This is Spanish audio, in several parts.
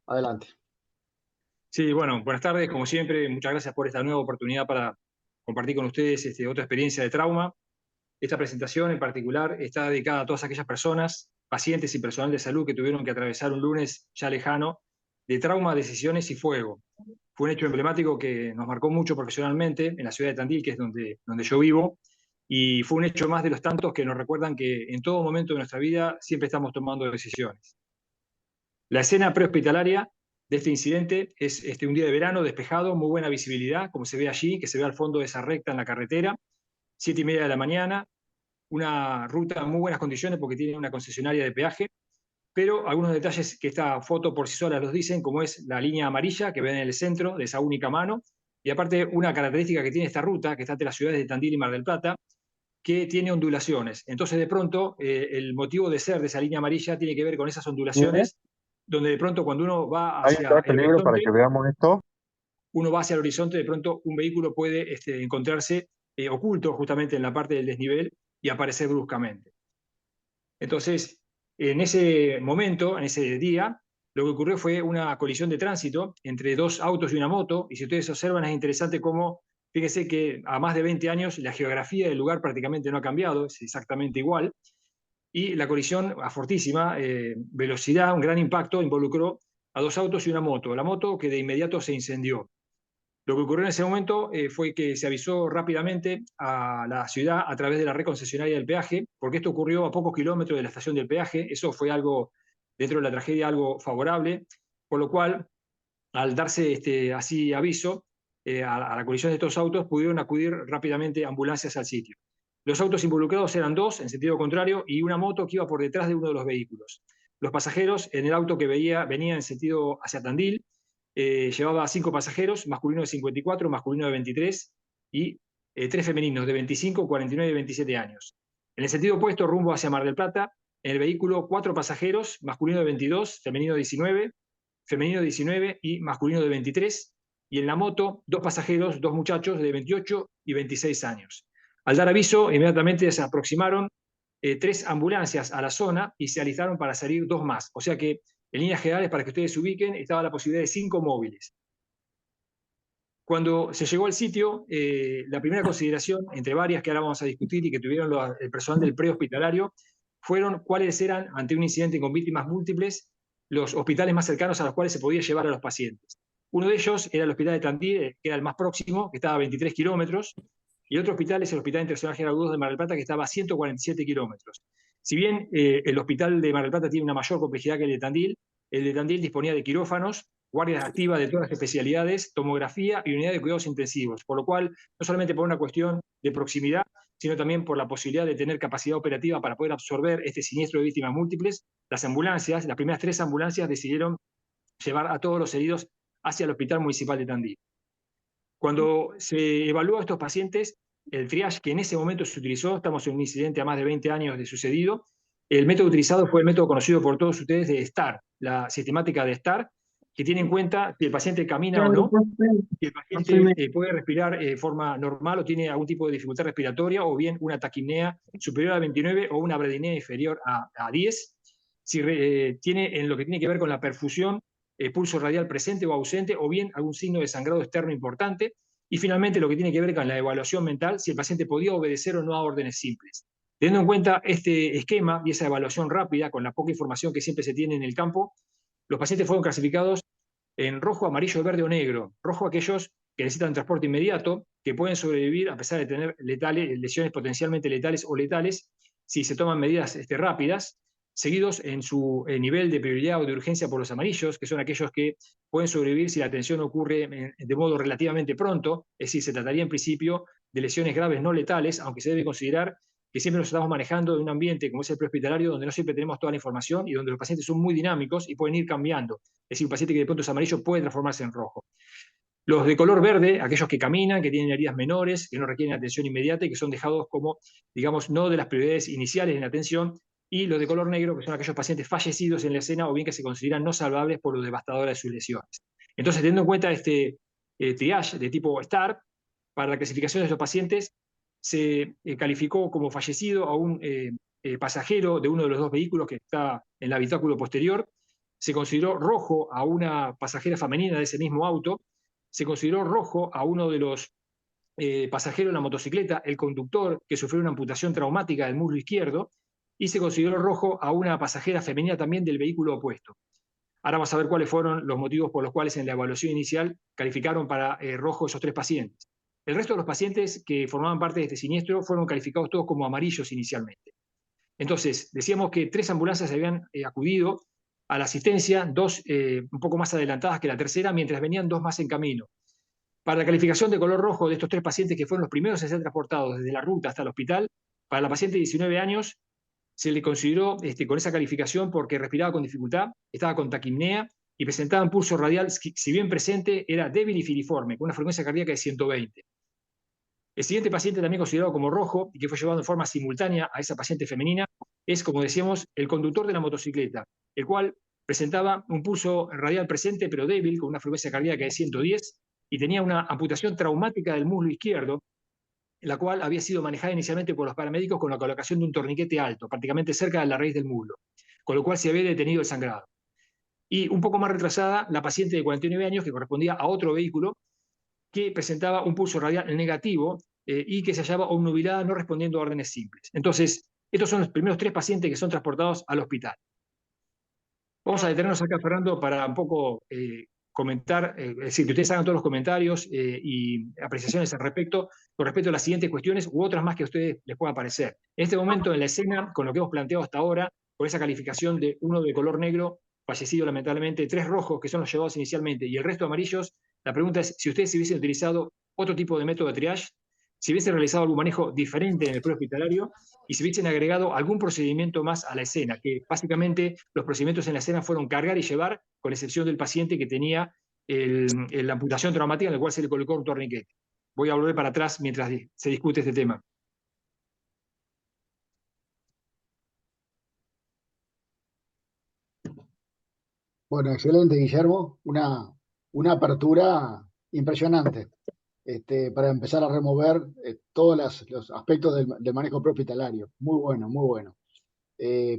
Adelante. Sí, bueno, buenas tardes, como siempre, muchas gracias por esta nueva oportunidad para compartir con ustedes otra experiencia de trauma. Esta presentación en particular está dedicada a todas aquellas personas, pacientes y personal de salud que tuvieron que atravesar un lunes ya lejano de trauma, decisiones y fuego. Fue un hecho emblemático que nos marcó mucho profesionalmente en la ciudad de Tandil, que es donde yo vivo, y fue un hecho más de los tantos que nos recuerdan que en todo momento de nuestra vida siempre estamos tomando decisiones. La escena prehospitalaria de este incidente es un día de verano despejado, muy buena visibilidad, como se ve allí, que se ve al fondo de esa recta en la carretera, 7:30 de la mañana, una ruta en muy buenas condiciones porque tiene una concesionaria de peaje, pero algunos detalles que esta foto por sí sola los dicen, como es la línea amarilla que ven en el centro de esa única mano, y aparte una característica que tiene esta ruta, que está entre las ciudades de Tandil y Mar del Plata, que tiene ondulaciones. Entonces, de pronto, el motivo de ser de esa línea amarilla tiene que ver con esas Bien, ondulaciones, donde de pronto cuando uno va ahí está hacia este el libro para horizonte, que veamos esto. de pronto un vehículo puede encontrarse oculto justamente en la parte del desnivel y aparecer bruscamente. Entonces, en ese momento, en ese día, lo que ocurrió fue una colisión de tránsito entre dos autos y una moto, y si ustedes observan es interesante cómo, fíjense que a más de 20 años la geografía del lugar prácticamente no ha cambiado, es exactamente igual, y la colisión a fortísima velocidad, un gran impacto, involucró a dos autos y una moto. La moto que de inmediato se incendió. Lo que ocurrió en ese momento fue que se avisó rápidamente a la ciudad a través de la red concesionaria del peaje, porque esto ocurrió a pocos kilómetros de la estación del peaje. Eso fue algo, dentro de la tragedia, algo favorable, por lo cual, al darse así aviso a la colisión de estos autos, pudieron acudir rápidamente ambulancias al sitio. Los autos involucrados eran dos, en sentido contrario, y una moto que iba por detrás de uno de los vehículos. Los pasajeros en el auto que venía en sentido hacia Tandil, llevaba 5 pasajeros, masculino de 54, masculino de 23 y tres femeninos de 25, 49 y 27 años. En el sentido opuesto, rumbo hacia Mar del Plata, en el vehículo 4 pasajeros, masculino de 22, femenino de 19 y masculino de 23, y en la moto 2 pasajeros, 2 muchachos de 28 y 26 años. Al dar aviso, inmediatamente se aproximaron 3 ambulancias a la zona y se alistaron para salir 2 más. O sea que, en líneas generales, para que ustedes se ubiquen, estaba la posibilidad de 5 móviles. Cuando se llegó al sitio, la primera consideración, entre varias que ahora vamos a discutir y que tuvieron el personal del prehospitalario, fueron cuáles eran, ante un incidente con víctimas múltiples, los hospitales más cercanos a los cuales se podía llevar a los pacientes. Uno de ellos era el hospital de Tandil, que era el más próximo, que estaba a 23 kilómetros, y el otro hospital es el Hospital Internacional General Udós de Mar del Plata, que estaba a 147 kilómetros. Si bien el hospital de Mar del Plata tiene una mayor complejidad que el de Tandil disponía de quirófanos, guardias activas de todas las especialidades, tomografía y unidad de cuidados intensivos, por lo cual, no solamente por una cuestión de proximidad, sino también por la posibilidad de tener capacidad operativa para poder absorber este siniestro de víctimas múltiples, las ambulancias, las primeras 3 ambulancias decidieron llevar a todos los heridos hacia el Hospital Municipal de Tandil. Cuando se evaluó a estos pacientes, el triage que en ese momento se utilizó, estamos en un incidente a más de 20 años de sucedido, el método utilizado fue el método conocido por todos ustedes de STAR, la sistemática de STAR, que tiene en cuenta si el paciente camina o no, si el paciente puede respirar de forma normal o tiene algún tipo de dificultad respiratoria, o bien una taquipnea superior a 29 o una bradipnea inferior a 10, si tiene en lo que tiene que ver con la perfusión, pulso radial presente o ausente, o bien algún signo de sangrado externo importante, y finalmente lo que tiene que ver con la evaluación mental, si el paciente podía obedecer o no a órdenes simples. Teniendo en cuenta este esquema y esa evaluación rápida, con la poca información que siempre se tiene en el campo, los pacientes fueron clasificados en rojo, amarillo, verde o negro. Rojo aquellos que necesitan transporte inmediato, que pueden sobrevivir a pesar de tener lesiones potencialmente letales o letales, si se toman medidas rápidas, seguidos en su nivel de prioridad o de urgencia por los amarillos, que son aquellos que pueden sobrevivir si la atención ocurre de modo relativamente pronto, es decir, se trataría en principio de lesiones graves no letales, aunque se debe considerar que siempre nos estamos manejando de un ambiente como es el prehospitalario, donde no siempre tenemos toda la información y donde los pacientes son muy dinámicos y pueden ir cambiando. Es decir, un paciente que de pronto es amarillo puede transformarse en rojo. Los de color verde, aquellos que caminan, que tienen heridas menores, que no requieren atención inmediata y que son dejados como, digamos, no de las prioridades iniciales en la atención, y los de color negro, que son aquellos pacientes fallecidos en la escena o bien que se consideran no salvables por lo devastadora de sus lesiones. Entonces, teniendo en cuenta este triage de tipo STAR, para la clasificación de estos pacientes, se calificó como fallecido a un pasajero de uno de los dos vehículos que está en el habitáculo posterior, se consideró rojo a una pasajera femenina de ese mismo auto, se consideró rojo a uno de los pasajeros de la motocicleta, el conductor, que sufrió una amputación traumática del muslo izquierdo, y se consideró rojo a una pasajera femenina también del vehículo opuesto. Ahora vamos a ver cuáles fueron los motivos por los cuales en la evaluación inicial calificaron para rojo esos 3 pacientes. El resto de los pacientes que formaban parte de este siniestro fueron calificados todos como amarillos inicialmente. Entonces, decíamos que 3 ambulancias habían acudido a la asistencia, 2 un poco más adelantadas que la tercera, mientras venían 2 más en camino. Para la calificación de color rojo de estos 3 pacientes que fueron los primeros en ser transportados desde la ruta hasta el hospital, para la paciente de 19 años se le consideró con esa calificación porque respiraba con dificultad, estaba con taquipnea y presentaba un pulso radial, si bien presente, era débil y filiforme, con una frecuencia cardíaca de 120. El siguiente paciente también considerado como rojo y que fue llevado en forma simultánea a esa paciente femenina es, como decíamos, el conductor de la motocicleta, el cual presentaba un pulso radial presente pero débil, con una frecuencia cardíaca de 110 y tenía una amputación traumática del muslo izquierdo, la cual había sido manejada inicialmente por los paramédicos con la colocación de un torniquete alto, prácticamente cerca de la raíz del muslo, con lo cual se había detenido el sangrado. Y un poco más retrasada, la paciente de 49 años, que correspondía a otro vehículo, que presentaba un pulso radial negativo y que se hallaba obnubilada no respondiendo a órdenes simples. Entonces, estos son los primeros 3 pacientes que son transportados al hospital. Vamos a detenernos acá, Fernando, para un poco comentar, es decir, que ustedes hagan todos los comentarios y apreciaciones al respecto, con respecto a las siguientes cuestiones u otras más que a ustedes les pueda parecer. En este momento, en la escena, con lo que hemos planteado hasta ahora, con esa calificación de 1 de color negro, fallecido lamentablemente, 3 rojos, que son los llevados inicialmente, y el resto amarillos, la pregunta es si ustedes hubiesen utilizado otro tipo de método de triage, si hubiesen realizado algún manejo diferente en el prehospitalario, y se hubiesen agregado algún procedimiento más a la escena, que básicamente los procedimientos en la escena fueron cargar y llevar, con excepción del paciente que tenía la amputación traumática en la cual se le colocó un torniquete. Voy a volver para atrás mientras se discute este tema. Bueno, excelente, Guillermo. Una apertura impresionante para empezar a remover todos los aspectos del manejo prehospitalario. Muy bueno, muy bueno.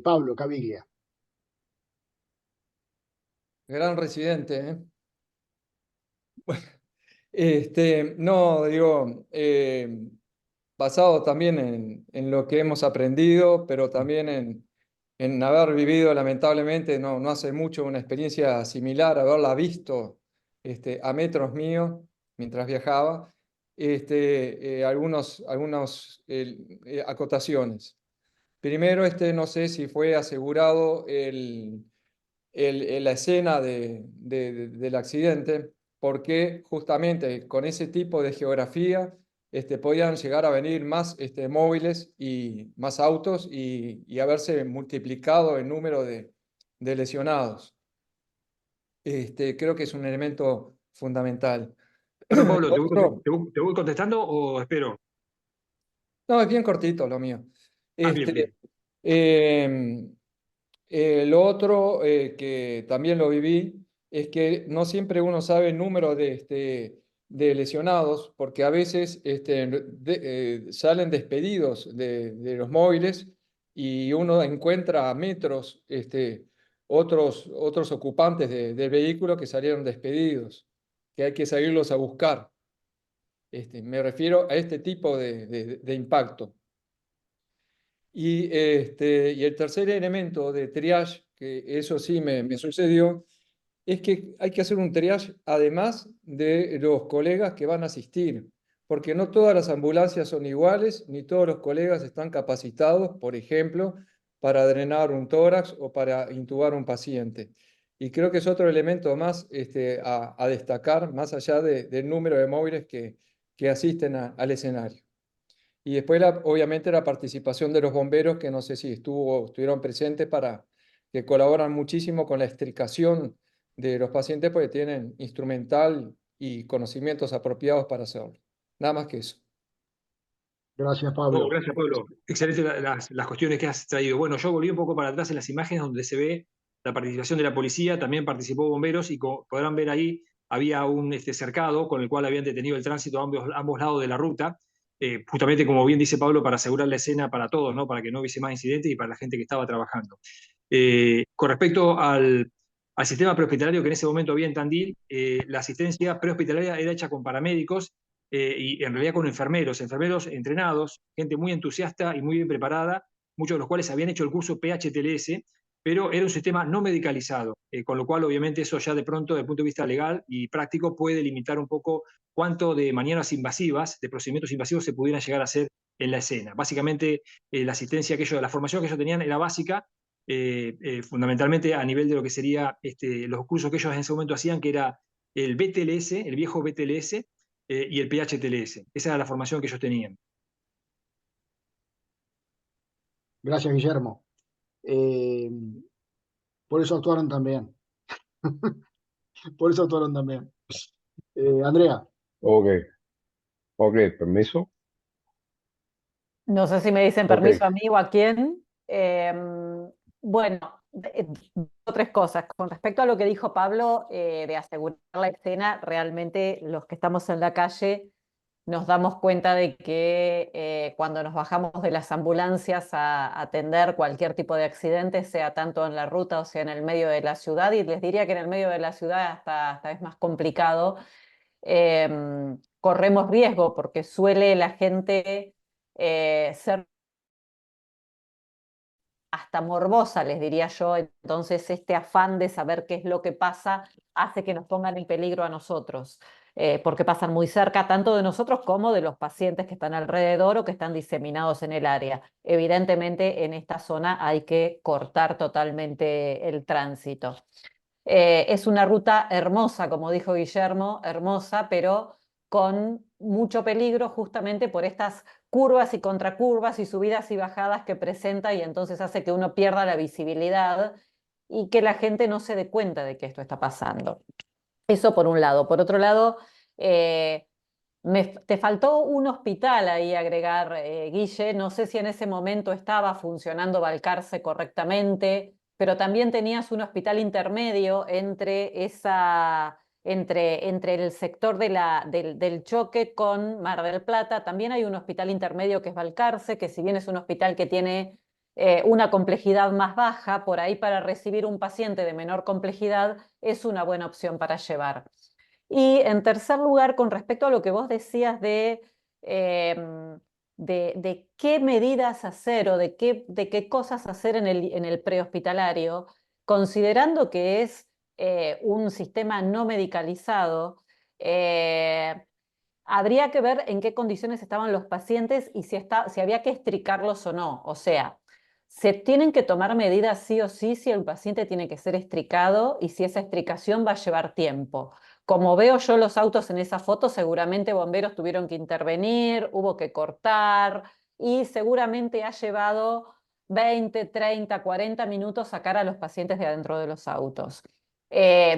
Pablo Caviglia. Gran residente, ¿eh? Bueno, no, digo, basado también en lo que hemos aprendido, pero también en haber vivido lamentablemente, no hace mucho, una experiencia similar, haberla visto a metros míos mientras viajaba, algunas acotaciones. Primero, no sé si fue asegurado la escena del accidente, porque justamente con ese tipo de geografía podían llegar a venir más móviles y más autos y haberse multiplicado el número de lesionados. Creo que es un elemento fundamental. Perdón, Pablo, Lo otro, ¿te voy contestando o espero? no, es bien cortito lo mío. Ah, bien, bien. Em, lo otro que también lo viví es que no siempre uno sabe el número de lesionados, porque a veces salen despedidos de los móviles y uno encuentra a metros otros ocupantes del vehículo que salieron despedidos, que hay que seguirlos a buscar. Me refiero a este tipo de impacto. Y el tercer elemento de triage, que eso sí me sucedió, es que hay que hacer un triage además de los colegas que van a asistir, porque no todas las ambulancias son iguales, ni todos los colegas están capacitados, por ejemplo, para drenar un tórax o para intubar un paciente. Y creo que es otro elemento más a destacar, más allá del número de móviles que asisten al escenario. Y después, obviamente, la participación de los bomberos, que no sé si estuvieron presentes que colaboran muchísimo con la extricación de los pacientes porque tienen instrumental y conocimientos apropiados para hacerlo. Nada más que eso. Gracias, No, Pablo. gracias, Pablo. Excelente las cuestiones que has traído. Bueno, yo volví un poco para atrás en las imágenes donde se ve la participación de la policía, también participó bomberos y como podrán ver ahí, había un cercado con el cual habían detenido el tránsito a ambos lados de la ruta, justamente como bien dice Pablo, para asegurar la escena para todos, ¿no? Para que no hubiese más incidentes y para la gente que estaba trabajando. Con respecto al sistema prehospitalario que en ese momento había en Tandil. La asistencia prehospitalaria era hecha con paramédicos y en realidad con enfermeros entrenados, gente muy entusiasta y muy bien preparada, muchos de los cuales habían hecho el curso PHTLS, pero era un sistema no medicalizado, con lo cual obviamente eso ya de pronto, desde el punto de vista legal y práctico, puede limitar un poco cuánto de maniobras invasivas, de procedimientos invasivos se pudieran llegar a hacer en la escena. Básicamente, la formación que ellos tenían era básica, fundamentalmente a nivel de lo que sería los cursos que ellos en ese momento hacían, que era el BTLS, el viejo BTLS, y el PHTLS. Esa era la formación que ellos tenían. Gracias, Guillermo. Eh, por eso actuaron también. Por eso actuaron también. Andrea, Ok, ok, permiso. No sé si me dicen Ok, permiso a mí o a quién. Bueno, tres cosas. Con respecto a lo que dijo Pablo, de asegurar la escena, realmente los que estamos en la calle nos damos cuenta de que cuando nos bajamos de las ambulancias a atender cualquier tipo de accidente, sea tanto en la ruta o sea en el medio de la ciudad, y les diría que en el medio de la ciudad hasta es más complicado, corremos riesgo porque suele la gente ser hasta morbosa, les diría yo. Entonces este afán de saber qué es lo que pasa hace que nos pongan en peligro a nosotros, porque pasan muy cerca tanto de nosotros como de los pacientes que están alrededor o que están diseminados en el área. Evidentemente en esta zona hay que cortar totalmente el tránsito. Es una ruta hermosa, como dijo Guillermo, hermosa, pero con mucho peligro justamente por estas curvas y contracurvas y subidas y bajadas que presenta, y entonces hace que uno pierda la visibilidad y que la gente no se dé cuenta de que esto está pasando. Eso por un lado. Por otro lado, te faltó un hospital ahí agregar, Guille. No sé si en ese momento estaba funcionando Balcarce correctamente, pero también tenías un hospital intermedio entre el sector del choque con Mar del Plata. También hay un hospital intermedio que es Balcarce, que si bien es un hospital que tiene una complejidad más baja, por ahí para recibir un paciente de menor complejidad es una buena opción para llevar. Y en tercer lugar, con respecto a lo que vos decías de qué medidas hacer o de qué cosas hacer en el prehospitalario, considerando que es un sistema no medicalizado, habría que ver en qué condiciones estaban los pacientes y si había que estricarlos o no. O sea, se tienen que tomar medidas sí o sí si el paciente tiene que ser estricado y si esa estricación va a llevar tiempo. Como veo yo los autos en esa foto, seguramente bomberos tuvieron que intervenir, hubo que cortar y seguramente ha llevado 20, 30, 40 minutos sacar a los pacientes de adentro de los autos.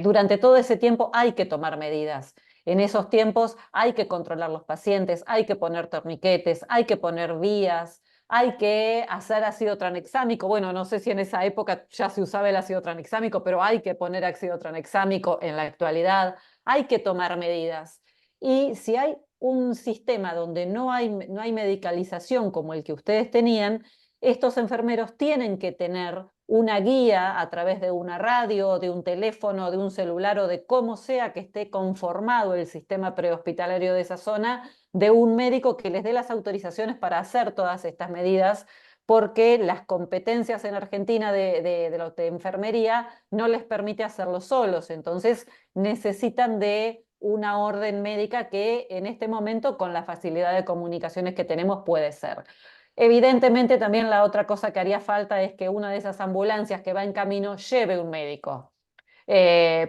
Durante todo ese tiempo hay que tomar medidas. En esos tiempos hay que controlar los pacientes, hay que poner torniquetes, hay que poner vías, hay que hacer ácido tranexámico. Bueno, no sé si en esa época ya se usaba el ácido tranexámico, pero hay que poner ácido tranexámico en la actualidad. Hay que tomar medidas. Y si hay un sistema donde no hay medicalización como el que ustedes tenían, estos enfermeros tienen que tener una guía a través de una radio, de un teléfono, de un celular o de cómo sea que esté conformado el sistema prehospitalario de esa zona, de un médico que les dé las autorizaciones para hacer todas estas medidas, porque las competencias en Argentina de los de enfermería no les permite hacerlo solos. Entonces necesitan de una orden médica que en este momento, con la facilidad de comunicaciones que tenemos, puede ser. Evidentemente también la otra cosa que haría falta es que una de esas ambulancias que va en camino lleve un médico,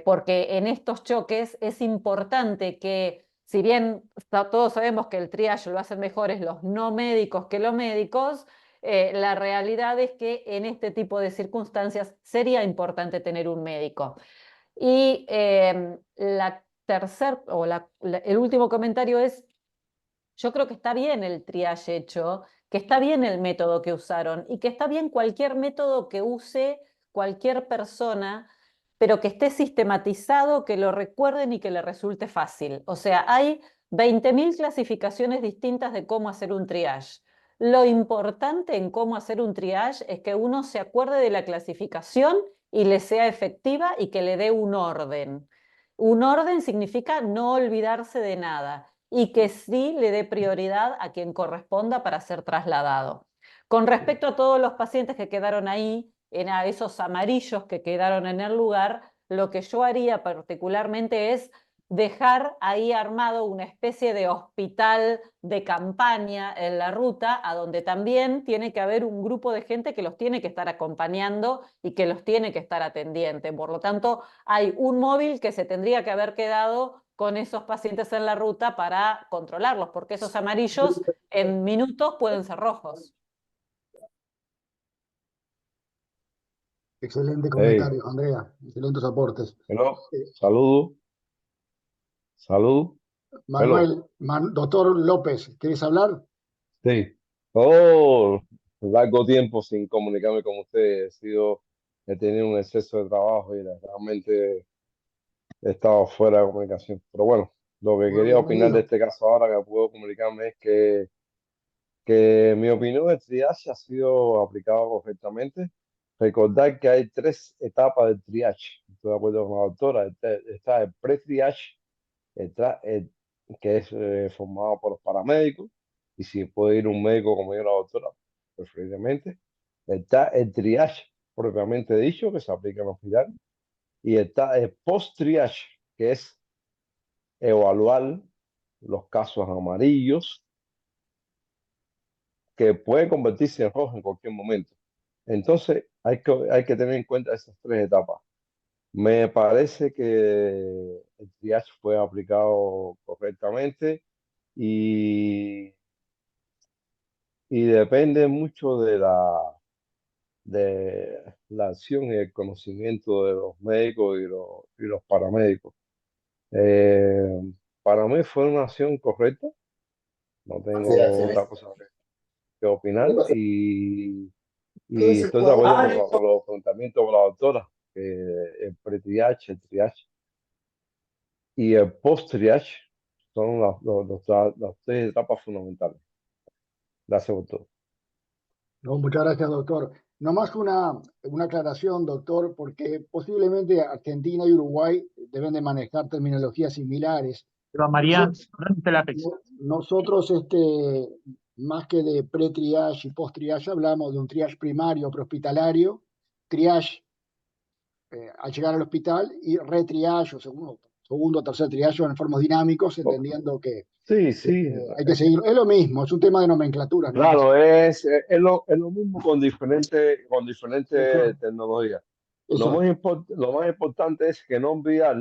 porque en estos choques es importante que, si bien todos sabemos que el triage lo hacen mejores los no médicos que los médicos, la realidad es que en este tipo de circunstancias sería importante tener un médico. Y el último comentario es: yo creo que está bien el triage hecho, que está bien el método que usaron y que está bien cualquier método que use cualquier persona, pero que esté sistematizado, que lo recuerden y que le resulte fácil. O sea, hay 20.000 clasificaciones distintas de cómo hacer un triage. Lo importante en cómo hacer un triage es que uno se acuerde de la clasificación y le sea efectiva y que le dé un orden. Un orden significa no olvidarse de nada y que sí le dé prioridad a quien corresponda para ser trasladado. Con respecto a todos los pacientes que quedaron ahí, en esos amarillos que quedaron en el lugar, lo que yo haría particularmente es dejar ahí armado una especie de hospital de campaña en la ruta, a donde también tiene que haber un grupo de gente que los tiene que estar acompañando y que los tiene que estar atendiendo. Por lo tanto, hay un móvil que se tendría que haber quedado con esos pacientes en la ruta para controlarlos, porque esos amarillos en minutos pueden ser rojos. Excelente Hey, comentario, Andrea. Excelentes aportes. hello, Eh, saludo, salud, hello. Doctor López, ¿quieres hablar? Sí, todo largo tiempo sin comunicarme con usted. He tenido un exceso de trabajo y realmente he estado fuera de comunicación. Pero bueno, lo que Bueno, quería opinar de bienvenido. este caso ahora que puedo comunicarme es que mi opinión del triaje ha sido aplicado correctamente. Recordar que hay tres etapas del triaje. Estoy de acuerdo con la doctora. Está el pre-triaje, está que es formado por los paramédicos, y si puede ir un médico como yo, la doctora, preferiblemente. Está el triage propiamente dicho, que se aplica en el hospital, y está el post-triage, que es evaluar los casos amarillos, que puede convertirse en rojo en cualquier momento. Entonces, hay que tener en cuenta esas tres etapas. Me parece que el triage fue aplicado correctamente, y, y depende mucho de la acción y el conocimiento de los médicos y los paramédicos. Eh, para mí fue una acción correcta, no tengo otra cosa que opinar, y estoy de acuerdo con los planteamientos de la doctora, que el pre-triage, el triage y el post-triage son las tres etapas fundamentales. Gracias por todo. No, muchas gracias, doctor. Nomás una aclaración, doctor, porque posiblemente Argentina y Uruguay deben de manejar terminologías similares. Eva María, Nosotros, ¿dónde está el Apex? nosotros, más que de pre-triage y post-triage, hablamos de un triage primario prehospitalario, triage al llegar al hospital y retriage o segundo o tercer triage en formas dinámicos, entendiendo que Sí, sí. hay que seguir. Es lo mismo, es un tema de nomenclaturas nomás. Claro, es lo mismo con diferentes tecnologías. Eso, Lo más importante es que no olvidar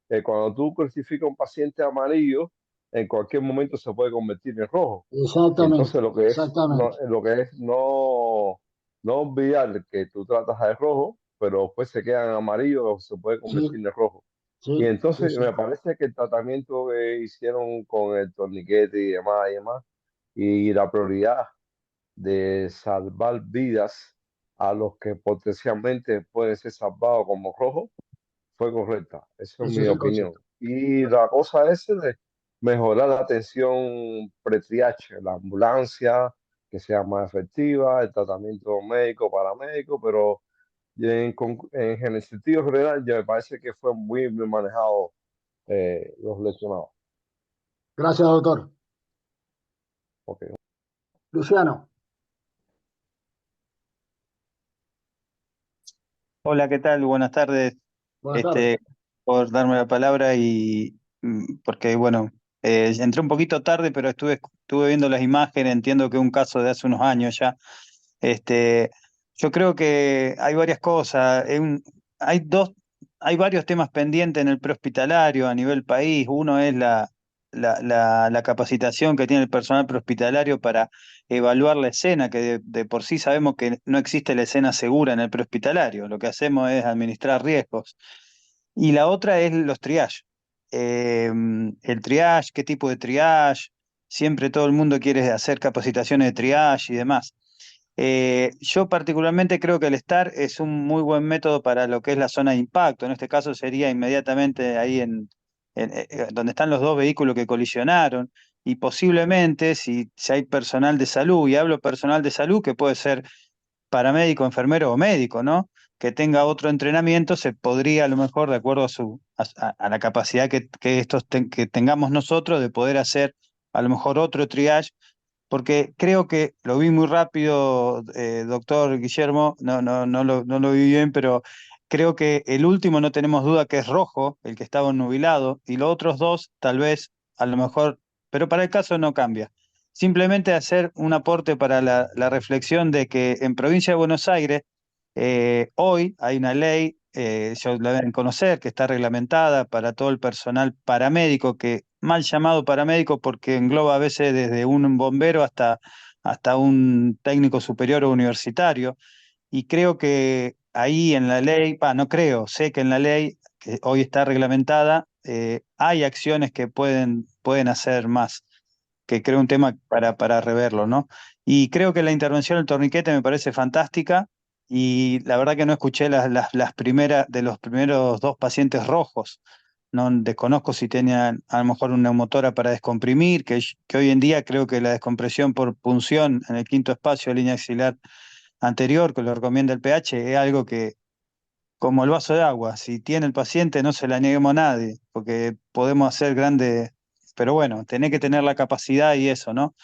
que cuando tú clasificas a un paciente amarillo, en cualquier momento se puede convertir en rojo. Y exactamente, entonces exactamente. no olvidar que tú tratas de rojo, pero después se queda en amarillo o se puede Sí, convertir en rojo. Y sí, sí, entonces sí. me parece que el tratamiento que hicieron con el torniquete y demás, y la prioridad de salvar vidas a los que potencialmente pueden ser salvados como rojos fue correcta. Esa es Ese mi es el opinión. concepto. Y la cosa es de mejorar la atención pre-triage, la ambulancia, que sea más efectiva, el tratamiento médico, paramédico, pero en el sentido general, ya me parece que fue muy bien manejado los lesionados. Gracias, doctor. Ok. Luciano, Hola, ¿qué tal? Buenas tardes. buenas tardes. Este, por darme la palabra y porque bueno, entré un poquito tarde, pero estuve viendo las imágenes, entiendo que es un caso de hace unos años ya. Este, yo creo que hay varias cosas. Hay varios temas pendientes en el prehospitalario a nivel país. Uno es la capacitación que tiene el personal prehospitalario para evaluar la escena, que de por sí sabemos que no existe la escena segura en el prehospitalario. Lo que hacemos es administrar riesgos. Y la otra es los triage. El triage, qué tipo de triage. Siempre todo el mundo quiere hacer capacitaciones de triage y demás. Yo particularmente creo que el STAR es un muy buen método para lo que es la zona de impacto. En este caso sería inmediatamente ahí donde están los dos vehículos que colisionaron, y posiblemente si hay personal de salud, y hablo personal de salud que puede ser paramédico, enfermero o médico, ¿no? que tenga otro entrenamiento, se podría a lo mejor, de acuerdo a la capacidad que tengamos nosotros, de poder hacer a lo mejor otro triage, porque creo que lo vi muy rápido, doctor Guillermo, no lo vi bien, pero creo que el último no tenemos duda que es rojo, el que estaba nubilado, y los otros dos tal vez, a lo mejor, pero para el caso no cambia. Simplemente hacer un aporte para la reflexión de que en Provincia de Buenos Aires, hoy hay una ley, ya la deben conocer, que está reglamentada para todo el personal paramédico, que mal llamado paramédico porque engloba a veces desde un bombero hasta un técnico superior o universitario. Y creo que ahí en la ley, no creo, sé que en la ley que hoy está reglamentada, hay acciones que pueden hacer más, que creo un tema para reverlo, ¿no? Y creo que la intervención del torniquete me parece fantástica y la verdad que no escuché las primeras de los primeros dos pacientes rojos. No desconozco si tenían a lo mejor una neumotora para descomprimir, que hoy en día creo que la descompresión por punción en el quinto espacio de línea axilar anterior, que lo recomienda el pH, es algo que, como el vaso de agua, si tiene el paciente no se la nieguemos a nadie, porque podemos hacer grandes, pero bueno, tenés que tener la capacidad y eso, ¿no?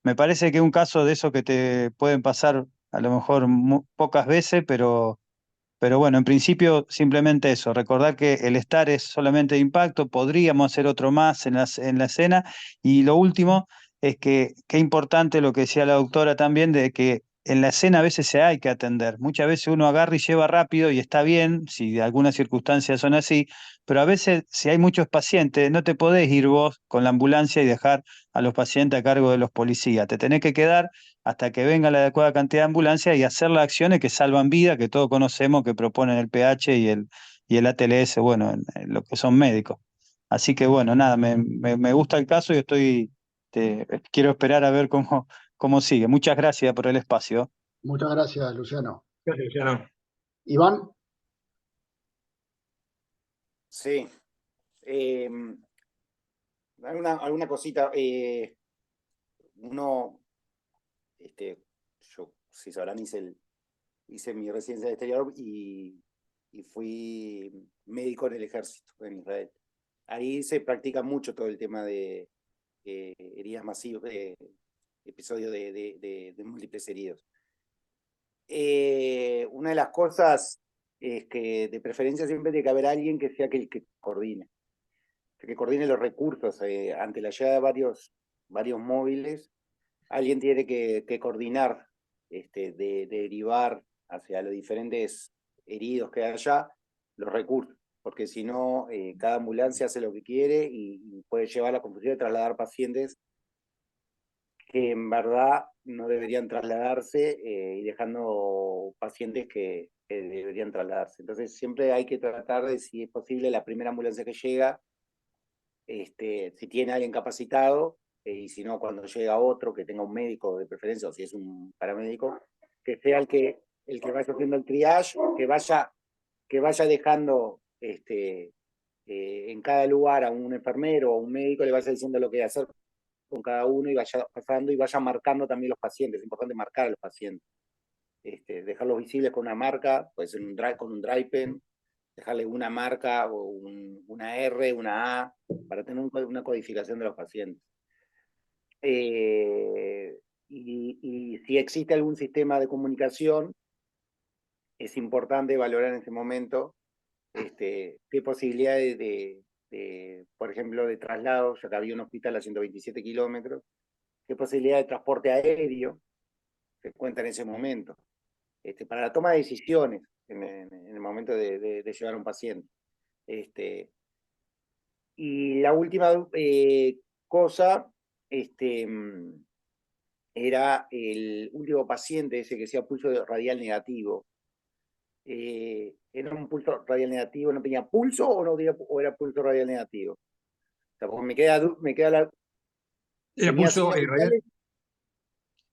Me parece que es un caso de eso que te pueden pasar a lo mejor pocas veces, pero bueno, en principio simplemente eso, recordar que el estar es solamente de impacto, podríamos hacer otro más en la escena, y lo último es que qué importante lo que decía la doctora también, de que en la escena a veces se hay que atender. Muchas veces uno agarra y lleva rápido y está bien, si de algunas circunstancias son así, pero a veces si hay muchos pacientes, no te podés ir vos con la ambulancia y dejar a los pacientes a cargo de los policías. Te tenés que quedar hasta que venga la adecuada cantidad de ambulancia y hacer las acciones que salvan vida, que todos conocemos, que proponen el PH y el ATLS, bueno, en lo que son médicos. Así que bueno, nada, me gusta el caso y quiero esperar a ver cómo sigue. Muchas gracias por el espacio. Muchas gracias, Luciano. Gracias, Luciano. Iván, Sí. Eh, alguna cosita. Uno, yo, si sabrán, hice mi residencia de exterior y fui médico en el ejército en Israel. Ahí se practica mucho todo el tema de heridas masivas, de episodios de múltiples heridos. Una de las cosas es que de preferencia siempre tiene que haber alguien que sea el que coordine los recursos ante la llegada de varios móviles. Alguien tiene que coordinar, derivar hacia los diferentes heridos que hay allá los recursos, porque si no, cada ambulancia hace lo que quiere y puede llevar a la confusión de trasladar pacientes que en verdad no deberían trasladarse y dejando pacientes que deberían trasladarse. Entonces siempre hay que tratar de, si es posible, la primera ambulancia que llega, si tiene alguien capacitado, y si no, cuando llega otro, que tenga un médico de preferencia, o si es un paramédico, que sea el que vaya haciendo el triage, que vaya dejando en cada lugar a un enfermero o un médico, le vaya diciendo lo que hacer con cada uno y vaya pasando y vaya marcando también los pacientes. Es importante marcar a los pacientes. Dejarlos visibles con una marca, puede ser con un dry pen, dejarle una marca o una R, una A, para tener una codificación de los pacientes. Y si existe algún sistema de comunicación, es importante valorar en ese momento qué posibilidades por ejemplo, de traslado, ya que había un hospital a 127 kilómetros, qué posibilidad de transporte aéreo se cuenta en ese momento, para la toma de decisiones en el momento de llevar a un paciente. Y la última cosa era el último paciente, ese que decía pulso radial negativo. ¿Era un pulso radial negativo? ¿No tenía pulso o era pulso radial negativo? O sea, porque me queda la... Era tenía pulso signos radial. vitales,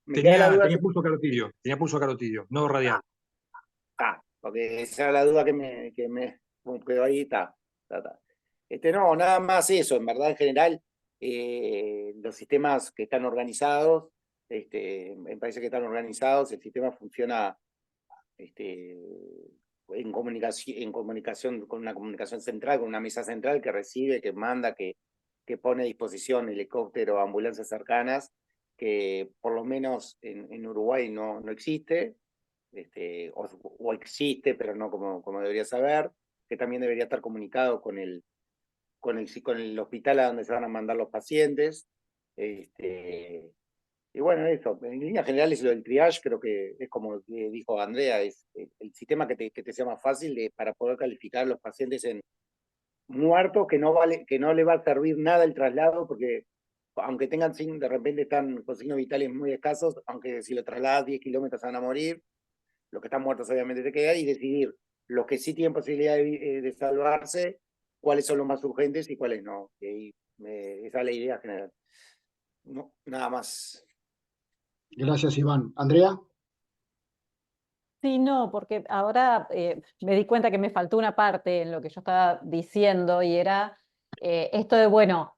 me queda la duda. Tenía pulso carotidio, no radial. Porque esa era la duda que me quedó ahí, está. No, nada más eso, en verdad, en general, los sistemas que están organizados, en países que están organizados, el sistema funciona en comunicación con una comunicación central, con una mesa central que recibe, que manda, que pone a disposición helicóptero, ambulancias cercanas, que por lo menos en Uruguay no existe, o existe, pero no como debería saber, que también debería estar comunicado con el hospital a donde se van a mandar los pacientes. Y bueno, eso, en líneas generales lo del triage creo que es como dijo Andrea, es el sistema que te sea más fácil para poder calificar a los pacientes en muertos, que no le va a servir nada el traslado, porque aunque tengan de repente están con signos vitales muy escasos, aunque si lo trasladas 10 kilómetros van a morir, los que están muertos obviamente te quedan, y decidir los que sí tienen posibilidad de salvarse, cuáles son los más urgentes y cuáles no. Y ahí, esa es la idea general. No, nada más. Gracias, Iván. Andrea. Sí, no, porque ahora me di cuenta que me faltó una parte en lo que yo estaba diciendo y era esto de, bueno,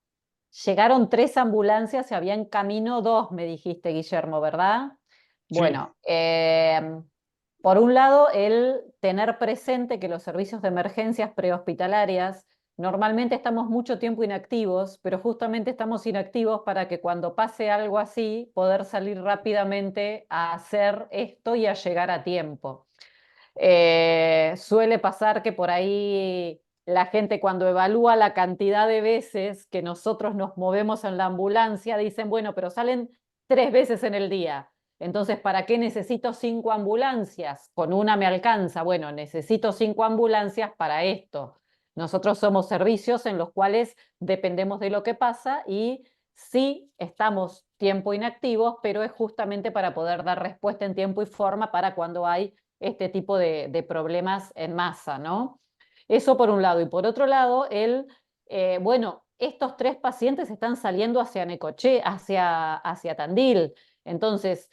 llegaron 3 ambulancias y había en camino 2, me dijiste, Guillermo, ¿verdad? Sí. Bueno, por un lado, el tener presente que los servicios de emergencias prehospitalarias normalmente estamos mucho tiempo inactivos, pero justamente estamos inactivos para que cuando pase algo así, poder salir rápidamente a hacer esto y a llegar a tiempo. Suele pasar que por ahí la gente cuando evalúa la cantidad de veces que nosotros nos movemos en la ambulancia, dicen, bueno, pero salen 3 veces en el día. Entonces, ¿para qué necesito 5 ambulancias? Con una me alcanza. Bueno, necesito 5 ambulancias para esto. Nosotros somos servicios en los cuales dependemos de lo que pasa y sí estamos tiempo inactivos, pero es justamente para poder dar respuesta en tiempo y forma para cuando hay este tipo de problemas en masa, ¿no? Eso por un lado. Y por otro lado, bueno, estos 3 pacientes están saliendo hacia Necochea, hacia Tandil. Entonces,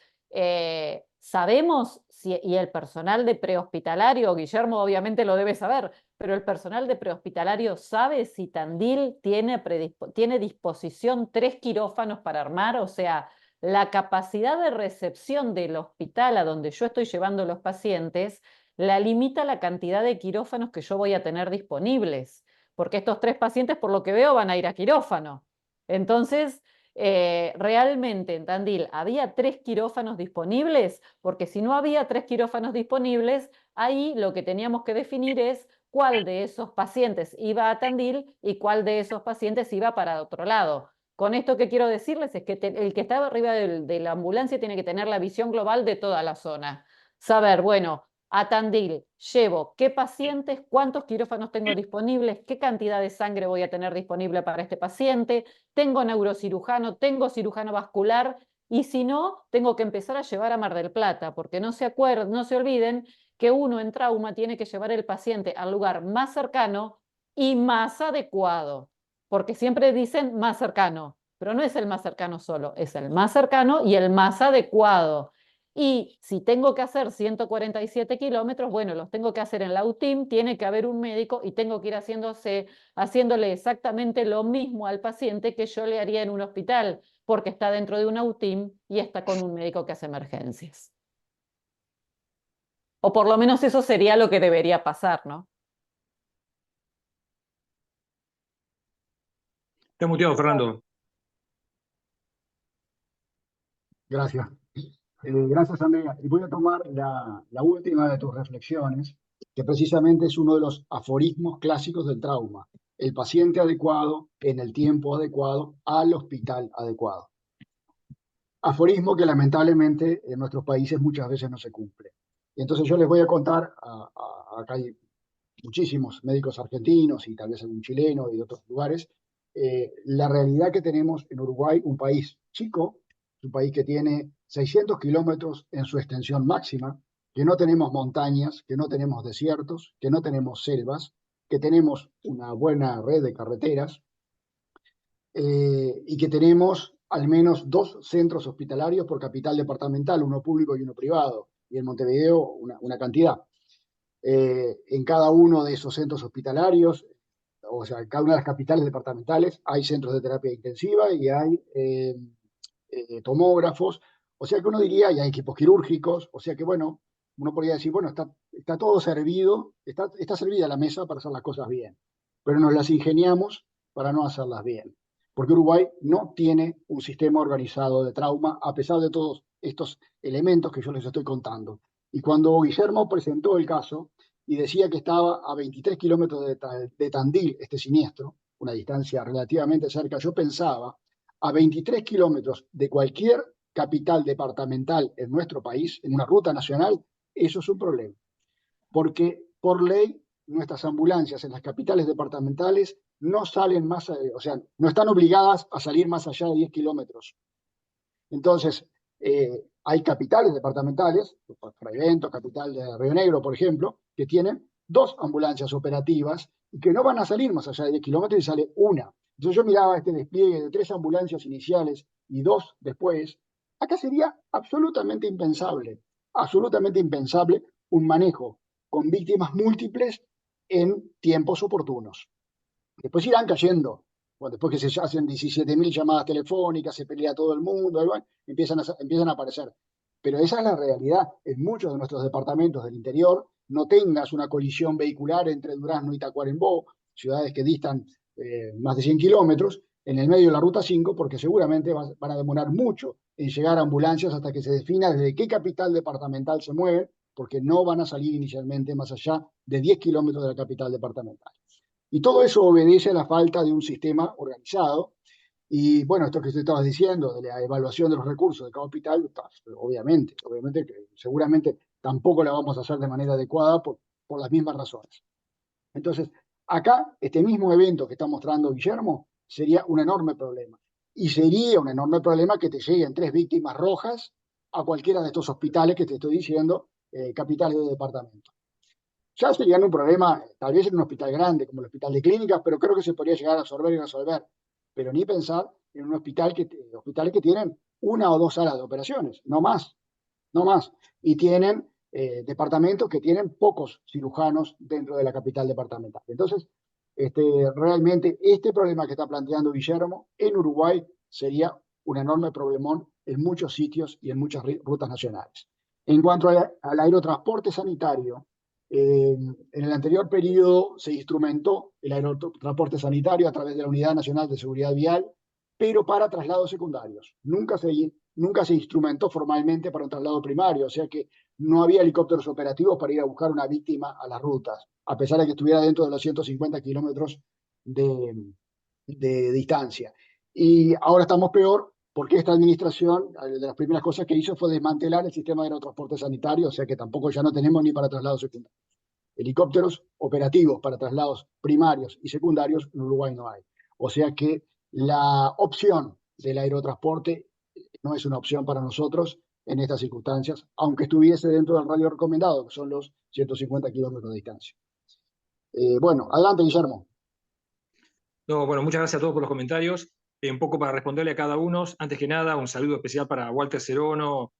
sabemos y el personal de prehospitalario, Guillermo obviamente lo debe saber, pero el personal de prehospitalario sabe si Tandil tiene disposición 3 quirófanos para armar, o sea, la capacidad de recepción del hospital a donde yo estoy llevando los pacientes la limita la cantidad de quirófanos que yo voy a tener disponibles, porque estos 3 pacientes, por lo que veo, van a ir a quirófano. Entonces, realmente en Tandil había 3 quirófanos disponibles, porque si no había 3 quirófanos disponibles, ahí lo que teníamos que definir es cuál de esos pacientes iba a Tandil y cuál de esos pacientes iba para otro lado. Con esto que quiero decirles es que el que está arriba de la ambulancia tiene que tener la visión global de toda la zona. Saber, bueno, a Tandil llevo qué pacientes, cuántos quirófanos tengo disponibles, qué cantidad de sangre voy a tener disponible para este paciente, tengo neurocirujano, tengo cirujano vascular, y si no, tengo que empezar a llevar a Mar del Plata, porque no se olviden que uno en trauma tiene que llevar el paciente al lugar más cercano y más adecuado, porque siempre dicen más cercano, pero no es el más cercano solo, es el más cercano y el más adecuado. Y si tengo que hacer 147 kilómetros, bueno, los tengo que hacer en la UTIM, tiene que haber un médico y tengo que ir haciéndole exactamente lo mismo al paciente que yo le haría en un hospital, porque está dentro de una UTIM y está con un médico que hace emergencias. O por lo menos eso sería lo que debería pasar, ¿no? Está muteado, Fernando. Gracias. Gracias, Andrea. Y voy a tomar la última de tus reflexiones, que precisamente es uno de los aforismos clásicos del trauma. El paciente adecuado en el tiempo adecuado al hospital adecuado. Aforismo que lamentablemente en nuestros países muchas veces no se cumple. Y entonces yo les voy a contar, acá hay muchísimos médicos argentinos y tal vez algún chileno y de otros lugares, la realidad que tenemos en Uruguay, un país chico, un país que tiene 600 kilómetros en su extensión máxima, que no tenemos montañas, que no tenemos desiertos, que no tenemos selvas, que tenemos una buena red de carreteras y que tenemos al menos 2 centros hospitalarios por capital departamental, uno público y uno privado, y en Montevideo una cantidad. En cada uno de esos centros hospitalarios, o sea, en cada una de las capitales departamentales, hay centros de terapia intensiva y hay tomógrafos, o sea que uno diría, y hay equipos quirúrgicos, o sea que bueno, uno podría decir, bueno, está todo servido, está servida la mesa para hacer las cosas bien, pero nos las ingeniamos para no hacerlas bien. Porque Uruguay no tiene un sistema organizado de trauma, a pesar de todos estos elementos que yo les estoy contando. Y cuando Guillermo presentó el caso y decía que estaba a 23 kilómetros de Tandil, este siniestro, una distancia relativamente cerca, yo pensaba, a 23 kilómetros de cualquier capital departamental en nuestro país, en una ruta nacional, eso es un problema. Porque por ley, nuestras ambulancias en las capitales departamentales no salen más, o sea, no están obligadas a salir más allá de 10 kilómetros. Entonces, hay capitales departamentales, Fraiventos, capital de Río Negro, por ejemplo, que tienen 2 ambulancias operativas y que no van a salir más allá de 10 kilómetros y sale una. Entonces yo miraba este despliegue de 3 ambulancias iniciales y 2 después. Acá sería absolutamente impensable un manejo con víctimas múltiples en tiempos oportunos. Después irán cayendo. Bueno, después que se hacen 17.000 llamadas telefónicas, se pelea todo el mundo, bueno, empiezan a aparecer. Pero esa es la realidad. En muchos de nuestros departamentos del interior no tengas una colisión vehicular entre Durazno y Tacuarembó, ciudades que distan más de 100 kilómetros, en el medio de la Ruta 5, porque seguramente van a demorar mucho en llegar a ambulancias hasta que se defina desde qué capital departamental se mueven, porque no van a salir inicialmente más allá de 10 kilómetros de la capital departamental. Y todo eso obedece a la falta de un sistema organizado. Y bueno, esto que usted estaba diciendo, de la evaluación de los recursos de cada hospital, obviamente que seguramente tampoco la vamos a hacer de manera adecuada por las mismas razones. Entonces, acá, este mismo evento que está mostrando Guillermo sería un enorme problema. Y sería un enorme problema que te lleguen 3 víctimas rojas a cualquiera de estos hospitales que te estoy diciendo, capitales de departamento. Ya sería un problema, tal vez en un hospital grande, como el hospital de clínicas, pero creo que se podría llegar a absorber y resolver. Pero ni pensar en un hospitales que tienen 1 o 2 salas de operaciones, no más. Y tienen departamentos que tienen pocos cirujanos dentro de la capital departamental. Entonces, realmente este problema que está planteando Guillermo en Uruguay sería un enorme problemón en muchos sitios y en muchas rutas nacionales. En cuanto al aerotransporte sanitario, en el anterior periodo se instrumentó el aerotransporte sanitario a través de la Unidad Nacional de Seguridad Vial, pero para traslados secundarios. Nunca se instrumentó formalmente para un traslado primario, o sea que no había helicópteros operativos para ir a buscar una víctima a las rutas, a pesar de que estuviera dentro de los 150 kilómetros de distancia. Y ahora estamos peor porque esta administración, de las primeras cosas que hizo fue desmantelar el sistema de aerotransporte sanitario, o sea que tampoco ya no tenemos ni para traslados secundarios. Helicópteros operativos para traslados primarios y secundarios en Uruguay no hay. O sea que la opción del aerotransporte no es una opción para nosotros en estas circunstancias, aunque estuviese dentro del radio recomendado, que son los 150 kilómetros de distancia. Bueno, adelante, Guillermo. No, bueno, muchas gracias a todos por los comentarios. Un poco para responderle a cada uno, antes que nada, un saludo especial para Walter Cerono,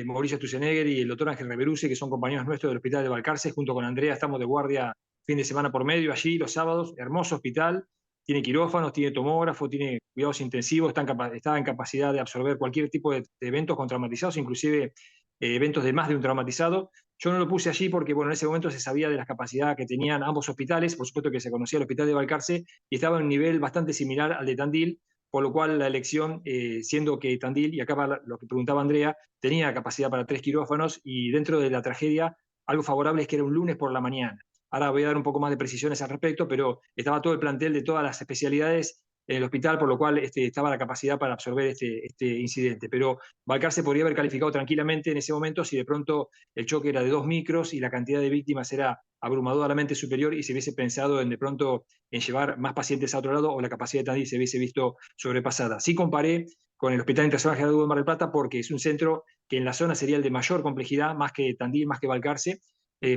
Mauricio Stusenegger y el doctor Ángel Reverucci, que son compañeros nuestros del Hospital de Balcarce. Junto con Andrea estamos de guardia fin de semana por medio allí, los sábados. Hermoso hospital, tiene quirófanos, tiene tomógrafo, tiene cuidados intensivos, está en capacidad de absorber cualquier tipo de eventos con traumatizados, inclusive eventos de más de un traumatizado. Yo no lo puse allí porque, bueno, en ese momento se sabía de las capacidades que tenían ambos hospitales, por supuesto que se conocía el Hospital de Balcarce y estaba en un nivel bastante similar al de Tandil, por lo cual la elección, siendo que Tandil, y acá lo que preguntaba Andrea, tenía capacidad para 3 quirófanos y dentro de la tragedia, algo favorable es que era un lunes por la mañana. Ahora voy a dar un poco más de precisiones al respecto, pero estaba todo el plantel de todas las especialidades en el hospital, por lo cual estaba la capacidad para absorber este incidente. Pero Balcarce podría haber calificado tranquilamente en ese momento si de pronto el choque era de 2 micros y la cantidad de víctimas era abrumadoramente superior y se hubiese pensado en de pronto en llevar más pacientes a otro lado o la capacidad de Tandil se hubiese visto sobrepasada. Sí comparé con el Hospital Internacional General de Mar del Plata porque es un centro que en la zona sería el de mayor complejidad, más que Tandil, más que Balcarce,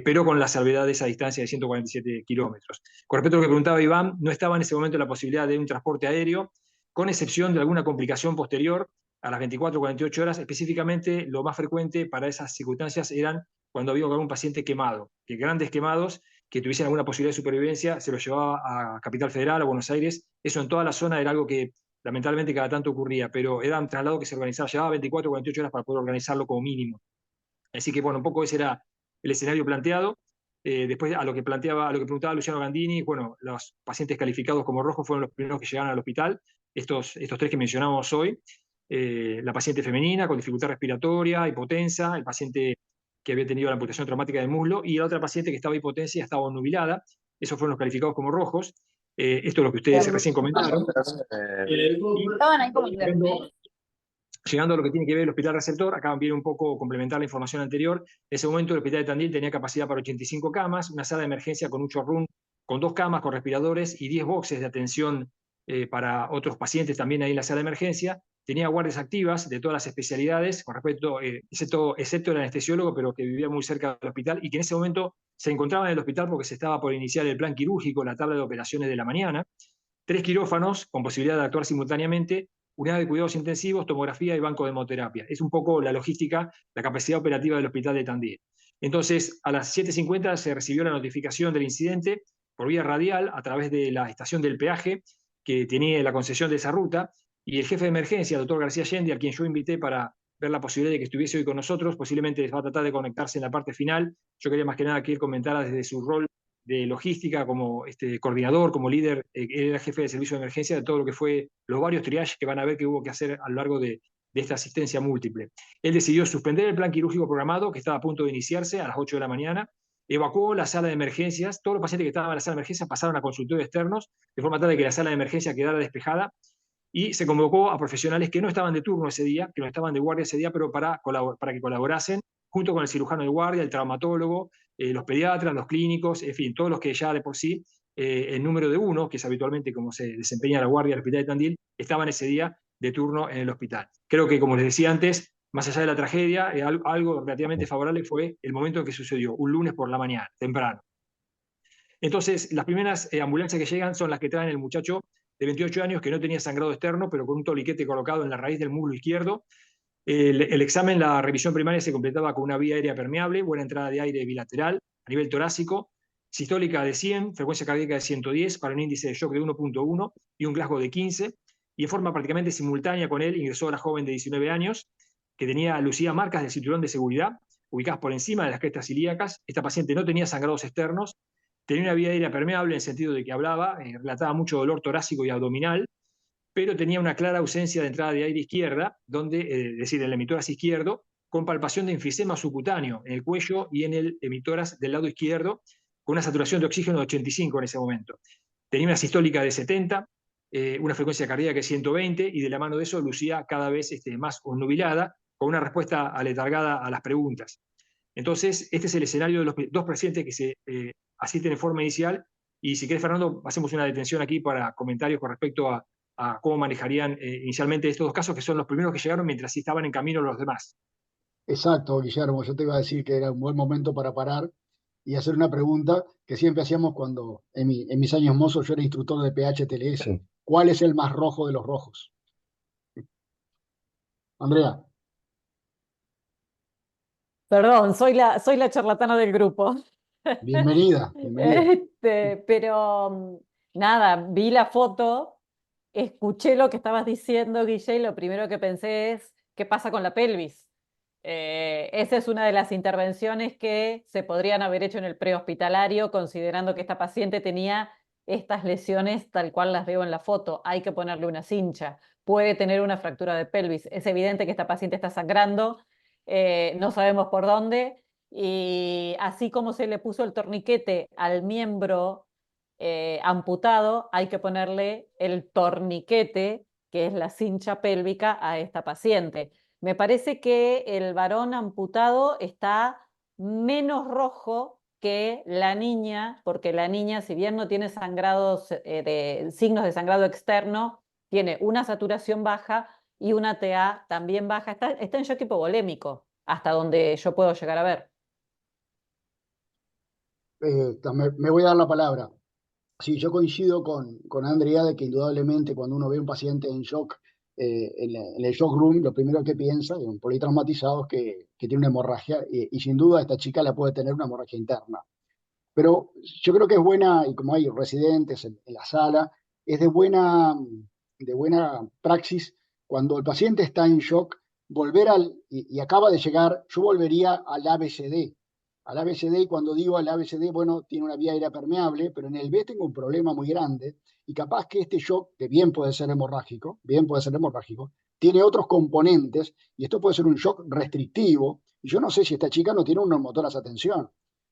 pero con la salvedad de esa distancia de 147 kilómetros. Con respecto a lo que preguntaba Iván, no estaba en ese momento la posibilidad de un transporte aéreo, con excepción de alguna complicación posterior a las 24 o 48 horas. Específicamente, lo más frecuente para esas circunstancias eran cuando había algún paciente quemado, que grandes quemados que tuviesen alguna posibilidad de supervivencia, se los llevaba a Capital Federal, a Buenos Aires. Eso en toda la zona era algo que lamentablemente cada tanto ocurría, pero era un traslado que se organizaba, llevaba 24 o 48 horas para poder organizarlo como mínimo. Así que, bueno, un poco ese era el escenario planteado. Después, a lo que preguntaba Luciano Gandini, bueno, los pacientes calificados como rojos fueron los primeros que llegaron al hospital, estos tres que mencionamos hoy. La paciente femenina con dificultad respiratoria, hipotensa, el paciente que había tenido la amputación traumática del muslo, y la otra paciente que estaba hipotensa y estaba obnubilada. Esos fueron los calificados como rojos. Esto es lo que ustedes recién comentaron. Estaban ahí como Llegando a lo que tiene que ver el hospital receptor, acá viene un poco complementar la información anterior. En ese momento el hospital de Tandil tenía capacidad para 85 camas, una sala de emergencia con un showroom con 2 camas con respiradores y 10 boxes de atención para otros pacientes también ahí en la sala de emergencia. Tenía guardias activas de todas las especialidades, con respecto, excepto el anestesiólogo, pero que vivía muy cerca del hospital y que en ese momento se encontraba en el hospital porque se estaba por iniciar el plan quirúrgico, la tabla de operaciones de la mañana. 3 quirófanos con posibilidad de actuar simultáneamente, unidad de cuidados intensivos, tomografía y banco de hemoterapia. Es un poco la logística, la capacidad operativa del hospital de Tandil. Entonces, a las 7:50 se recibió la notificación del incidente por vía radial a través de la estación del peaje que tenía la concesión de esa ruta, y el jefe de emergencia, el doctor García Allende, a quien yo invité para ver la posibilidad de que estuviese hoy con nosotros, posiblemente va a tratar de conectarse en la parte final. Yo quería más que nada que él comentara desde su rol de logística, como coordinador, como líder, él era jefe de servicio de emergencia de todo lo que fue los varios triages que van a ver que hubo que hacer a lo largo de esta asistencia múltiple. Él decidió suspender el plan quirúrgico programado, que estaba a punto de iniciarse a las 8 de la mañana, evacuó la sala de emergencias, todos los pacientes que estaban en la sala de emergencias pasaron a consultorios externos, de forma tal de que la sala de emergencia quedara despejada, y se convocó a profesionales que no estaban de turno ese día, que no estaban de guardia ese día, pero para que colaborasen, junto con el cirujano de guardia, el traumatólogo, los pediatras, los clínicos, en fin, todos los que ya de por sí, el número de 1, que es habitualmente como se desempeña la guardia del hospital de Tandil, estaban ese día de turno en el hospital. Creo que, como les decía antes, más allá de la tragedia, algo relativamente favorable fue el momento en que sucedió, un lunes por la mañana, temprano. Entonces, las primeras ambulancias que llegan son las que traen el muchacho de 28 años que no tenía sangrado externo, pero con un torniquete colocado en la raíz del muslo izquierdo. El examen, la revisión primaria se completaba con una vía aérea permeable, buena entrada de aire bilateral a nivel torácico, sistólica de 100, frecuencia cardíaca de 110 para un índice de shock de 1.1 y un Glasgow de 15, y en forma prácticamente simultánea con él ingresó la joven de 19 años que lucía marcas del cinturón de seguridad ubicadas por encima de las crestas ilíacas. Esta paciente no tenía sangrados externos, tenía una vía aérea permeable en el sentido de que hablaba, relataba mucho dolor torácico y abdominal, pero tenía una clara ausencia de entrada de aire izquierda, donde, es decir, en el hemitórax izquierdo, con palpación de enfisema subcutáneo en el cuello y en el hemitórax del lado izquierdo, con una saturación de oxígeno de 85 en ese momento. Tenía una sistólica de 70, una frecuencia cardíaca de 120, y de la mano de eso lucía cada vez más obnubilada, con una respuesta aletargada a las preguntas. Entonces, este es el escenario de los 2 pacientes que se asisten en forma inicial, y si querés, Fernando, hacemos una detención aquí para comentarios con respecto a cómo manejarían inicialmente estos 2 casos, que son los primeros que llegaron mientras estaban en camino los demás. Exacto, Guillermo. Yo te iba a decir que era un buen momento para parar y hacer una pregunta que siempre hacíamos cuando en mis años mozos yo era instructor de PH-TLS. Sí. ¿Cuál es el más rojo de los rojos? Andrea. Perdón, soy la charlatana del grupo. Bienvenida, bienvenida. Pero nada, vi la foto, escuché lo que estabas diciendo, Guille, y lo primero que pensé es, ¿qué pasa con la pelvis? Esa es una de las intervenciones que se podrían haber hecho en el prehospitalario, considerando que esta paciente tenía estas lesiones tal cual las veo en la foto. Hay que ponerle una cincha, puede tener una fractura de pelvis. Es evidente que esta paciente está sangrando, no sabemos por dónde, y así como se le puso el torniquete al miembro amputado, hay que ponerle el torniquete, que es la cincha pélvica, a esta paciente. Me parece que el varón amputado está menos rojo que la niña, porque la niña, si bien no tiene sangrados, signos de sangrado externo, tiene una saturación baja y una TA también baja. Está en shock hipovolémico, hasta donde yo puedo llegar a ver. Me voy a dar la palabra. Sí, yo coincido con Andrea de que indudablemente cuando uno ve a un paciente en shock, en el shock room, lo primero que piensa, un politraumatizado, es que tiene una hemorragia, y sin duda esta chica la puede tener una hemorragia interna. Pero yo creo que es buena, y como hay residentes en la sala, es de buena praxis cuando el paciente está en shock, y acaba de llegar, yo volvería al ABCD. al ABCD, y cuando digo al ABCD, bueno, tiene una vía aérea permeable, pero en el B tengo un problema muy grande, y capaz que este shock, que bien puede ser hemorrágico, tiene otros componentes, y esto puede ser un shock restrictivo, y yo no sé si esta chica no tiene un neumotórax esa tensión.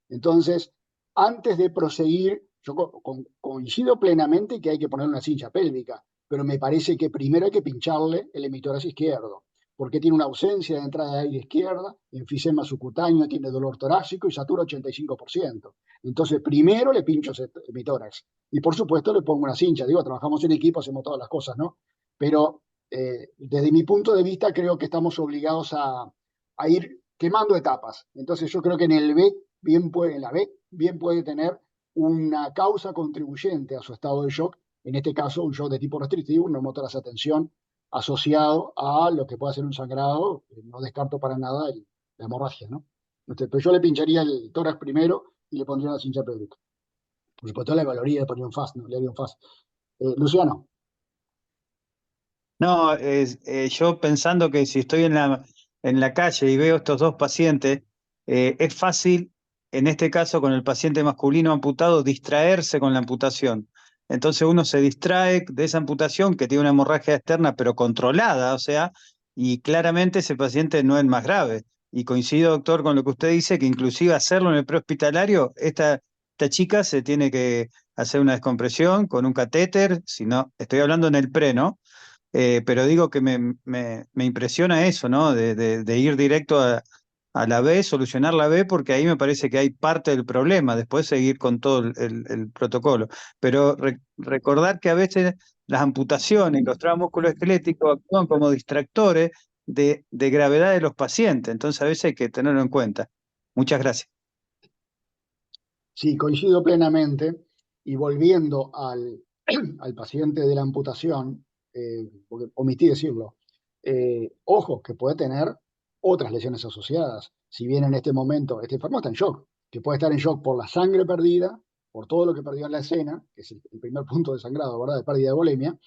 Entonces, antes de proseguir, yo coincido plenamente que hay que poner una cincha pélvica, pero me parece que primero hay que pincharle el emitórax izquierdo, porque tiene una ausencia de entrada de aire izquierda, enfisema subcutáneo, tiene dolor torácico y satura 85%. Entonces, primero le pincho mi tórax y por supuesto le pongo una cincha. Digo, trabajamos en equipo, hacemos todas las cosas, ¿no? Pero desde mi punto de vista creo que estamos obligados a ir quemando etapas. Entonces, yo creo que en el B, en la B, bien puede tener una causa contribuyente a su estado de shock, en este caso un shock de tipo restrictivo, un neumotórax a tensión asociado a lo que pueda ser un sangrado. No descarto para nada la hemorragia, ¿no? Pero yo le pincharía el tórax primero y le pondría una cincha pélvica. Por supuesto, la evaluaría, le pondría un FAS, ¿no? Le haría un FAS. Luciano. No, yo pensando que si estoy en la calle y veo estos dos pacientes, es fácil, en este caso con el paciente masculino amputado, distraerse con la amputación. Entonces uno se distrae de esa amputación que tiene una hemorragia externa pero controlada, o sea, y claramente ese paciente no es más grave. Y coincido, doctor, con lo que usted dice, que inclusive hacerlo en el prehospitalario, esta chica se tiene que hacer una descompresión con un catéter, si no, estoy hablando en el pre, ¿no? Pero digo que me impresiona eso, ¿no? De ir directo a la B, solucionar la B, porque ahí me parece que hay parte del problema, después seguir con todo el protocolo. Pero recordar que a veces las amputaciones, los traumas musculoesqueléticos actúan como distractores de gravedad de los pacientes, entonces a veces hay que tenerlo en cuenta. Muchas gracias. Sí, coincido plenamente. Y volviendo al paciente de la amputación, porque omití decirlo, ojo, que puede tener otras lesiones asociadas. Si bien en este momento este enfermo está en shock, que puede estar en shock por la sangre perdida, por todo lo que perdió en la escena, que es el primer punto de sangrado, ¿verdad? De pérdida de volemia.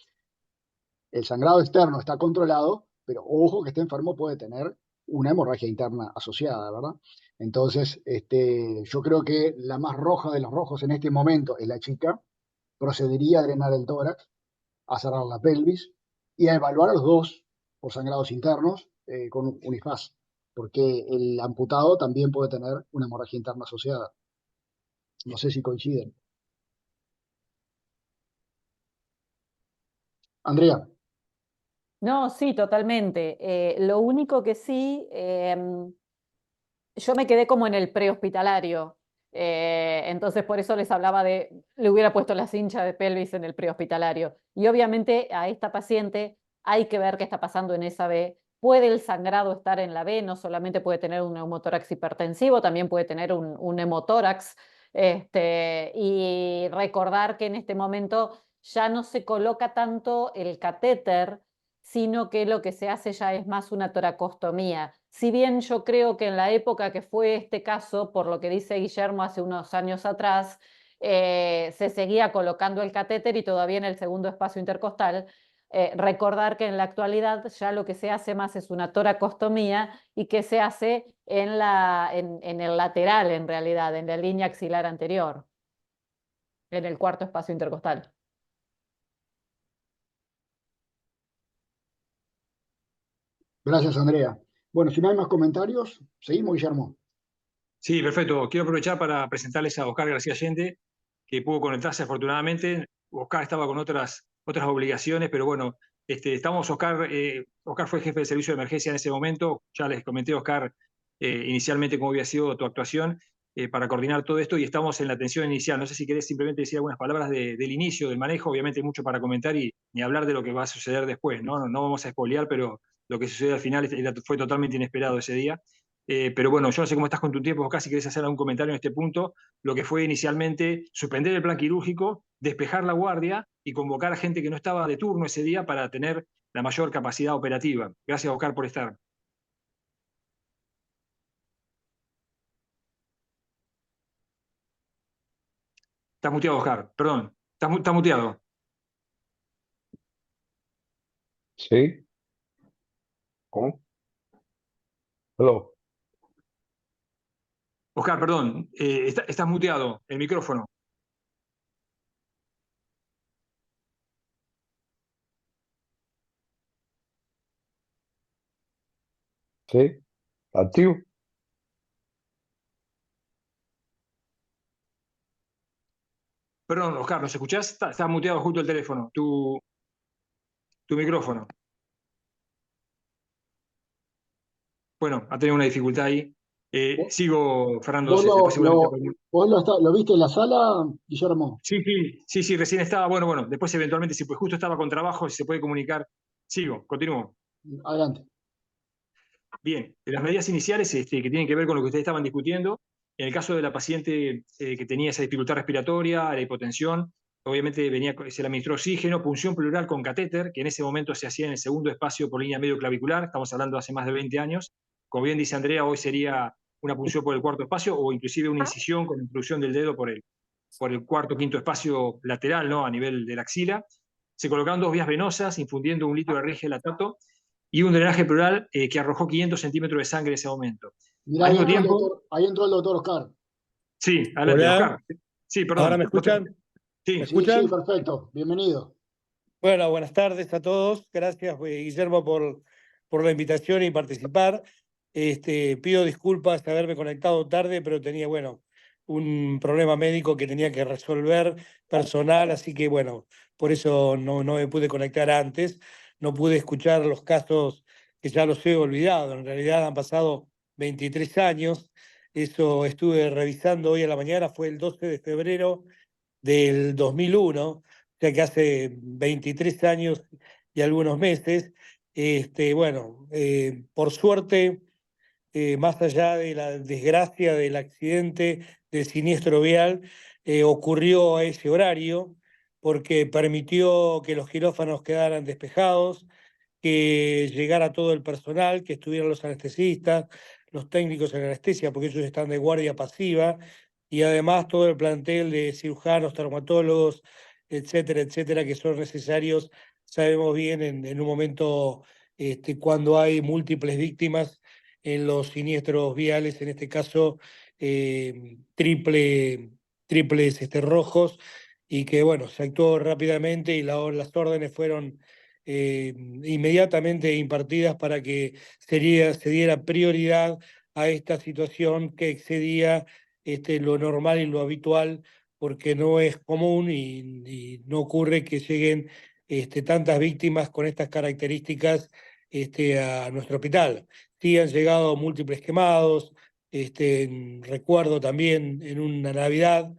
El sangrado externo está controlado, pero ojo que este enfermo puede tener una hemorragia interna asociada, ¿verdad? Entonces, yo creo que la más roja de los rojos en este momento es la chica. Procedería a drenar el tórax, a cerrar la pelvis y a evaluar a los dos por sangrados internos con un IFAS, porque el amputado también puede tener una hemorragia interna asociada. No sé si coinciden. Andrea. No, sí, totalmente. Lo único que sí, yo me quedé como en el prehospitalario. Entonces por eso les hablaba le hubiera puesto la cincha de pelvis en el prehospitalario. Y obviamente a esta paciente hay que ver qué está pasando en esa B. Puede el sangrado estar en la B, no solamente puede tener un neumotórax hipertensivo, también puede tener un hemotórax. Y recordar que en este momento ya no se coloca tanto el catéter, sino que lo que se hace ya es más una toracostomía. Si bien yo creo que en la época que fue este caso, por lo que dice Guillermo hace unos años atrás, se seguía colocando el catéter y todavía en el segundo espacio intercostal. Recordar que en la actualidad ya lo que se hace más es una toracostomía y que se hace en el lateral, en realidad, en la línea axilar anterior, en el cuarto espacio intercostal. Gracias, Andrea. Bueno, si no hay más comentarios, seguimos, Guillermo. Sí, perfecto. Quiero aprovechar para presentarles a Oscar García Allende, que pudo conectarse afortunadamente. Oscar estaba con otras obligaciones, pero bueno, estamos, Oscar, Oscar fue jefe de servicio de emergencia en ese momento. Ya les comenté, Oscar, inicialmente cómo había sido tu actuación para coordinar todo esto y estamos en la atención inicial. No sé si querés simplemente decir algunas palabras del inicio, del manejo. Obviamente hay mucho para comentar y ni hablar de lo que va a suceder después, ¿no? No vamos a espolear, pero lo que sucedió al final fue totalmente inesperado ese día. Pero bueno, yo no sé cómo estás con tu tiempo, Oscar, si querés hacer algún comentario en este punto, lo que fue inicialmente suspender el plan quirúrgico, despejar la guardia y convocar a gente que no estaba de turno ese día para tener la mayor capacidad operativa. Gracias, Oscar, por estar. Estás muteado, Oscar, perdón, estás muteado. ¿Sí? ¿Cómo? Hello. Oscar, perdón, estás muteado, el micrófono. ¿Sí? ¿Activo? Perdón, Oscar, ¿nos escuchás? Está muteado justo el teléfono, tu micrófono. Bueno, ha tenido una dificultad ahí. Sigo, Fernando, ¿Vos después seguramente... lo viste en la sala, Guillermo? Sí, recién estaba, bueno, después eventualmente, si pues justo estaba con trabajo, si se puede comunicar, sigo, continúo. Adelante. Bien, las medidas iniciales que tienen que ver con lo que ustedes estaban discutiendo, en el caso de la paciente que tenía esa dificultad respiratoria, la hipotensión, obviamente se le administró oxígeno, punción pleural con catéter, que en ese momento se hacía en el segundo espacio por línea medio clavicular, estamos hablando de hace más de 20 años. Como bien dice Andrea, hoy sería una punción por el cuarto espacio o inclusive una incisión con introducción del dedo por el cuarto, quinto espacio lateral, ¿no? A nivel de la axila. Se colocaron 2 vías venosas, infundiendo 1 litro de rigelatato y un drenaje pleural que arrojó 500 centímetros de sangre en ese momento. Mirá, Al mismo tiempo, ahí entró el doctor Oscar. sí, adelante, Hola, Oscar. Sí, ¿ahora perdón. me escuchan? Sí, ¿Me Sí, escuchan? perfecto. Bienvenido. Bueno, buenas tardes a todos. Gracias, Guillermo, por la invitación y participar. Pido disculpas de haberme conectado tarde, pero tenía, bueno, un problema médico que tenía que resolver personal, así que, bueno, por eso no me pude conectar antes. No pude escuchar los casos que ya los he olvidado. En realidad han pasado 23 años. Eso estuve revisando hoy a la mañana, fue el 12 de febrero del 2001, o sea que hace 23 años y algunos meses. Bueno, por suerte, más allá de la desgracia del accidente, del siniestro vial, ocurrió a ese horario porque permitió que los quirófanos quedaran despejados, que llegara todo el personal, que estuvieran los anestesistas, los técnicos en anestesia, porque ellos están de guardia pasiva, y además todo el plantel de cirujanos, traumatólogos, etcétera, etcétera, que son necesarios, sabemos bien, en un momento cuando hay múltiples víctimas en los siniestros viales, en este caso triples rojos, y que bueno, se actuó rápidamente y las órdenes fueron inmediatamente impartidas para que se diera prioridad a esta situación que excedía lo normal y lo habitual, porque no es común y no ocurre que lleguen tantas víctimas con estas características a nuestro hospital. Sí han llegado múltiples quemados, recuerdo también en una Navidad,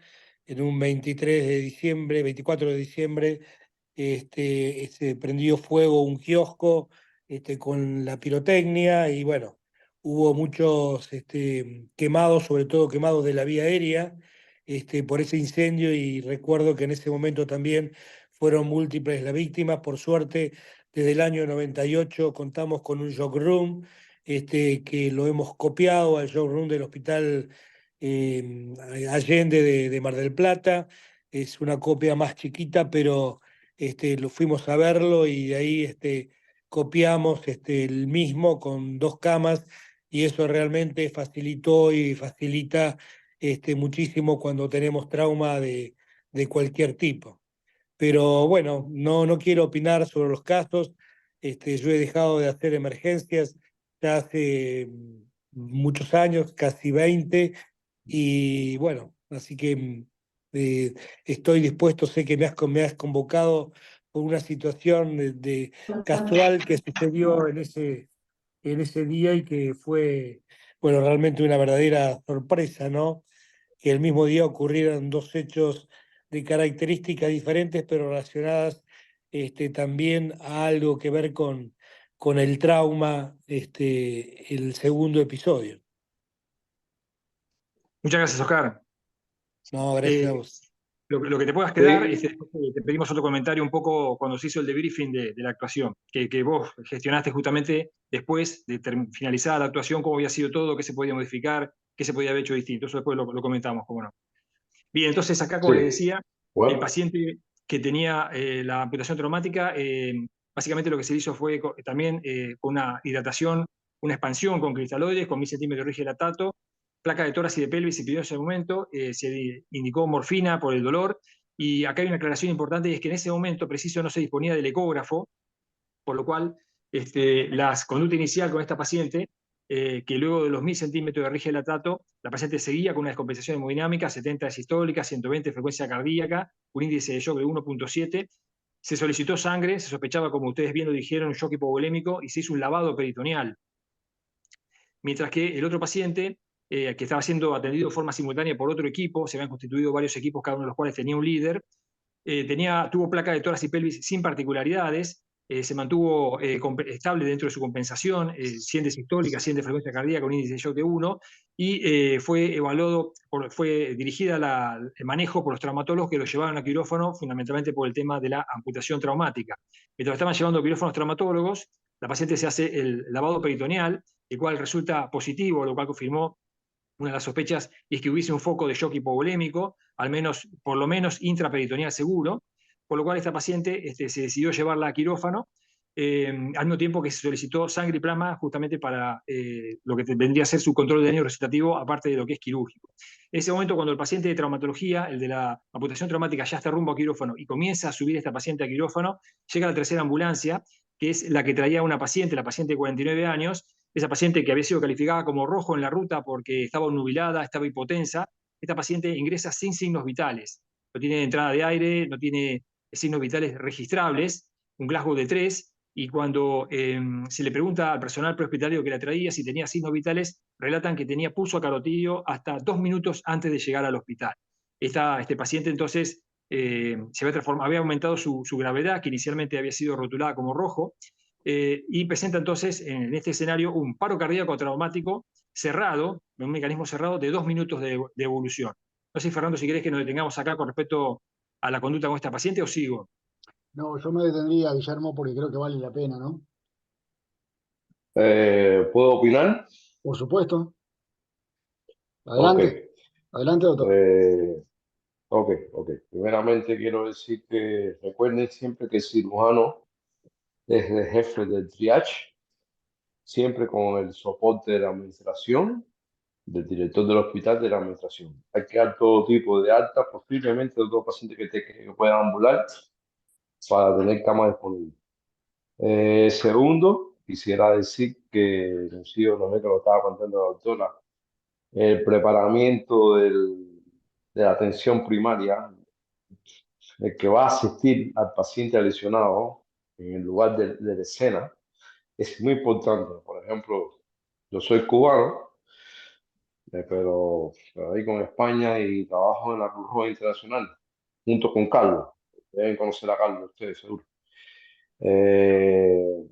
en un 23 de diciembre, 24 de diciembre, se prendió fuego un kiosco con la pirotecnia y bueno, hubo muchos quemados, sobre todo quemados de la vía aérea por ese incendio y recuerdo que en ese momento también fueron múltiples las víctimas. Por suerte, desde el año 98 contamos con un shock room que lo hemos copiado al shock room del Hospital Allende de Mar del Plata. Es una copia más chiquita, pero lo fuimos a verlo y de ahí copiamos el mismo con 2 camas y eso realmente facilitó y facilita muchísimo cuando tenemos trauma de cualquier tipo. Pero bueno, no quiero opinar sobre los casos. Yo he dejado de hacer emergencias ya hace muchos años, casi 20, y bueno, así que estoy dispuesto, sé que me has convocado por una situación casual que sucedió en ese día y que fue, bueno, realmente una verdadera sorpresa, ¿no? Que el mismo día ocurrieran 2 hechos de características diferentes, pero relacionadas también a algo que ver con el trauma, el segundo episodio. muchas gracias, Oscar. No, gracias a Eh, vos. lo que te puedas quedar, Sí, después te pedimos otro comentario un poco cuando se hizo el debriefing de la actuación, que vos gestionaste justamente después de finalizar la actuación, cómo había sido todo, qué se podía modificar, qué se podía haber hecho distinto. Eso después lo comentamos, cómo no. Bien, entonces acá, como les sí. decía, el Bueno, paciente que tenía la amputación traumática, básicamente lo que se hizo fue también con una hidratación, una expansión con cristaloides, con 1000 centímetros de rigelatato, placa de tórax y de pelvis se pidió en ese momento, se indicó morfina por el dolor, y acá hay una aclaración importante, y es que en ese momento preciso no se disponía del ecógrafo, por lo cual la conducta inicial con esta paciente, que luego de los 1000 centímetros de rígida lactato, la paciente seguía con una descompensación hemodinámica, 70 de sistólica, 120 de frecuencia cardíaca, un índice de shock de 1.7. Se solicitó sangre, se sospechaba, como ustedes bien lo dijeron, un shock hipovolémico, y se hizo un lavado peritoneal. Mientras que el otro paciente, que estaba siendo atendido de forma simultánea por otro equipo, se habían constituido varios equipos, cada uno de los cuales tenía un líder, tuvo placa de tórax y pelvis sin particularidades, se mantuvo estable dentro de su compensación, 100 de sistólica, 100 de frecuencia cardíaca, un índice de shock de 1, y fue evaluado, fue dirigida el manejo por los traumatólogos que lo llevaron a quirófano, fundamentalmente por el tema de la amputación traumática. Mientras lo estaban llevando a quirófanos traumatólogos, la paciente se hace el lavado peritoneal, el cual resulta positivo, lo cual confirmó una de las sospechas, es que hubiese un foco de shock hipovolémico, por lo menos intraperitoneal seguro, por lo cual esta paciente se decidió llevarla a quirófano, al mismo tiempo que se solicitó sangre y plasma justamente para lo que vendría a ser su control de daño recitativo, aparte de lo que es quirúrgico. En ese momento, cuando el paciente de traumatología, el de la amputación traumática, ya está rumbo a quirófano y comienza a subir esta paciente a quirófano, llega la tercera ambulancia, que es la que traía una paciente, la paciente de 49 años, esa paciente que había sido calificada como rojo en la ruta porque estaba nubilada, estaba hipotensa. Esta paciente ingresa sin signos vitales. No tiene entrada de aire, no tiene signos vitales registrables, un Glasgow de 3, y cuando se le pregunta al personal prehospitalario que la traía si tenía signos vitales, relatan que tenía pulso carotídeo hasta 2 minutos antes de llegar al hospital. Este paciente entonces había aumentado su gravedad, que inicialmente había sido rotulada como rojo, y presenta entonces en este escenario un paro cardíaco traumático cerrado, un mecanismo cerrado de 2 minutos de evolución. No sé, Fernando, si querés que nos detengamos acá con respecto a la conducta con esta paciente, o sigo. No, yo me detendría, Guillermo, porque creo que vale la pena, ¿no? ¿Puedo opinar? Por supuesto. Ok. Adelante, adelante, doctor. Ok. Primeramente quiero decir que recuerden siempre que el cirujano es el jefe del triage, siempre con el soporte de la administración, del director del hospital, de la administración. Hay que dar todo tipo de alta, posiblemente de todo paciente que pueda ambular para tener cama disponible. Segundo, quisiera decir que, inclusive, no sé que lo estaba contando la doctora, el preparamiento de la atención primaria, el que va a asistir al paciente lesionado en el lugar de la escena, es muy importante. Por ejemplo, yo soy cubano, pero radico en España y trabajo en la Cruz Roja Internacional, junto con Carlos. Deben conocer a Carlos, ustedes seguro. Eh,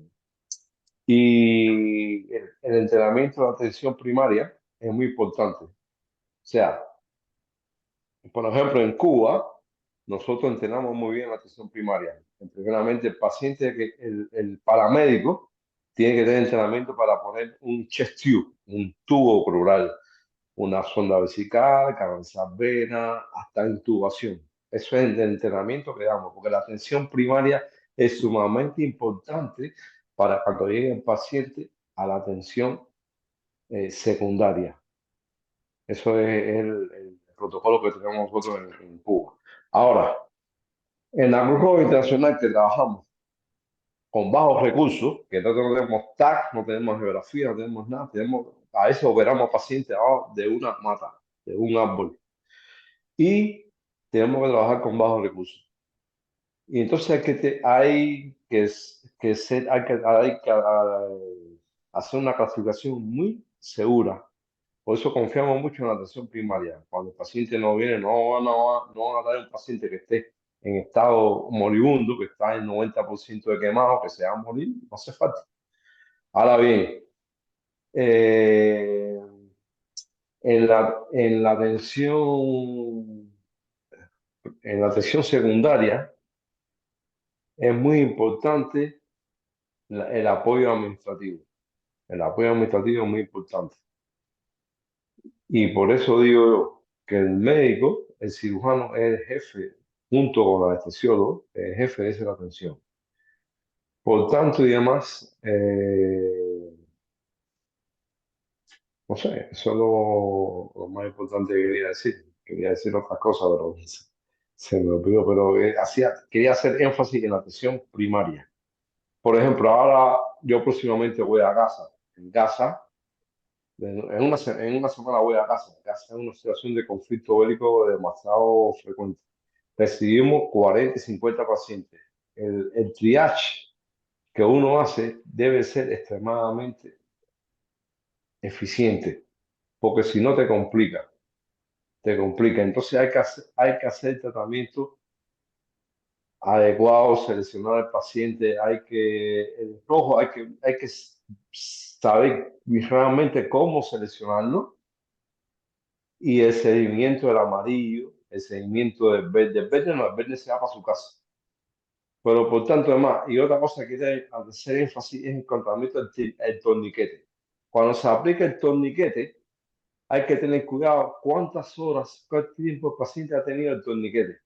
y el entrenamiento de atención primaria es muy importante. O sea, por ejemplo, en Cuba, nosotros entrenamos muy bien la atención primaria. Primeramente, el paciente, el paramédico, tiene que tener entrenamiento para poner un chest tube, un tubo pleural, una sonda vesical, canalizar vena, hasta intubación. Eso es el entrenamiento que damos, porque la atención primaria es sumamente importante para cuando llegue el paciente a la atención secundaria. Eso es el protocolo que tenemos nosotros en Cuba. Ahora, en la Cruz Roja Internacional que trabajamos con bajos recursos, que no tenemos TAC, no tenemos geografía, no tenemos nada, a eso operamos pacientes abajo de una mata, de un árbol. Y tenemos que trabajar con bajos recursos. Y entonces hay que hacer una clasificación muy segura. Por eso confiamos mucho en la atención primaria. Cuando el paciente no viene, no van a traer un paciente que esté en estado moribundo, que está en 90% de quemado, que se va a morir, no hace falta. Ahora bien, eh, en la atención, en la atención secundaria es muy importante el apoyo administrativo. El apoyo administrativo es muy importante. Y por eso digo yo que el médico, el cirujano, es el jefe, junto con el anestesiólogo, el jefe de esa atención. Por tanto y demás, No sé, eso es lo más importante que quería decir. Quería decir otras cosas, pero se me olvidó. Pero quería hacer énfasis en la atención primaria. Por ejemplo, ahora yo próximamente voy a Gaza. En Gaza, en una semana voy a Gaza. Gaza es una situación de conflicto bélico demasiado frecuente. Recibimos 40 y 50 pacientes. El triage que uno hace debe ser extremadamente eficiente, porque si no te complica, te complica. Entonces hay que hacer tratamiento adecuado, seleccionar al paciente, el rojo, hay que saber realmente cómo seleccionarlo y el seguimiento del amarillo, el seguimiento del verde. El verde se va para su casa. Pero por tanto, además, y otra cosa que hay que hacer énfasis es el tratamiento del torniquete. Cuando se aplica el torniquete, hay que tener cuidado cuántas horas, cuánto tiempo el paciente ha tenido el torniquete.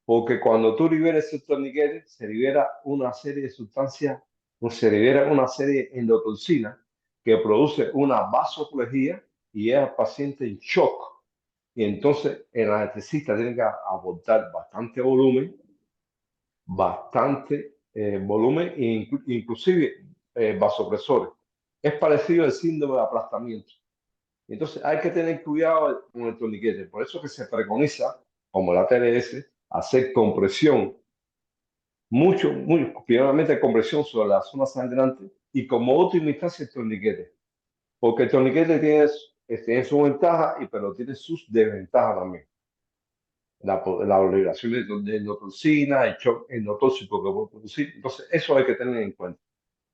Porque cuando tú liberes el torniquete, se libera una serie de sustancias, o se libera una serie de endotoxinas que produce una vasoplegia y es al paciente en shock. Y entonces el anestesista tiene que aportar bastante volumen e inclusive vasopresores. Es parecido al síndrome de aplastamiento. Entonces hay que tener cuidado con el torniquete. Por eso que se preconiza, como la TLS, hacer compresión, primeramente compresión sobre la zona sangrante y como última instancia el torniquete. Porque el torniquete tiene su ventaja, pero tiene sus desventajas también. La liberación de endotoxina, el shock endotóxico que puede producir. Entonces eso hay que tener en cuenta.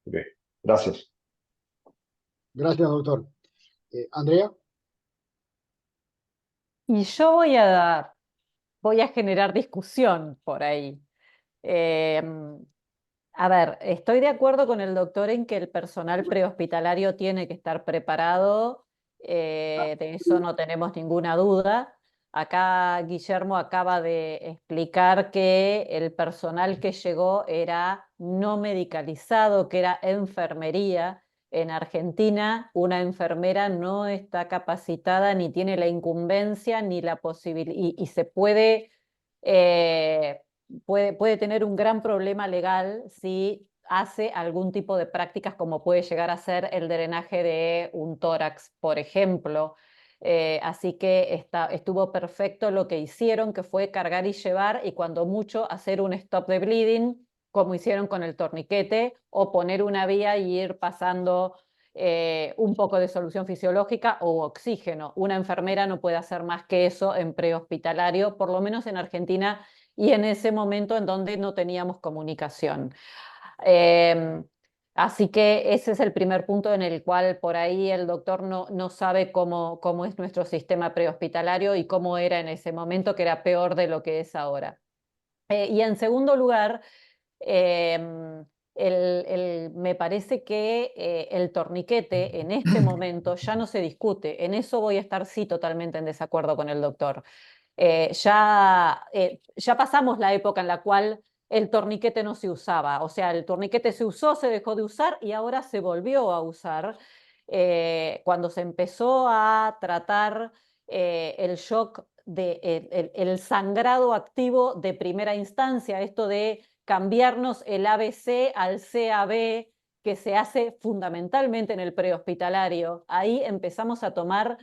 Okay. Gracias. Gracias, doctor. Andrea. Y yo voy a generar discusión por ahí. A ver, estoy de acuerdo con el doctor en que el personal prehospitalario tiene que estar preparado, de eso no tenemos ninguna duda. Acá Guillermo acaba de explicar que el personal que llegó era no medicalizado, que era enfermería. En Argentina, una enfermera no está capacitada ni tiene la incumbencia ni la posibilidad, y se puede tener un gran problema legal si hace algún tipo de prácticas como puede llegar a ser el drenaje de un tórax, por ejemplo. Así que estuvo perfecto lo que hicieron, que fue cargar y llevar, y cuando mucho hacer un stop de bleeding, como hicieron con el torniquete, o poner una vía y ir pasando un poco de solución fisiológica o oxígeno. Una enfermera no puede hacer más que eso en prehospitalario, por lo menos en Argentina, y en ese momento en donde no teníamos comunicación. Eh, Así que ese es el primer punto en el cual por ahí el doctor no sabe cómo es nuestro sistema prehospitalario y cómo era en ese momento, que era peor de lo que es ahora. Y en segundo lugar, eh, me parece que el torniquete en este momento ya no se discute. En eso voy a estar sí totalmente en desacuerdo con el doctor. Ya pasamos la época en la cual el torniquete no se usaba, o sea, el torniquete se usó, se dejó de usar y ahora se volvió a usar. Cuando se empezó a tratar el shock, el sangrado activo de primera instancia, esto de cambiarnos el ABC al CAB, que se hace fundamentalmente en el prehospitalario, ahí empezamos a tomar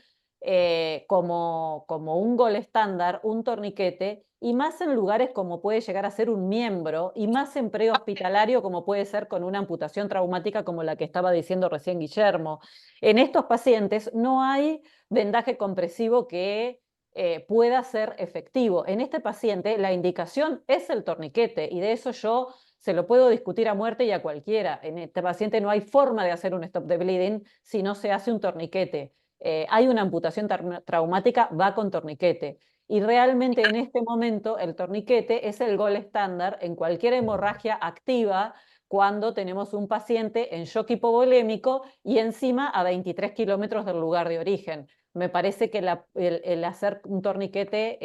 como un gol estándar, un torniquete, y más en lugares como puede llegar a ser un miembro, y más en prehospitalario como puede ser con una amputación traumática como la que estaba diciendo recién Guillermo. En estos pacientes no hay vendaje compresivo que pueda ser efectivo. En este paciente la indicación es el torniquete, y de eso yo se lo puedo discutir a muerte y a cualquiera. En este paciente no hay forma de hacer un stop de bleeding si no se hace un torniquete. Hay una amputación traumática, va con torniquete. Y realmente en este momento el torniquete es el gol estándar en cualquier hemorragia activa cuando tenemos un paciente en shock hipovolémico y encima a 23 kilómetros del lugar de origen. Me parece que el hacer un torniquete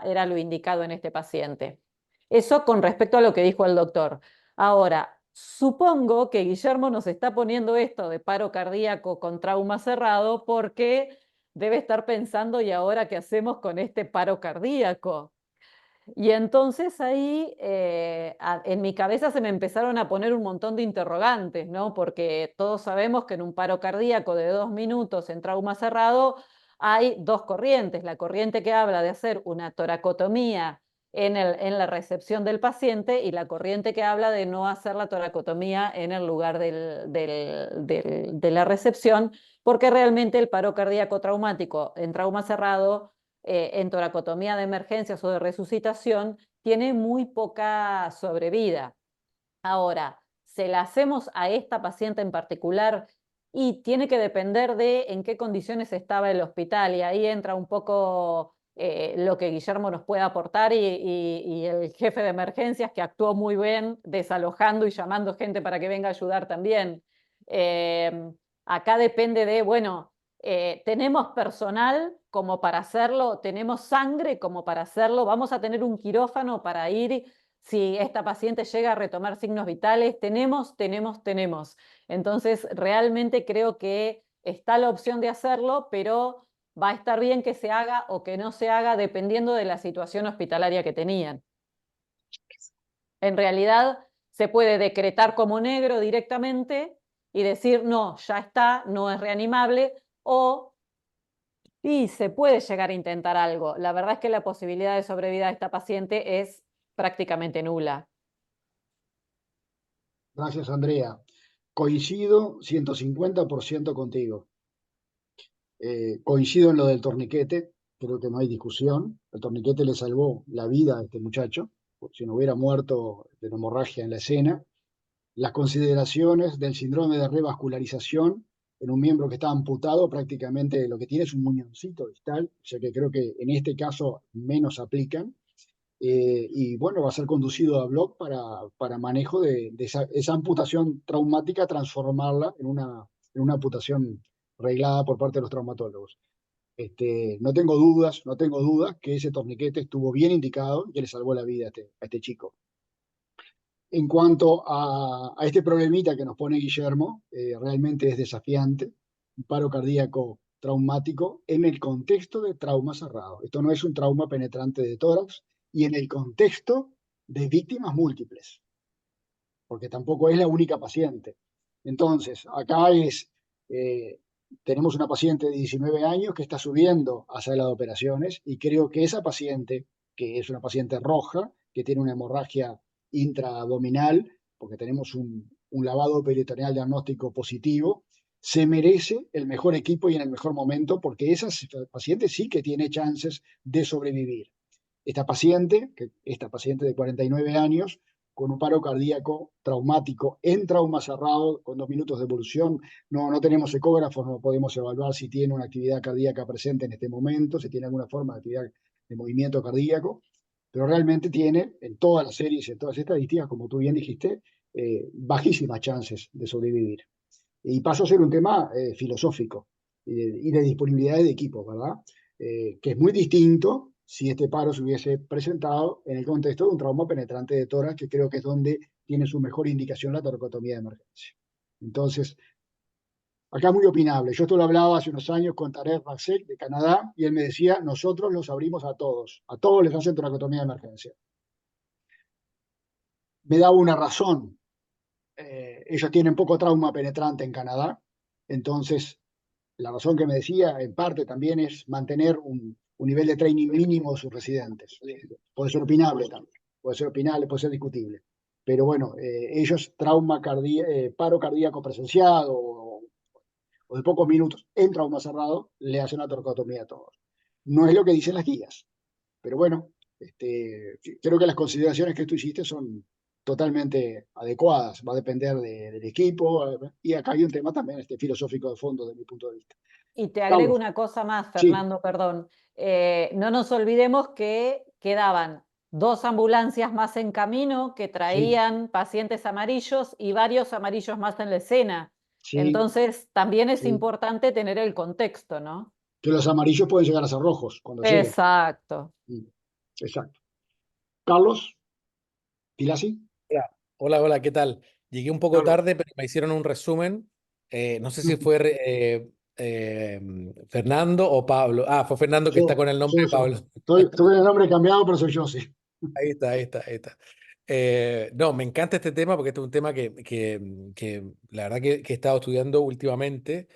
era lo indicado en este paciente. Eso con respecto a lo que dijo el doctor. Ahora, Supongo que Guillermo nos está poniendo esto de paro cardíaco con trauma cerrado porque debe estar pensando, ¿y ahora qué hacemos con este paro cardíaco? Y entonces ahí en mi cabeza se me empezaron a poner un montón de interrogantes, ¿no? Porque todos sabemos que en un paro cardíaco de 2 minutos en trauma cerrado hay dos corrientes. La corriente que habla de hacer una toracotomía en la recepción del paciente y la corriente que habla de no hacer la toracotomía en el lugar de la recepción, porque realmente el paro cardíaco traumático en trauma cerrado en toracotomía de emergencias o de resucitación, tiene muy poca sobrevida. Ahora, se la hacemos a esta paciente en particular y tiene que depender de en qué condiciones estaba el hospital, y ahí entra un poco lo que Guillermo nos puede aportar y el jefe de emergencias que actuó muy bien desalojando y llamando gente para que venga a ayudar también. Acá depende de, bueno, tenemos personal como para hacerlo, tenemos sangre como para hacerlo, vamos a tener un quirófano para ir si esta paciente llega a retomar signos vitales, tenemos. Entonces, realmente creo que está la opción de hacerlo, pero va a estar bien que se haga o que no se haga dependiendo de la situación hospitalaria que tenían. En realidad, se puede decretar como negro directamente y decir, no, ya está, no es reanimable, o y se puede llegar a intentar algo. La verdad es que la posibilidad de sobrevida de esta paciente es prácticamente nula. Gracias, Andrea. Coincido 150% contigo. Coincido en lo del torniquete, creo que no hay discusión. El torniquete le salvó la vida a este muchacho, porque si no hubiera muerto de una hemorragia en la escena. Las consideraciones del síndrome de revascularización en un miembro que está amputado, prácticamente lo que tiene es un muñoncito distal, o sea que creo que en este caso menos aplican. Y bueno, va a ser conducido a Block para manejo de esa amputación traumática, transformarla en una amputación reglada por parte de los traumatólogos. No tengo dudas que ese torniquete estuvo bien indicado y que le salvó la vida a este chico. En cuanto a este problemita que nos pone Guillermo, realmente es desafiante, un paro cardíaco traumático en el contexto de trauma cerrado. Esto no es un trauma penetrante de tórax y en el contexto de víctimas múltiples, porque tampoco es la única paciente. Entonces, acá tenemos una paciente de 19 años que está subiendo a sala de operaciones y creo que esa paciente, que es una paciente roja, que tiene una hemorragia intraabdominal, porque tenemos un lavado peritoneal diagnóstico positivo, se merece el mejor equipo y en el mejor momento, porque esa paciente sí que tiene chances de sobrevivir. Esta paciente de 49 años, con un paro cardíaco traumático en trauma cerrado, con 2 minutos de evolución, no tenemos ecógrafos, no podemos evaluar si tiene una actividad cardíaca presente en este momento, si tiene alguna forma de actividad de movimiento cardíaco, pero realmente tiene en todas las series, en todas las estadísticas, como tú bien dijiste, bajísimas chances de sobrevivir. Y pasa a ser un tema filosófico y de disponibilidad de equipos, ¿verdad? Que es muy distinto si este paro se hubiese presentado en el contexto de un trauma penetrante de tórax, que creo que es donde tiene su mejor indicación la toracotomía de emergencia. Entonces, acá muy opinable. Yo esto lo hablaba hace unos años con Tarek Raksek de Canadá y él me decía, nosotros los abrimos a todos les hacen toracotomía de emergencia. Me daba una razón. Ellos tienen poco trauma penetrante en Canadá, entonces la razón que me decía en parte también es mantener un nivel de training mínimo de sus residentes. Puede ser opinable también, puede ser discutible. Pero bueno, ellos paro cardíaco presenciado o de pocos minutos en trauma cerrado, le hacen una toracotomía a todos. No es lo que dicen las guías, pero bueno, creo que las consideraciones que tú hiciste son totalmente adecuadas, va a depender del equipo, y acá hay un tema también filosófico de fondo desde mi punto de vista. Y te agrego Carlos, una cosa más, sí, Fernando, perdón. No nos olvidemos que quedaban 2 ambulancias más en camino que sí, traían pacientes amarillos y varios amarillos más en la escena. sí, Entonces, también es sí. importante tener el contexto, ¿no? Que los amarillos pueden llegar a ser rojos cuando lleguen. Exacto. Exacto. Carlos, Pilasi. Hola, hola, ¿qué tal? Llegué un poco Carlos. tarde, pero me hicieron un resumen. No sé si fue Fernando o Pablo. Ah, fue Fernando que está Yo, con el nombre de yo. Pablo. Estoy con el nombre cambiado, pero soy yo, sí. Ahí está, ahí está, ahí está. No, me encanta este tema porque este es un tema que la verdad que he estado estudiando últimamente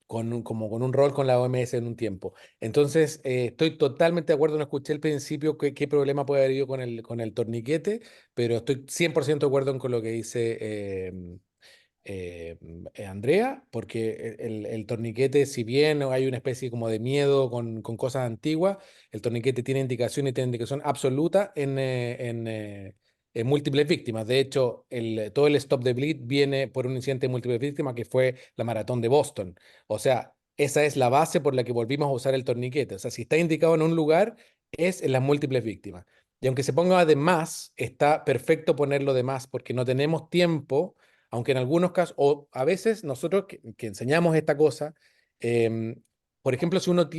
como con un rol con la OMS en un tiempo. Entonces, estoy totalmente de acuerdo, no escuché al principio qué problema puede haber habido con el torniquete, pero estoy 100% de acuerdo con lo que dice Andrea, porque el torniquete, si bien hay una especie como de miedo con cosas antiguas, el torniquete tiene indicación y tiene indicación absoluta en múltiples víctimas. De hecho, todo el Stop the Bleed viene por un incidente de múltiples víctimas que fue la maratón de Boston. O sea, esa es la base por la que volvimos a usar el torniquete. O sea, si está indicado en un lugar, es en las múltiples víctimas. Y aunque se ponga de más, está perfecto ponerlo de más porque no tenemos tiempo, aunque en algunos casos, o a veces nosotros que enseñamos esta cosa, por ejemplo, si uno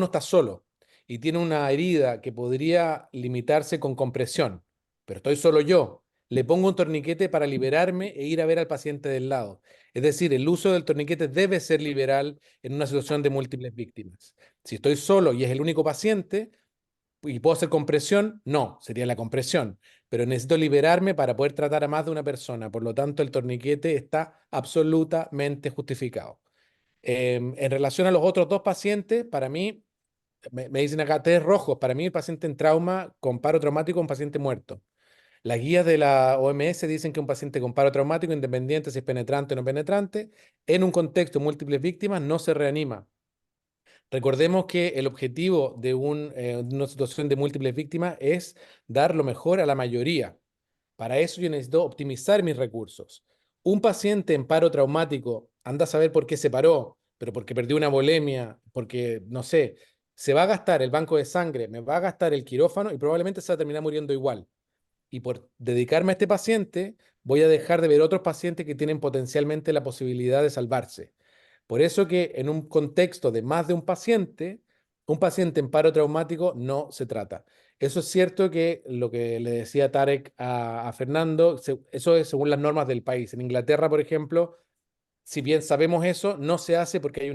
está solo y tiene una herida que podría limitarse con compresión, pero estoy solo yo, le pongo un torniquete para liberarme e ir a ver al paciente del lado. Es decir, el uso del torniquete debe ser liberal en una situación de múltiples víctimas. Si estoy solo y es el único paciente, ¿y puedo hacer compresión? No, sería la compresión, pero necesito liberarme para poder tratar a más de una persona. Por lo tanto, el torniquete está absolutamente justificado. En relación a los otros dos pacientes, para mí, me dicen acá tres rojos. Para mí, el paciente en trauma con paro traumático es un paciente muerto. Las guías de la OMS dicen que un paciente con paro traumático, independiente si es penetrante o no penetrante, en un contexto de múltiples víctimas, no se reanima. Recordemos que el objetivo de una situación de múltiples víctimas es dar lo mejor a la mayoría. Para eso yo necesito optimizar mis recursos. Un paciente en paro traumático, anda a saber por qué se paró, pero porque perdió una volemia, porque, no sé, se va a gastar el banco de sangre, me va a gastar el quirófano y probablemente se va a terminar muriendo igual. Y por dedicarme a este paciente, voy a dejar de ver otros pacientes que tienen potencialmente la posibilidad de salvarse. Por eso que en un contexto de más de un paciente en paro traumático no se trata. Eso es cierto que lo que le decía Tarek a Fernando, eso es según las normas del país. En Inglaterra, por ejemplo, si bien sabemos eso, no se hace porque hay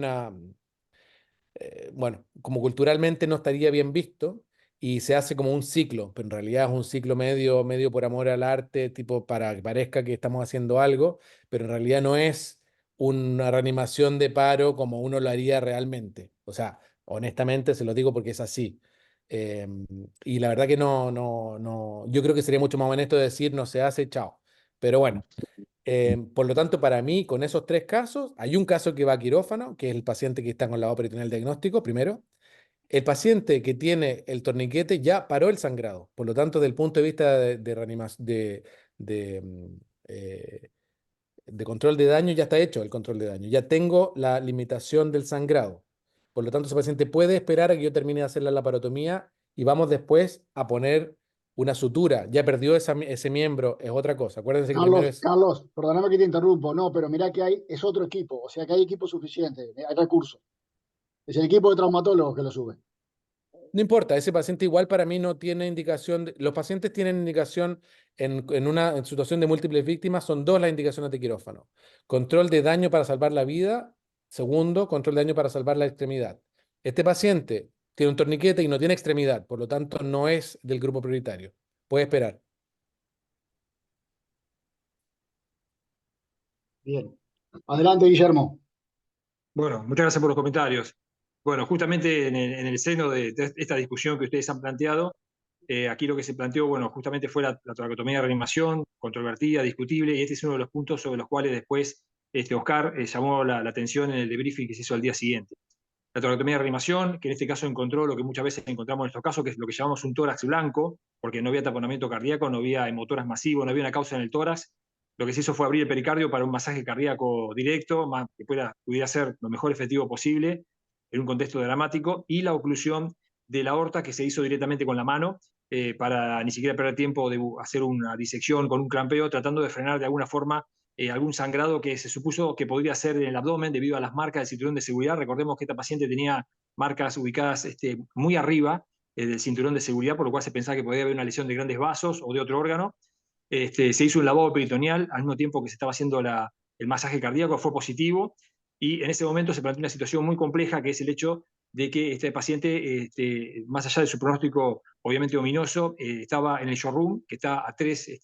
bueno, como culturalmente no estaría bien visto y se hace como un ciclo, pero en realidad es un ciclo medio por amor al arte, tipo para que parezca que estamos haciendo algo, pero en realidad no es una reanimación de paro como uno lo haría realmente. O sea, honestamente se lo digo porque es así. Eh, y la verdad que no, yo creo que sería mucho más honesto decir no se hace, chao. Pero bueno, por lo tanto, para mí, con esos tres casos, hay un caso que va a quirófano, que es el paciente que está con la peritoneal diagnóstico, primero. El paciente que tiene el torniquete ya paró el sangrado. Por lo tanto, desde el punto de vista de reanimación, eh, de control de daño, ya está hecho el control de daño. Ya tengo la limitación del sangrado. Por lo tanto, ese paciente puede esperar a que yo termine de hacer la laparotomía y vamos después a poner una sutura. Ya perdió ese miembro, es otra cosa. Acuérdense que primero es... Carlos, perdóname que te interrumpo, no, pero mirá que es otro equipo, o sea que hay equipo suficiente, hay recursos. Es el equipo de traumatólogos que lo sube. No importa, ese paciente igual para mí no tiene indicación. Los pacientes tienen indicación en una situación de múltiples víctimas, son dos las indicaciones de quirófano. Control de daño para salvar la vida. Segundo, control de daño para salvar la extremidad. Este paciente tiene un torniquete y no tiene extremidad, por lo tanto no es del grupo prioritario. Puede esperar. Bien. Adelante, Guillermo. Bueno, muchas gracias por los comentarios. Bueno, justamente en el seno de esta discusión que ustedes han planteado, aquí lo que se planteó, bueno, justamente fue la toracotomía de reanimación, controvertida, discutible, y este es uno de los puntos sobre los cuales después Oscar llamó la atención en el debriefing que se hizo al día siguiente. La toracotomía de reanimación, que en este caso encontró lo que muchas veces encontramos en estos casos, que es lo que llamamos un tórax blanco, porque no había taponamiento cardíaco, no había hemotoras masivos, no había una causa en el tórax. Lo que se hizo fue abrir el pericardio para un masaje cardíaco directo, que pudiera ser lo mejor efectivo posible en un contexto dramático, y la oclusión de la aorta que se hizo directamente con la mano, para ni siquiera perder tiempo de hacer una disección con un clampeo, tratando de frenar de alguna forma algún sangrado que se supuso que podría ser en el abdomen debido a las marcas del cinturón de seguridad. Recordemos que esta paciente tenía marcas ubicadas muy arriba del cinturón de seguridad, por lo cual se pensaba que podía haber una lesión de grandes vasos o de otro órgano. Se hizo un lavado peritoneal al mismo tiempo que se estaba haciendo el masaje cardíaco, fue positivo, y en ese momento se planteó una situación muy compleja, que es el hecho de que este paciente, más allá de su pronóstico obviamente ominoso, estaba en el showroom, que está a tres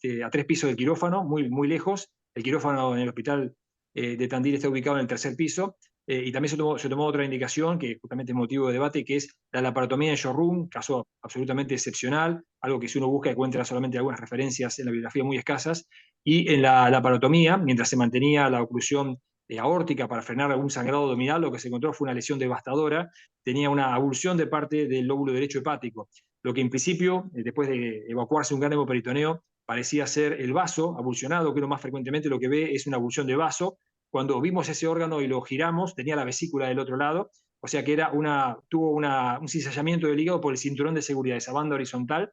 pisos del quirófano, muy, muy lejos. El quirófano en el hospital de Tandil está ubicado en el 3.er piso, y también se tomó otra indicación, que justamente es motivo de debate, que es la laparotomía en showroom, caso absolutamente excepcional, algo que si uno busca encuentra solamente algunas referencias en la bibliografía muy escasas, y en la laparotomía, mientras se mantenía la oclusión aórtica para frenar algún sangrado abdominal, lo que se encontró fue una lesión devastadora, tenía una avulsión de parte del lóbulo derecho hepático, lo que en principio, después de evacuarse un gran hemoperitoneo, parecía ser el vaso avulsionado, que uno más frecuentemente lo que ve es una avulsión de vaso. Cuando vimos ese órgano y lo giramos, tenía la vesícula del otro lado, o sea que tuvo un cizallamiento del hígado por el cinturón de seguridad, esa banda horizontal.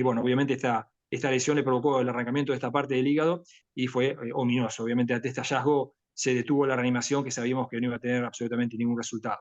Bueno, obviamente esta lesión le provocó el arrancamiento de esta parte del hígado y fue ominoso. Obviamente ante este hallazgo se detuvo la reanimación, que sabíamos que no iba a tener absolutamente ningún resultado.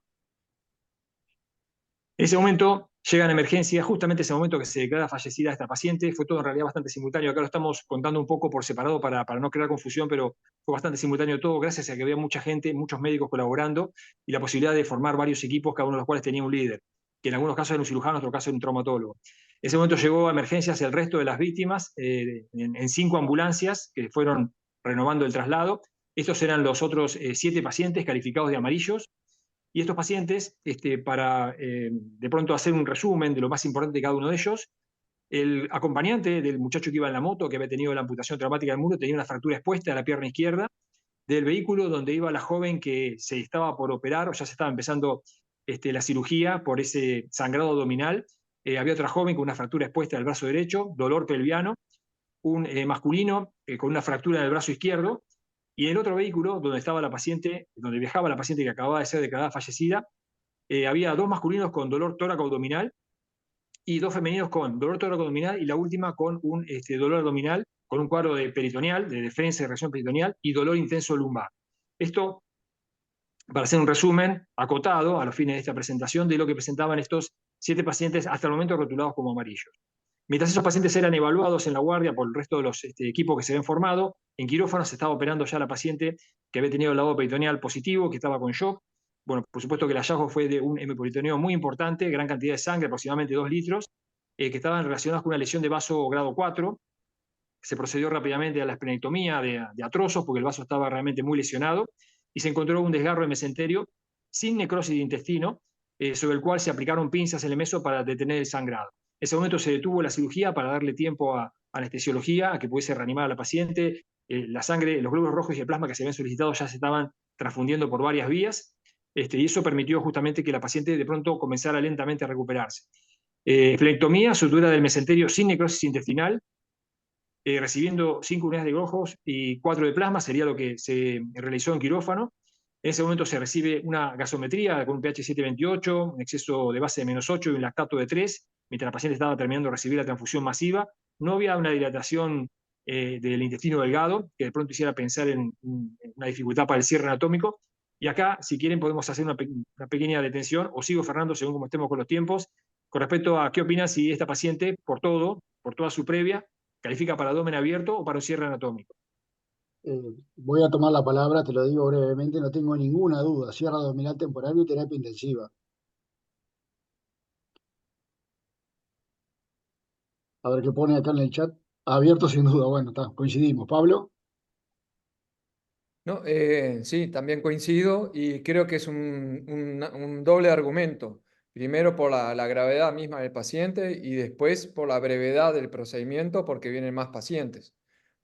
En ese momento llega en emergencia, justamente ese momento que se declara fallecida esta paciente, fue todo en realidad bastante simultáneo, acá lo estamos contando un poco por separado para no crear confusión, pero fue bastante simultáneo todo, gracias a que había mucha gente, muchos médicos colaborando, y la posibilidad de formar varios equipos, cada uno de los cuales tenía un líder, que en algunos casos era un cirujano, en otros casos era un traumatólogo. En ese momento llegó a emergencias el resto de las víctimas, en 5 ambulancias, que fueron renovando el traslado. Estos eran los otros 7 pacientes calificados de amarillos. Y estos pacientes, para de pronto hacer un resumen de lo más importante de cada uno de ellos, el acompañante del muchacho que iba en la moto, que había tenido la amputación traumática del muslo, tenía una fractura expuesta a la pierna izquierda. Del vehículo donde iba la joven que se estaba por operar, o ya se estaba empezando la cirugía por ese sangrado abdominal, había otra joven con una fractura expuesta del brazo derecho, dolor pelviano, un masculino con una fractura en el brazo izquierdo, y en el otro vehículo, donde estaba la paciente, donde viajaba la paciente que acababa de ser declarada fallecida, había 2 masculinos con dolor tóraco-abdominal y 2 femeninos con dolor tóraco-abdominal, y la última con un dolor abdominal, con un cuadro de peritoneal, de defensa y reacción peritoneal, y dolor intenso lumbar. Esto para hacer un resumen acotado a los fines de esta presentación de lo que presentaban estos 7 pacientes hasta el momento rotulados como amarillos. Mientras esos pacientes eran evaluados en la guardia por el resto de los equipos que se habían formado, en quirófano se estaba operando ya la paciente que había tenido el lavado peritoneal positivo, que estaba con shock. Bueno, por supuesto que el hallazgo fue de un hemoperitoneo muy importante, gran cantidad de sangre, aproximadamente 2 litros, que estaban relacionados con una lesión de vaso grado 4. Se procedió rápidamente a la esplenectomía de atrozos, porque el vaso estaba realmente muy lesionado, y se encontró un desgarro de mesenterio sin necrosis de intestino, sobre el cual se aplicaron pinzas en el meso para detener el sangrado. En ese momento se detuvo la cirugía para darle tiempo a anestesiología, a que pudiese reanimar a la paciente. La sangre, los glóbulos rojos y el plasma que se habían solicitado ya se estaban transfundiendo por varias vías, y eso permitió justamente que la paciente de pronto comenzara lentamente a recuperarse. Esplenectomía, sutura del mesenterio sin necrosis intestinal, recibiendo 5 unidades de globos y 4 de plasma, sería lo que se realizó en quirófano. En ese momento se recibe una gasometría con un pH 7,28, un exceso de base de -8 y un lactato de 3, mientras la paciente estaba terminando de recibir la transfusión masiva. No había una dilatación del intestino delgado, que de pronto hiciera pensar en una dificultad para el cierre anatómico. Y acá, si quieren, podemos hacer una pequeña detención, o sigo, Fernando, según como estemos con los tiempos, con respecto a qué opinan si esta paciente, por toda su previa, califica para abdomen abierto o para un cierre anatómico. Voy a tomar la palabra, te lo digo brevemente, no tengo ninguna duda. Cierre abdominal temporario y terapia intensiva. A ver qué pone acá en el chat. Abierto sin duda, bueno, está, coincidimos. Pablo. No, sí, también coincido y creo que es un doble argumento. Primero por la gravedad misma del paciente y después por la brevedad del procedimiento porque vienen más pacientes.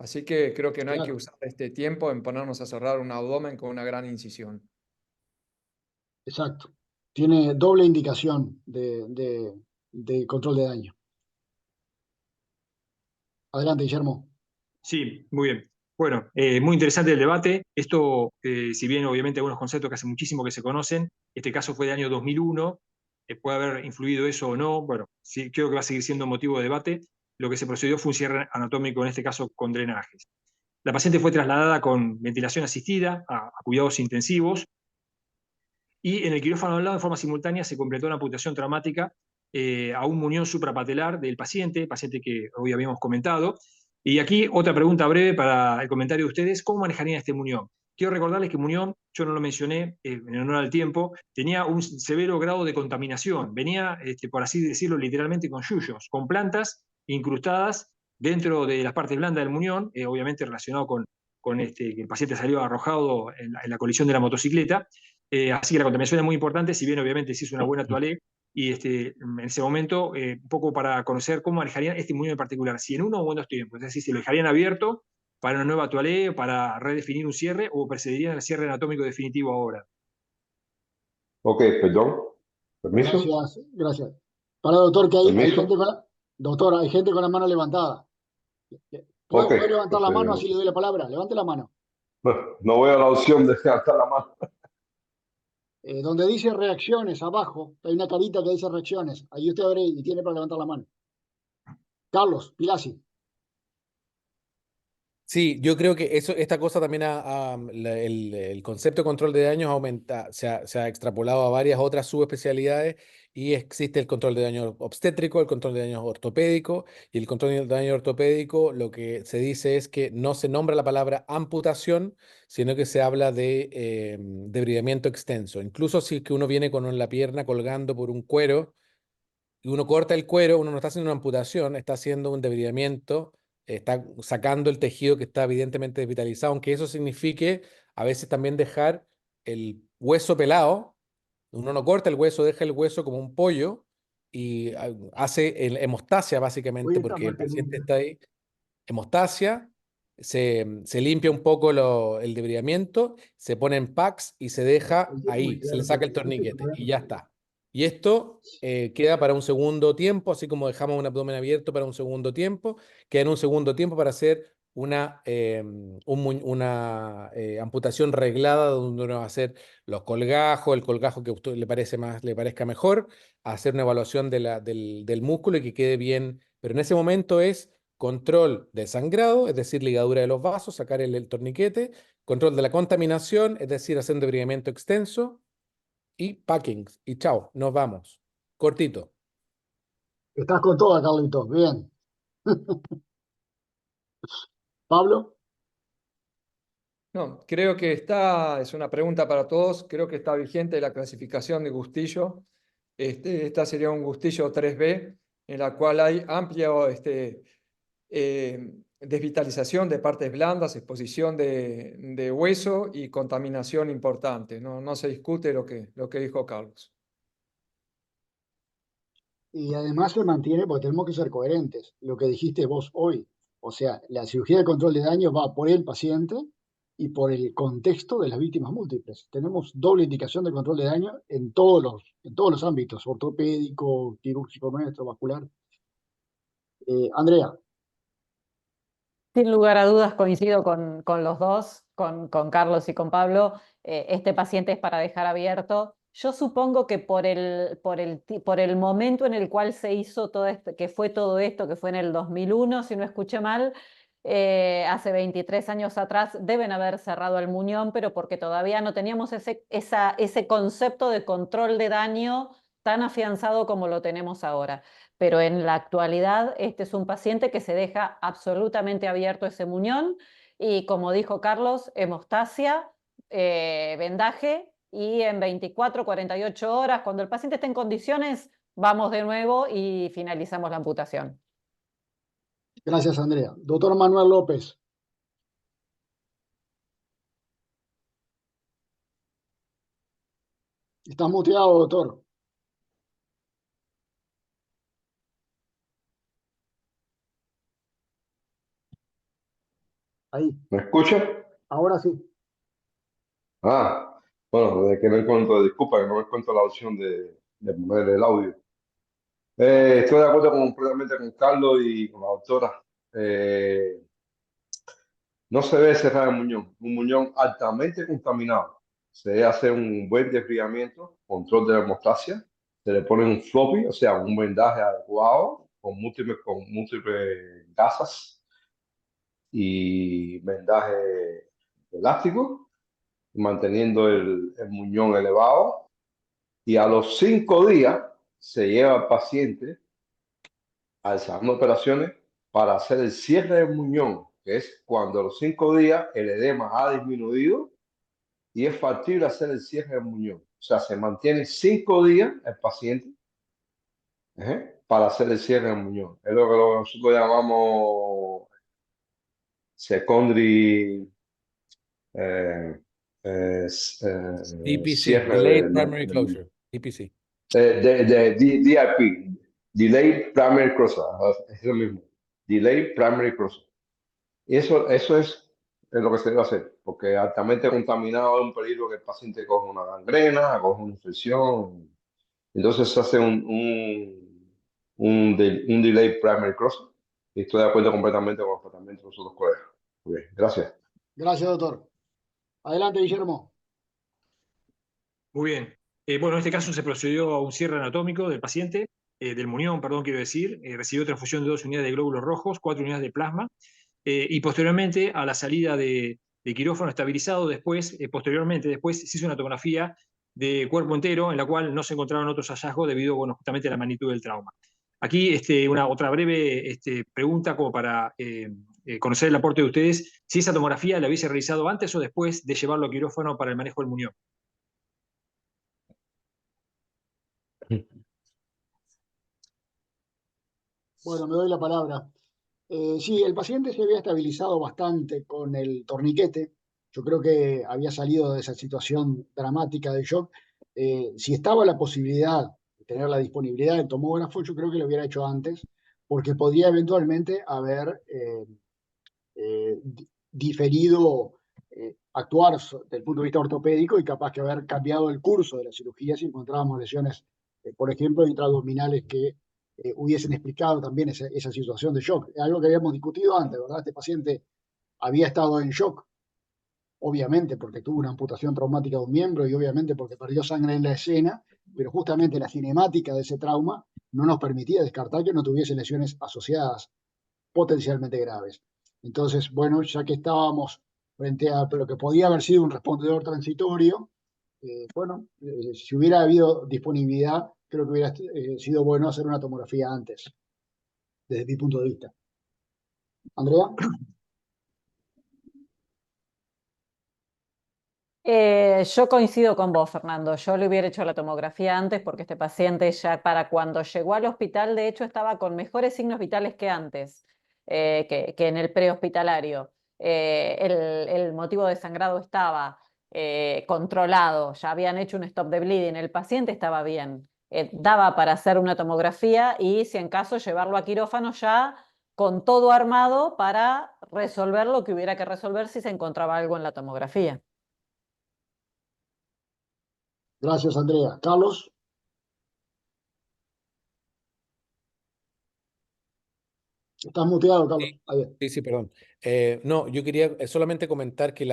Así que creo que no hay que Claro, usar este tiempo en ponernos a cerrar un abdomen con una gran incisión. exacto. Tiene doble indicación de control de daño. Adelante, Guillermo. Sí, muy bien. Bueno, muy interesante el debate. Esto, si bien obviamente algunos conceptos que hace muchísimo que se conocen, este caso fue del año 2001, puede haber influido eso o no, bueno, sí, creo que va a seguir siendo motivo de debate. Lo que se procedió fue un cierre anatómico, en este caso con drenajes. La paciente fue trasladada con ventilación asistida a cuidados intensivos, y en el quirófano al lado, de forma simultánea, se completó una amputación traumática a un muñón suprapatelar del paciente que hoy habíamos comentado, Y aquí otra pregunta breve para el comentario de ustedes. ¿Cómo manejarían este muñón? Quiero recordarles que Muñón, yo no lo mencioné en honor al tiempo, tenía un severo grado de contaminación. Venía, por así decirlo literalmente, con yuyos, con plantas incrustadas dentro de las partes blandas del muñón, obviamente relacionado con que el paciente salió arrojado en la colisión de la motocicleta. Así que la contaminación es muy importante, si bien obviamente se hizo una buena toilette. Y en ese momento, un poco para conocer cómo manejarían este muñón en particular, si en uno o en dos tiempos, es decir, si lo dejarían abierto para una nueva toilette, para redefinir un cierre, o procederían al cierre anatómico definitivo ahora. Ok, perdón. Permiso. Gracias, gracias. Para doctor, que hay Permiso. gente doctor, hay gente con la mano levantada. Ok, ¿Puede levantar la mano pues, así le doy la palabra? Levante la mano. no veo la opción de levantar la mano. Donde dice reacciones, abajo, hay una carita que dice reacciones. Ahí usted abre y tiene para levantar la mano. Carlos, Pilasi. Sí, yo creo que esta cosa también, el concepto de control de daños se ha extrapolado a varias otras subespecialidades y existe el control de daño obstétrico, el control de daño ortopédico y el control de daño ortopédico. Lo que se dice es que no se nombra la palabra amputación, sino que se habla de debridamiento extenso. Incluso si es que uno viene con la pierna colgando por un cuero y uno corta el cuero, uno no está haciendo una amputación, está haciendo un debridamiento, está sacando el tejido que está evidentemente desvitalizado, aunque eso signifique a veces también dejar el hueso pelado. Uno no corta el hueso, deja el hueso como un pollo y hace hemostasia básicamente Oye, esta porque el parte paciente no. está ahí. Hemostasia, se limpia un poco el debridamiento, se ponen packs y se deja ahí, se le saca el torniquete y ya está. Y esto queda para un segundo tiempo, así como dejamos un abdomen abierto para un segundo tiempo, queda en un segundo tiempo para hacer una amputación reglada donde uno va a hacer los colgajos, el colgajo que a usted le parezca mejor, hacer una evaluación del músculo y que quede bien, pero en ese momento es control del sangrado, es decir, ligadura de los vasos, sacar el torniquete, control de la contaminación, es decir, hacer un debridamiento extenso y packings. Y chao, nos vamos. Cortito. Estás con toda, Carlitos. Bien. Pablo. No, creo que es una pregunta para todos, creo que está vigente la clasificación de Gustillo. Esta sería un Gustillo 3B, en la cual hay amplia desvitalización de partes blandas, exposición de hueso y contaminación importante. No se discute lo que dijo Carlos. Y además se mantiene, porque tenemos que ser coherentes, lo que dijiste vos hoy. O sea, la cirugía de control de daño va por el paciente y por el contexto de las víctimas múltiples. Tenemos doble indicación de control de daño en todos los ámbitos, ortopédico, quirúrgico nuestro, vascular. Andrea. Sin lugar a dudas coincido con los dos, con Carlos y con Pablo. Este paciente es para dejar abierto. Yo supongo que por el momento en el cual se hizo todo esto, que fue en el 2001, si no escuché mal, hace 23 años atrás, deben haber cerrado el muñón, pero porque todavía no teníamos ese concepto de control de daño tan afianzado como lo tenemos ahora. Pero en la actualidad este es un paciente que se deja absolutamente abierto ese muñón y, como dijo Carlos, hemostasia, vendaje, y en 24, 48 horas, cuando el paciente esté en condiciones, vamos de nuevo y finalizamos la amputación. Gracias, Andrea. Doctor Manuel López. Estás muteado, doctor. Ahí. ¿Me escucha? Ahora sí. Ah, bueno, de que no encuentro, disculpa, que no encuentro la opción de poner el audio. Estoy de acuerdo completamente con Carlos y con la doctora. Eh, no se debe cerrar el muñón, un muñón altamente contaminado. Se debe hacer un buen desfriamiento, control de la hemostasia, se le pone un floppy, o sea, un vendaje adecuado con múltiples gasas y vendaje elástico, manteniendo el muñón elevado. Y a los 5 días se lleva al paciente al salón de operaciones para hacer el cierre del muñón, que es cuando a los 5 días el edema ha disminuido y es factible hacer el cierre del muñón. O sea, se mantiene 5 días el paciente para hacer el cierre del muñón. Es lo que nosotros llamamos secondary DPC, cierre Delayed Primary Closure, DPC. DIP, Delayed Primary Closure, es lo mismo, Delayed Primary Closure. Y eso es lo que se debe hacer, porque altamente contaminado es un peligro que el paciente coja una gangrena, coja una infección. Entonces se hace un Delayed Primary Closure. Y estoy de acuerdo completamente con los tratamientos de los otros colegas. Muy bien, gracias. Gracias, doctor. Adelante, Guillermo. Muy bien. Bueno, en este caso se procedió a un cierre anatómico del paciente, del muñón, perdón, quiero decir. Recibió transfusión de 2 unidades de glóbulos rojos, 4 unidades de plasma, y posteriormente a la salida de quirófano estabilizado, posteriormente se hizo una tomografía de cuerpo entero en la cual no se encontraron otros hallazgos debido, bueno, justamente a la magnitud del trauma. Aquí una otra breve pregunta como para conocer el aporte de ustedes, si esa tomografía la hubiese realizado antes o después de llevarlo a quirófano para el manejo del muñón. Bueno, me doy la palabra. Sí, el paciente se había estabilizado bastante con el torniquete. Yo creo que había salido de esa situación dramática de shock. Si estaba la posibilidad de tener la disponibilidad del tomógrafo, yo creo que lo hubiera hecho antes, porque podría eventualmente haber diferido actuar desde el punto de vista ortopédico y capaz que haber cambiado el curso de la cirugía si encontrábamos lesiones, por ejemplo, intraabdominales que hubiesen explicado también esa situación de shock. Algo que habíamos discutido antes, ¿verdad? Este paciente había estado en shock, obviamente porque tuvo una amputación traumática de un miembro y obviamente porque perdió sangre en la escena, pero justamente la cinemática de ese trauma no nos permitía descartar que no tuviese lesiones asociadas potencialmente graves. Entonces, bueno, ya que estábamos frente a lo que podía haber sido un respondedor transitorio, si hubiera habido disponibilidad, creo que hubiera sido bueno hacer una tomografía antes, desde mi punto de vista. Andrea. Yo coincido con vos, Fernando. Yo le hubiera hecho la tomografía antes porque este paciente ya para cuando llegó al hospital, de hecho, estaba con mejores signos vitales que antes, que en el prehospitalario. El motivo de sangrado estaba controlado, ya habían hecho un stop de bleeding, el paciente estaba bien. Daba para hacer una tomografía y, si en caso, llevarlo a quirófano ya con todo armado para resolver lo que hubiera que resolver si se encontraba algo en la tomografía. Gracias, Andrea. Carlos. Estás muteado, Carlos. Sí, perdón. No, yo quería solamente comentar que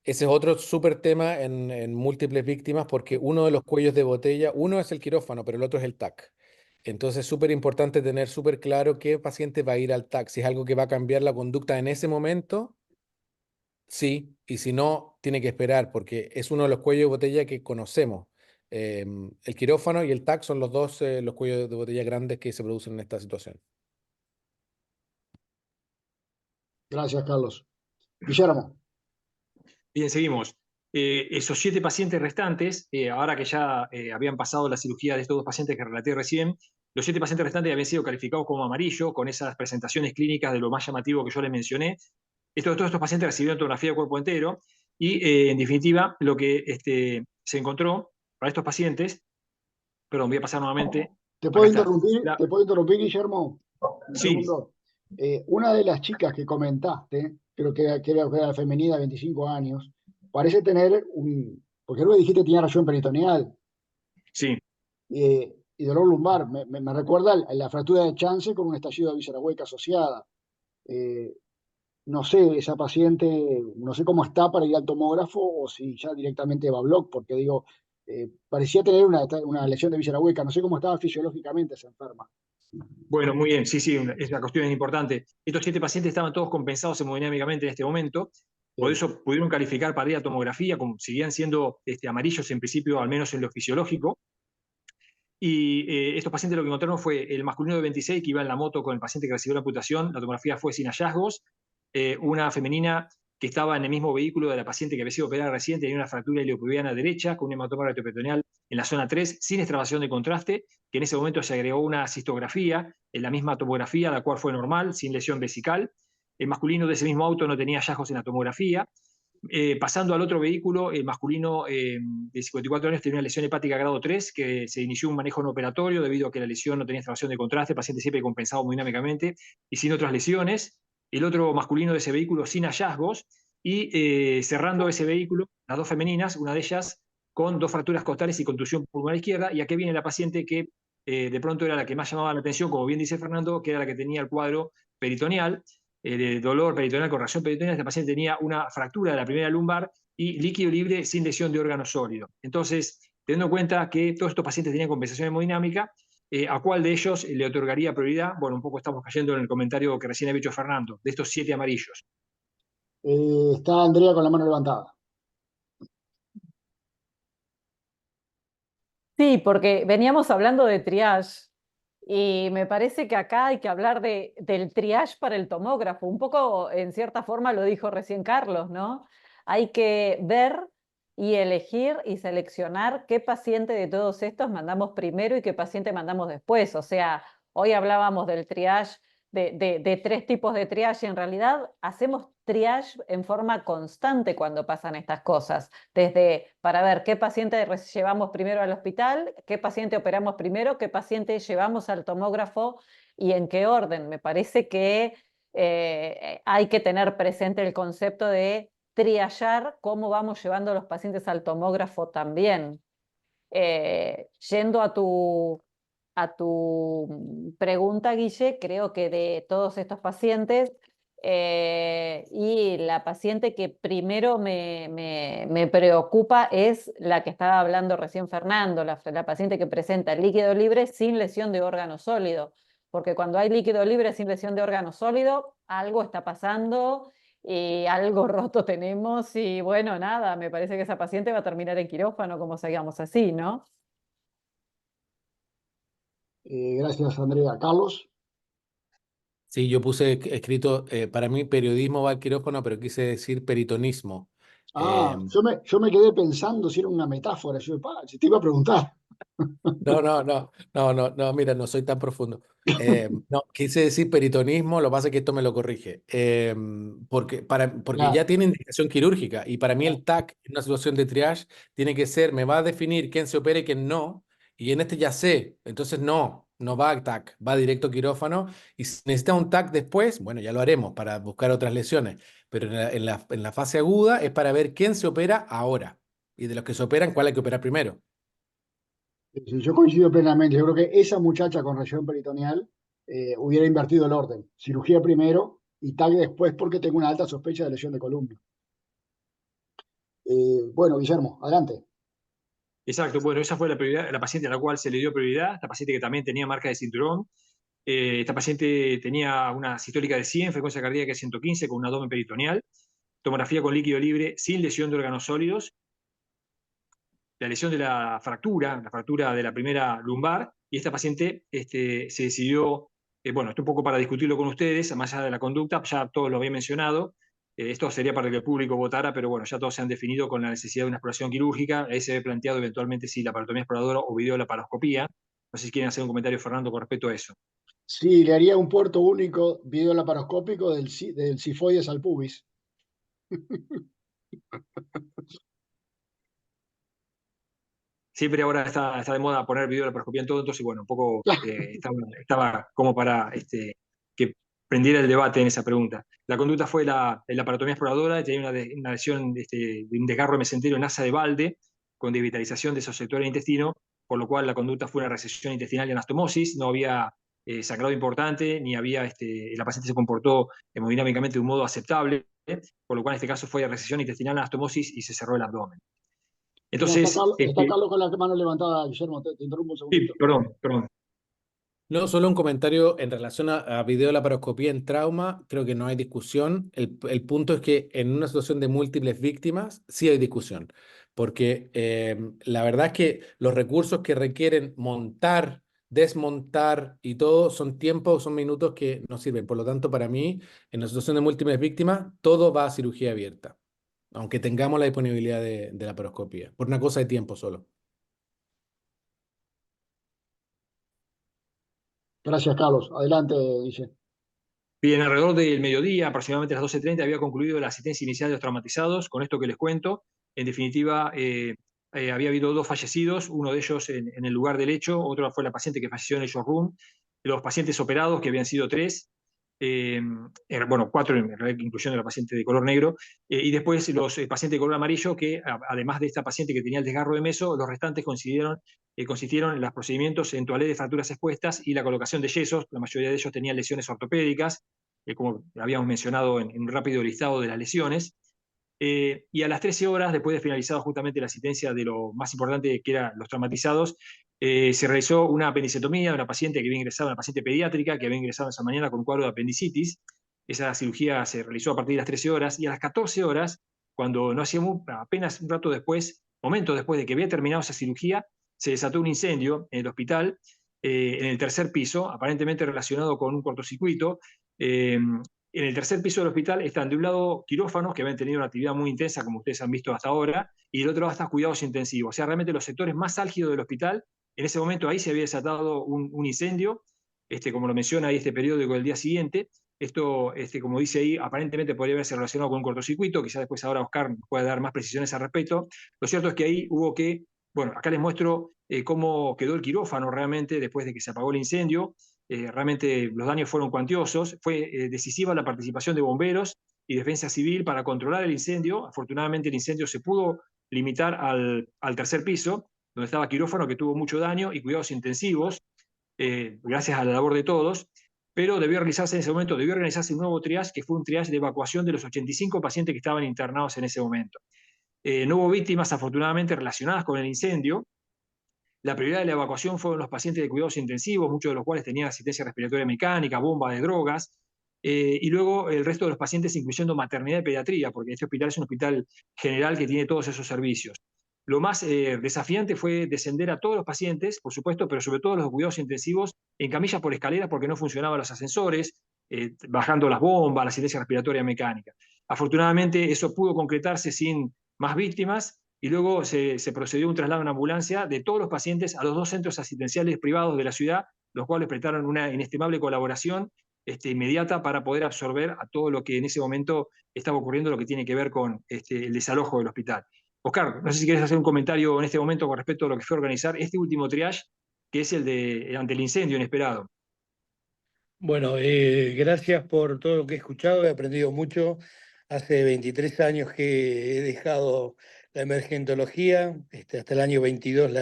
ese es otro súper tema en múltiples víctimas, porque uno de los cuellos de botella, uno es el quirófano, pero el otro es el TAC. Entonces es súper importante tener súper claro qué paciente va a ir al TAC. Si es algo que va a cambiar la conducta en ese momento, sí, y si no, tiene que esperar, porque es uno de los cuellos de botella que conocemos. El quirófano y el TAC son los dos los cuellos de botella grandes que se producen en esta situación. Gracias, Carlos. Guillermo. Bien, seguimos. Esos 7 pacientes restantes, ahora que ya habían pasado la cirugía de estos 2 pacientes que relaté recién, los 7 pacientes restantes habían sido calificados como amarillo, con esas presentaciones clínicas de lo más llamativo que yo les mencioné. Todos estos pacientes recibieron tomografía de cuerpo entero y, en definitiva, lo que se encontró para estos pacientes, perdón, voy a pasar nuevamente. ¿Te puedo interrumpir, Guillermo? Un Sí. segundo. Una de las chicas que comentaste, creo que era femenina de 25 años, parece tener porque luego dijiste que tenía región peritoneal. Sí. Y dolor lumbar. Me recuerda la fractura de Chance con un estallido de víscera hueca asociada. No sé, esa paciente, no sé cómo está para ir al tomógrafo o si ya directamente va a bloc, porque digo, parecía tener una lesión de víscera hueca, no sé cómo estaba fisiológicamente esa enferma. Bueno, muy bien, sí, esa cuestión es importante. Estos 7 pacientes estaban todos compensados hemodinámicamente en este momento, por eso pudieron calificar para ir a tomografía, como seguían siendo amarillos en principio, al menos en lo fisiológico. Y estos pacientes lo que encontraron fue el masculino de 26 que iba en la moto con el paciente que recibió la amputación, la tomografía fue sin hallazgos, una femenina que estaba en el mismo vehículo de la paciente que había sido operada recién, tenía una fractura iliopubiana derecha con un hematoma retroperitoneal en la zona 3, sin extravasación de contraste, que en ese momento se agregó una cistografía en la misma tomografía, la cual fue normal, sin lesión vesical. El masculino de ese mismo auto no tenía hallazgos en la tomografía. Pasando al otro vehículo, el masculino de 54 años tenía una lesión hepática grado 3, que se inició un manejo no operatorio debido a que la lesión no tenía extravasación de contraste, el paciente siempre compensado hemodinámicamente y sin otras lesiones. El otro masculino de ese vehículo sin hallazgos y cerrando ese vehículo, las dos femeninas, una de ellas con 2 fracturas costales y contusión pulmonar izquierda, y aquí viene la paciente que de pronto era la que más llamaba la atención, como bien dice Fernando, que era la que tenía el cuadro peritoneal, de dolor peritoneal con reacción peritoneal. Esta paciente tenía una fractura de la primera lumbar y líquido libre sin lesión de órgano sólido. Entonces, teniendo en cuenta que todos estos pacientes tenían compensación hemodinámica, ¿a cuál de ellos le otorgaría prioridad? Bueno, un poco estamos cayendo en el comentario que recién había hecho Fernando, de estos 7 amarillos. Está Andrea con la mano levantada. Sí, porque veníamos hablando de triage y me parece que acá hay que hablar del triage para el tomógrafo. Un poco, en cierta forma, lo dijo recién Carlos, ¿no? Hay que ver y elegir y seleccionar qué paciente de todos estos mandamos primero y qué paciente mandamos después. O sea, hoy hablábamos del triage, de 3 tipos de triage. En realidad, hacemos triage en forma constante cuando pasan estas cosas. Desde para ver qué paciente llevamos primero al hospital, qué paciente operamos primero, qué paciente llevamos al tomógrafo y en qué orden. Me parece que hay que tener presente el concepto de triallar cómo vamos llevando a los pacientes al tomógrafo también. Yendo a tu pregunta, Guille, creo que de todos estos pacientes, y la paciente que primero me preocupa es la que estaba hablando recién Fernando, la paciente que presenta líquido libre sin lesión de órgano sólido, porque cuando hay líquido libre sin lesión de órgano sólido, algo está pasando y algo roto tenemos y bueno, nada, me parece que esa paciente va a terminar en quirófano como sigamos así, ¿no? Gracias, Andrea. Carlos. Sí, yo puse escrito, para mí periodismo va al quirófano, pero quise decir peritonismo. Yo me quedé pensando si era una metáfora. Si te iba a preguntar. No, mira, no soy tan profundo. No, quise decir peritonismo, lo que pasa es que esto me lo corrige. Porque Claro, ya tiene indicación quirúrgica y para mí el TAC en una situación de triage tiene que ser, me va a definir quién se opere y quién no, y en este ya sé, entonces no va al TAC, va directo a quirófano y si necesita un TAC después, bueno, ya lo haremos para buscar otras lesiones, pero en la fase aguda es para ver quién se opera ahora y de los que se operan, cuál hay que operar primero. sí, yo coincido plenamente. Yo creo que esa muchacha con región peritoneal hubiera invertido el orden. Cirugía primero y TAC después porque tengo una alta sospecha de lesión de columna. Bueno, Guillermo, adelante. Exacto, bueno, esa fue la prioridad, la paciente a la cual se le dio prioridad, esta paciente que también tenía marca de cinturón. Esta paciente tenía una sistólica de 100, frecuencia cardíaca de 115 con un abdomen peritoneal, tomografía con líquido libre sin lesión de órganos sólidos, la lesión de la fractura de la primera lumbar, y esta paciente se decidió, bueno, esto un poco para discutirlo con ustedes, más allá de la conducta, ya todos lo había mencionado, esto sería para que el público votara, pero bueno, ya todos se han definido con la necesidad de una exploración quirúrgica, ahí se ve planteado eventualmente si la parotomía exploradora o videolaparoscopía. No sé si quieren hacer un comentario, Fernando, con respecto a eso. Sí, le haría un puerto único videolaparoscópico del sifoides al pubis. Siempre ahora está de moda poner videolaparoscopía en todo, entonces bueno, un poco estaba como para que prendiera el debate en esa pregunta. La conducta fue la parotomía exploradora, tenía una lesión de un desgarro mesentero en asa de balde, con devitalización de esos sectores del intestino, por lo cual la conducta fue una recesión intestinal y anastomosis, no había sangrado importante, ni había, la paciente se comportó hemodinámicamente de un modo aceptable, por lo cual en este caso fue recesión intestinal, anastomosis y se cerró el abdomen. Mira, está Entonces, Carlos con la mano levantada, Guillermo, te interrumpo un sí, segundito. perdón. No, solo un comentario en relación a videolaparoscopía en trauma, creo que no hay discusión. El punto es que en una situación de múltiples víctimas sí hay discusión, porque la verdad es que los recursos que requieren montar, desmontar y todo son tiempos, son minutos que no sirven. Por lo tanto, para mí, en la situación de múltiples víctimas, todo va a cirugía abierta, aunque tengamos la disponibilidad de la laparoscopia, por una cosa de tiempo solo. Gracias, Carlos. Adelante, Guille. Bien, alrededor del mediodía, aproximadamente a las 12:30, había concluido la asistencia inicial de los traumatizados. Con esto que les cuento, en definitiva, había habido 2 fallecidos, uno de ellos en el lugar del hecho, otro fue la paciente que falleció en el showroom. Los pacientes operados, que habían sido 3, bueno, 4, incluyendo la paciente de color negro, y después los pacientes de color amarillo, que además de esta paciente que tenía el desgarro de meso, los restantes consistieron en los procedimientos en toalé de fracturas expuestas y la colocación de yesos. La mayoría de ellos tenían lesiones ortopédicas, como habíamos mencionado en un rápido listado de las lesiones. Y a las 13 horas, después de finalizado justamente la asistencia de lo más importante, que eran los traumatizados, se realizó una apendicectomía de una paciente que había ingresado, una paciente pediátrica que había ingresado esa mañana con un cuadro de apendicitis. Esa cirugía se realizó a partir de las 13 horas, y a las 14 horas, cuando no hacía apenas un rato después, momentos después de que había terminado esa cirugía, se desató un incendio en el hospital, en el 3er piso, aparentemente relacionado con un cortocircuito. En el 3er piso del hospital están de un lado quirófanos, que habían tenido una actividad muy intensa, como ustedes han visto hasta ahora, y del otro lado están cuidados intensivos. O sea, realmente los sectores más álgidos del hospital. En ese momento ahí se había desatado un incendio, como lo menciona ahí este periódico del día siguiente. Esto, como dice ahí, aparentemente podría haberse relacionado con un cortocircuito. Quizás después ahora Oscar pueda dar más precisiones al respecto. Lo cierto es que ahí hubo que, bueno, acá les muestro cómo quedó el quirófano realmente después de que se apagó el incendio. Realmente los daños fueron cuantiosos. Fue decisiva la participación de bomberos y defensa civil para controlar el incendio. Afortunadamente el incendio se pudo limitar al 3er piso, donde estaba quirófano, que tuvo mucho daño, y cuidados intensivos, gracias a la labor de todos. Pero debió organizarse un nuevo triage, que fue un triage de evacuación de los 85 pacientes que estaban internados en ese momento. No hubo víctimas, afortunadamente, relacionadas con el incendio. La prioridad de la evacuación fueron los pacientes de cuidados intensivos, muchos de los cuales tenían asistencia respiratoria mecánica, bomba de drogas, y luego el resto de los pacientes, incluyendo maternidad y pediatría, porque este hospital es un hospital general que tiene todos esos servicios. Lo más desafiante fue descender a todos los pacientes, por supuesto, pero sobre todo los cuidados intensivos, en camillas por escaleras, porque no funcionaban los ascensores, bajando las bombas, la asistencia respiratoria mecánica. Afortunadamente eso pudo concretarse sin más víctimas, y luego se procedió a un traslado en ambulancia de todos los pacientes a los 2 centros asistenciales privados de la ciudad, los cuales prestaron una inestimable colaboración inmediata para poder absorber a todo lo que en ese momento estaba ocurriendo, lo que tiene que ver con el desalojo del hospital. Oscar, no sé si quieres hacer un comentario en este momento con respecto a lo que fue organizar este último triage, que es el de ante el incendio inesperado. Bueno, gracias por todo lo que he escuchado, he aprendido mucho. Hace 23 años que he dejado la emergentología, hasta el año 22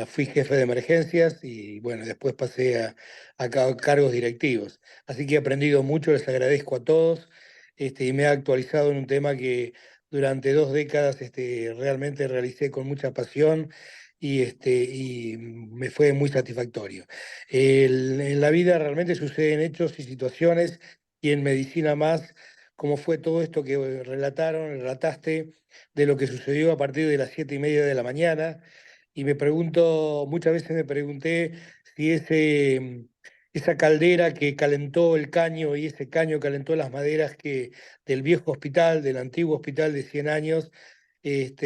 fui jefe de emergencias y bueno, después pasé a cargos directivos. Así que he aprendido mucho, les agradezco a todos, y me he actualizado en un tema que durante 2 décadas realmente realicé con mucha pasión y me fue muy satisfactorio. En la vida realmente suceden hechos y situaciones, y en medicina más, como fue todo esto que relataste de lo que sucedió a partir de las 7:30 de la mañana. Y muchas veces me pregunté si esa caldera que calentó el caño y ese caño calentó las maderas del viejo hospital, del antiguo hospital de 100 años,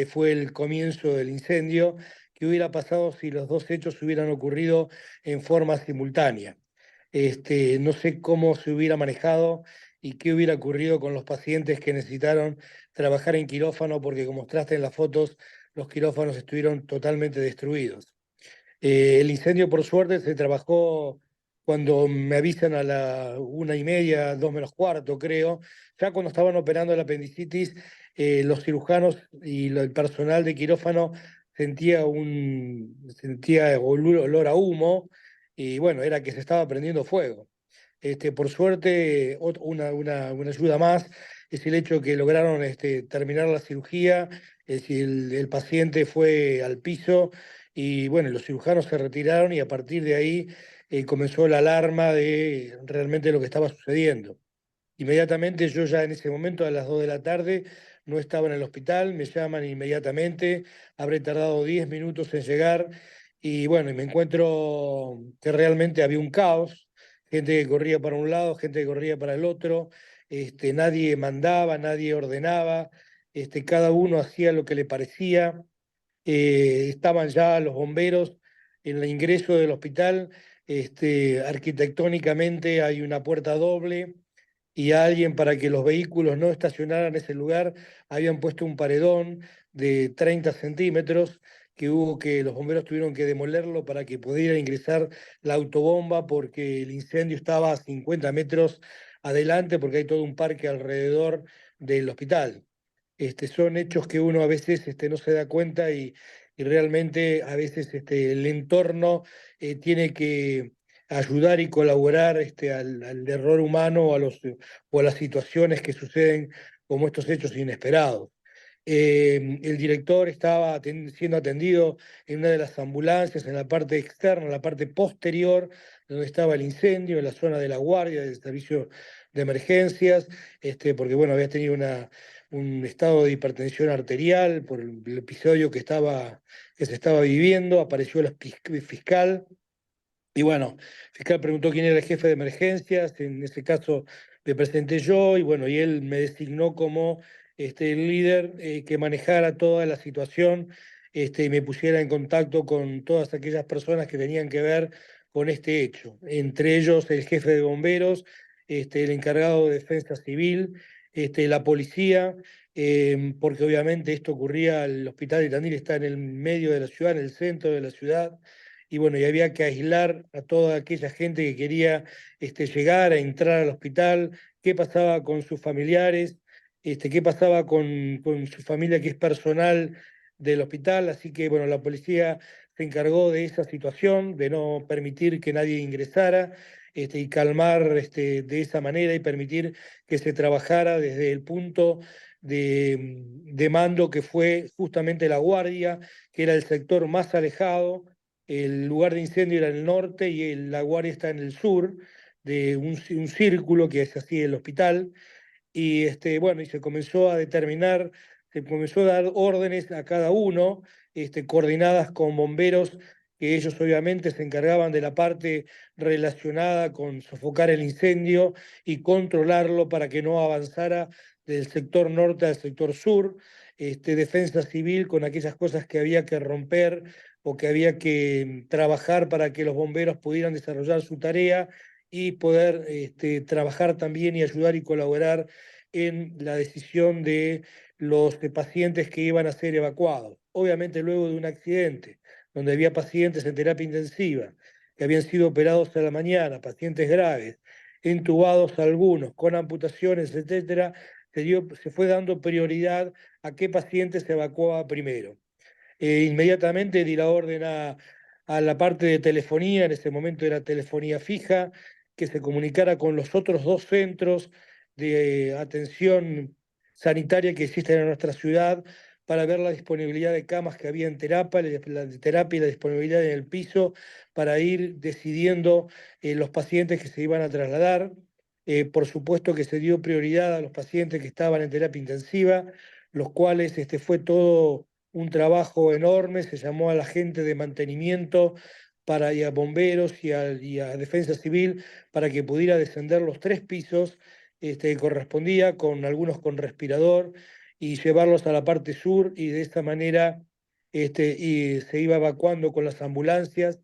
fue el comienzo del incendio. ¿Qué hubiera pasado si los 2 hechos hubieran ocurrido en forma simultánea? No sé cómo se hubiera manejado y qué hubiera ocurrido con los pacientes que necesitaron trabajar en quirófano, porque como mostraste en las fotos, los quirófanos estuvieron totalmente destruidos. El incendio, por suerte, se trabajó cuando me avisan a la 1:30, 2 menos cuarto, creo. Ya cuando estaban operando la apendicitis, los cirujanos y el personal de quirófano sentía olor a humo, y bueno, era que se estaba prendiendo fuego. Por suerte, una ayuda más es el hecho que lograron terminar la cirugía. Es decir, el paciente fue al piso y bueno, los cirujanos se retiraron, y a partir de ahí comenzó la alarma de realmente lo que estaba sucediendo. Inmediatamente yo ya en ese momento, a las 2 de la tarde, no estaba en el hospital, me llaman inmediatamente, habré tardado 10 minutos en llegar y bueno, y me encuentro que realmente había un caos, gente que corría para un lado, gente que corría para el otro, nadie mandaba, nadie ordenaba, cada uno hacía lo que le parecía. Estaban ya los bomberos en el ingreso del hospital. Arquitectónicamente hay una puerta doble y alguien, para que los vehículos no estacionaran en ese lugar, habían puesto un paredón de 30 centímetros que los bomberos tuvieron que demolerlo para que pudiera ingresar la autobomba, porque el incendio estaba a 50 metros adelante, porque hay todo un parque alrededor del hospital. Son hechos que uno a veces no se da cuenta, y realmente a veces el entorno tiene que ayudar y colaborar al error humano, o a las situaciones que suceden como estos hechos inesperados. El director estaba siendo atendido en una de las ambulancias, en la parte externa, en la parte posterior, donde estaba el incendio, en la zona de la guardia del servicio de emergencias, porque bueno, había tenido un estado de hipertensión arterial por el episodio que se estaba viviendo. Apareció el fiscal. Y bueno, el fiscal preguntó quién era el jefe de emergencias. En ese caso me presenté yo, y bueno, y él me designó como el líder que manejara toda la situación, y me pusiera en contacto con todas aquellas personas que tenían que ver con este hecho, entre ellos el jefe de bomberos, el encargado de defensa civil, la policía, porque obviamente esto ocurría. El hospital de Tandil está en el medio de la ciudad, en el centro de la ciudad, y bueno, y había que aislar a toda aquella gente que quería llegar a entrar al hospital, qué pasaba con sus familiares, qué pasaba con su familia, que es personal del hospital. Así que bueno, la policía se encargó de esa situación, de no permitir que nadie ingresara, y calmar de esa manera, y permitir que se trabajara desde el punto de mando, que fue justamente la guardia, que era el sector más alejado. El lugar de incendio era en el norte y la guardia está en el sur, de un círculo que es así el hospital. Y bueno, y se comenzó a dar órdenes a cada uno, coordinadas con bomberos, que ellos obviamente se encargaban de la parte relacionada con sofocar el incendio y controlarlo para que no avanzara del sector norte al sector sur. Defensa civil con aquellas cosas que había que romper o que había que trabajar para que los bomberos pudieran desarrollar su tarea y poder trabajar también y ayudar y colaborar en la decisión de los pacientes que iban a ser evacuados. Obviamente luego de un accidente donde había pacientes en terapia intensiva que habían sido operados a la mañana, pacientes graves, entubados algunos, con amputaciones, etcétera, se fue dando prioridad a qué paciente se evacuaba primero. Inmediatamente di la orden a la parte de telefonía, en ese momento era telefonía fija, que se comunicara con los otros dos centros de atención sanitaria que existen en nuestra ciudad, para ver la disponibilidad de camas que había en terapia, la terapia y la disponibilidad en el piso, para ir decidiendo los pacientes que se iban a trasladar. Por supuesto que se dio prioridad a los pacientes que estaban en terapia intensiva, los cuales fue todo un trabajo enorme. Se llamó a la gente de mantenimiento, y a bomberos y a defensa civil, para que pudiera descender los 3 pisos que correspondía, con algunos con respirador, y llevarlos a la parte sur, y de esta manera y se iba evacuando con las ambulancias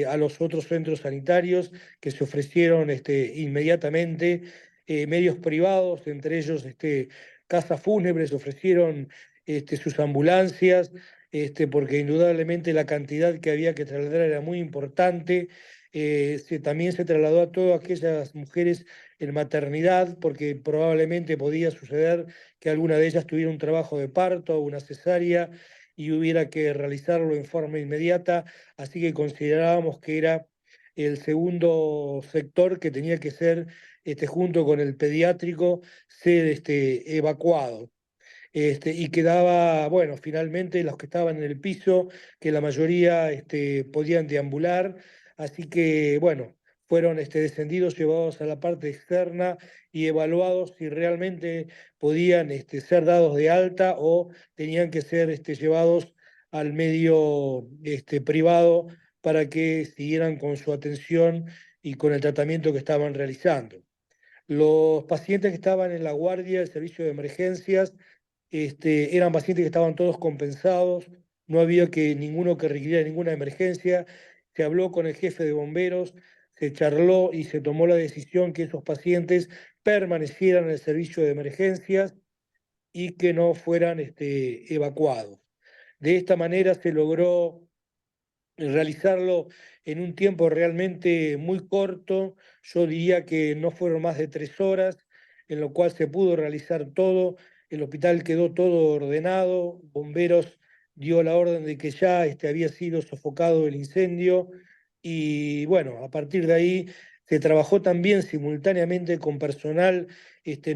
a los otros centros sanitarios que se ofrecieron inmediatamente. Medios privados, entre ellos casas fúnebres, ofrecieron sus ambulancias, porque indudablemente la cantidad que había que trasladar era muy importante. También se trasladó a todas aquellas mujeres en maternidad, porque probablemente podía suceder que alguna de ellas tuviera un trabajo de parto o una cesárea y hubiera que realizarlo en forma inmediata. Así que considerábamos que era el segundo sector que tenía que ser, junto con el pediátrico, ser evacuado. Y quedaba, bueno, finalmente los que estaban en el piso, que la mayoría podían deambular. Así que, bueno, fueron descendidos, llevados a la parte externa y evaluados si realmente podían ser dados de alta o tenían que ser llevados al medio privado para que siguieran con su atención y con el tratamiento que estaban realizando. Los pacientes que estaban en la guardia del servicio de emergencias eran pacientes que estaban todos compensados, no había ninguno que requiriera ninguna emergencia. Se habló con el jefe de bomberos, se charló y se tomó la decisión que esos pacientes permanecieran en el servicio de emergencias y que no fueran evacuados. De esta manera se logró realizarlo en un tiempo realmente muy corto. Yo diría que no fueron más de 3 horas, en lo cual se pudo realizar todo. El hospital quedó todo ordenado, bomberos dio la orden de que ya había sido sofocado el incendio y bueno, a partir de ahí se trabajó también simultáneamente con personal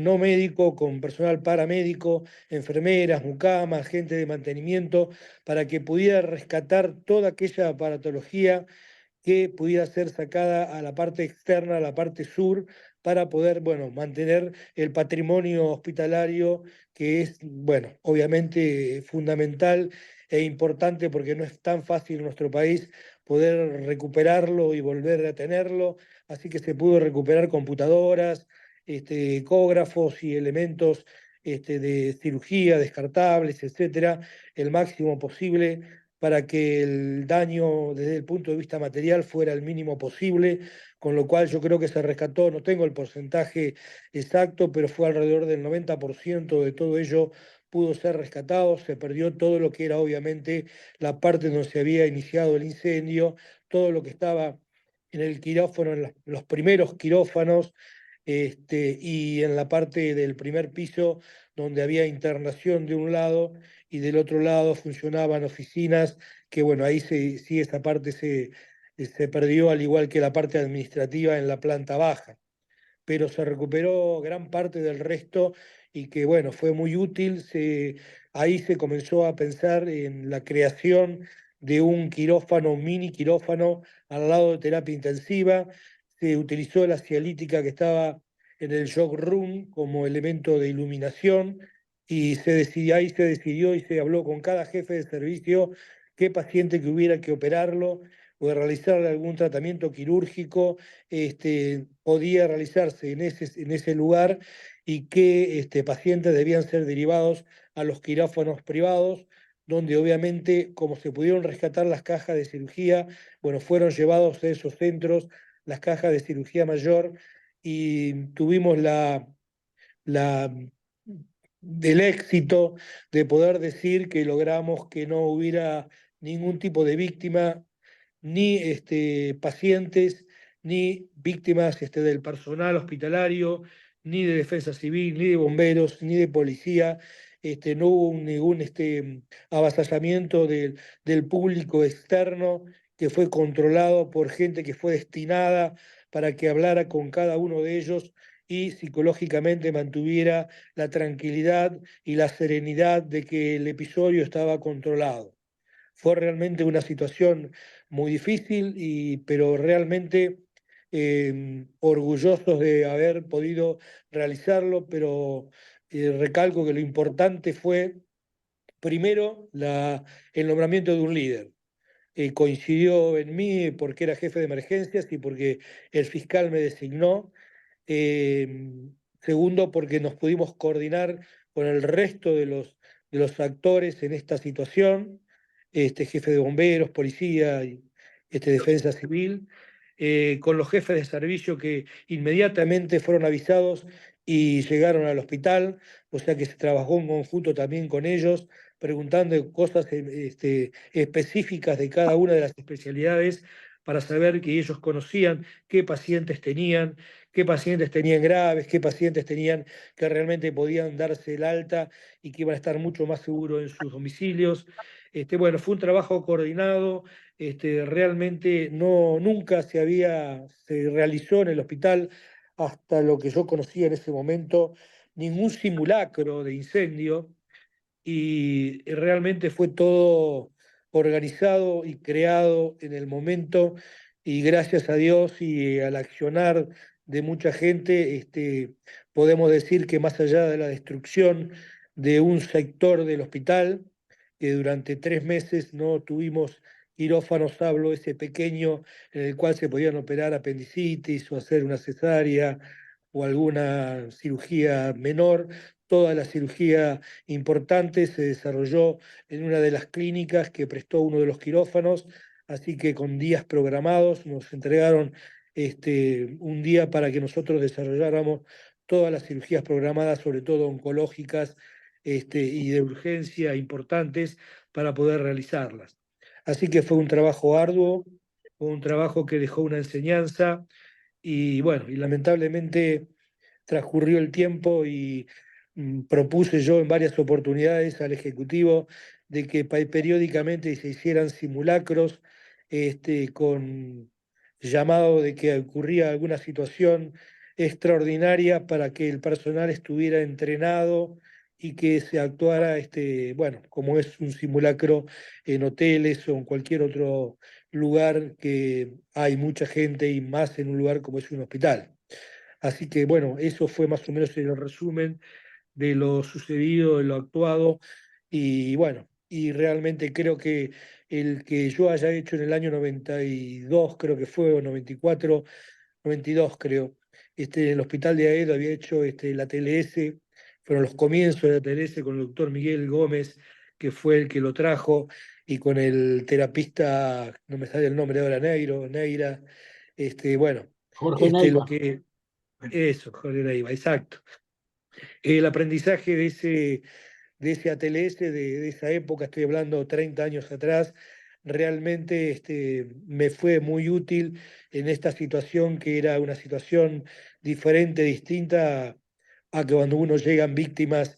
no médico, con personal paramédico, enfermeras, mucamas, gente de mantenimiento, para que pudiera rescatar toda aquella aparatología que pudiera ser sacada a la parte externa, a la parte sur, para poder, bueno, mantener el patrimonio hospitalario, que es, bueno, obviamente fundamental e importante porque no es tan fácil en nuestro país poder recuperarlo y volver a tenerlo, así que se pudo recuperar computadoras, ecógrafos y elementos de cirugía descartables, etcétera, el máximo posible para que el daño desde el punto de vista material fuera el mínimo posible, con lo cual yo creo que se rescató, no tengo el porcentaje exacto, pero fue alrededor del 90% de todo ello pudo ser rescatado, se perdió todo lo que era obviamente la parte donde se había iniciado el incendio, todo lo que estaba en el quirófano, en los primeros quirófanos, y en la parte del primer piso donde había internación de un lado y del otro lado funcionaban oficinas, que bueno, ahí sí esa parte se perdió, al igual que la parte administrativa en la planta baja, pero se recuperó gran parte del resto y que bueno, fue muy útil. Ahí se comenzó a pensar en la creación de un quirófano, mini quirófano al lado de terapia intensiva. Se utilizó la cialítica que estaba en el shock room como elemento de iluminación y ahí se decidió y se habló con cada jefe de servicio qué paciente que hubiera que operarlo o realizarle algún tratamiento quirúrgico podía realizarse en ese lugar y qué pacientes debían ser derivados a los quirófanos privados, donde obviamente, como se pudieron rescatar las cajas de cirugía, bueno, fueron llevados a esos centros las cajas de cirugía mayor y tuvimos la del éxito de poder decir que logramos que no hubiera ningún tipo de víctima, ni pacientes, ni víctimas del personal hospitalario, ni de defensa civil, ni de bomberos, ni de policía. No hubo ningún avasallamiento del público externo que fue controlado por gente que fue destinada para que hablara con cada uno de ellos y psicológicamente mantuviera la tranquilidad y la serenidad de que el episodio estaba controlado. Fue realmente una situación muy difícil, pero realmente orgullosos de haber podido realizarlo, pero recalco que lo importante fue, primero, el nombramiento de un líder. Coincidió en mí porque era jefe de emergencias y porque el fiscal me designó. Segundo, porque nos pudimos coordinar con el resto de los actores en esta situación, jefe de bomberos, policía y defensa civil, con los jefes de servicio que inmediatamente fueron avisados y llegaron al hospital, o sea que se trabajó en conjunto también con ellos, preguntando cosas específicas de cada una de las especialidades para saber que ellos conocían qué pacientes tenían graves, qué pacientes tenían que realmente podían darse el alta y que iban a estar mucho más seguros en sus domicilios. Bueno, fue un trabajo coordinado, realmente nunca se realizó en el hospital, hasta lo que yo conocía en ese momento, ningún simulacro de incendio y realmente fue todo organizado y creado en el momento y gracias a Dios y al accionar de mucha gente, podemos decir que más allá de la destrucción de un sector del hospital, que durante 3 meses no tuvimos quirófanos, hablo ese pequeño en el cual se podían operar apendicitis o hacer una cesárea o alguna cirugía menor. Toda la cirugía importante se desarrolló en una de las clínicas que prestó uno de los quirófanos, así que con días programados nos entregaron un día para que nosotros desarrolláramos todas las cirugías programadas, sobre todo oncológicas y de urgencia importantes para poder realizarlas. Así que fue un trabajo arduo, fue un trabajo que dejó una enseñanza y bueno, y lamentablemente transcurrió el tiempo y propuse yo en varias oportunidades al Ejecutivo de que periódicamente se hicieran simulacros con llamado de que ocurría alguna situación extraordinaria para que el personal estuviera entrenado y que se actuara, bueno, como es un simulacro en hoteles o en cualquier otro lugar que hay mucha gente y más en un lugar como es un hospital. Así que bueno, eso fue más o menos el resumen de lo sucedido, de lo actuado, y bueno, y realmente creo que el que yo haya hecho en el año 92, creo que fue, o 94, 92 creo, en el hospital de Aedo había hecho la TLS, fueron los comienzos de la TLS con el doctor Miguel Gómez, que fue el que lo trajo, y con el terapista, no me sale el nombre ahora, Neira, bueno, Jorge lo Neiva. que, eso, Jorge Neiva, exacto. El aprendizaje de ese ATLS, de esa época, estoy hablando 30 años atrás, realmente me fue muy útil en esta situación que era una situación diferente, distinta a que cuando uno llegan víctimas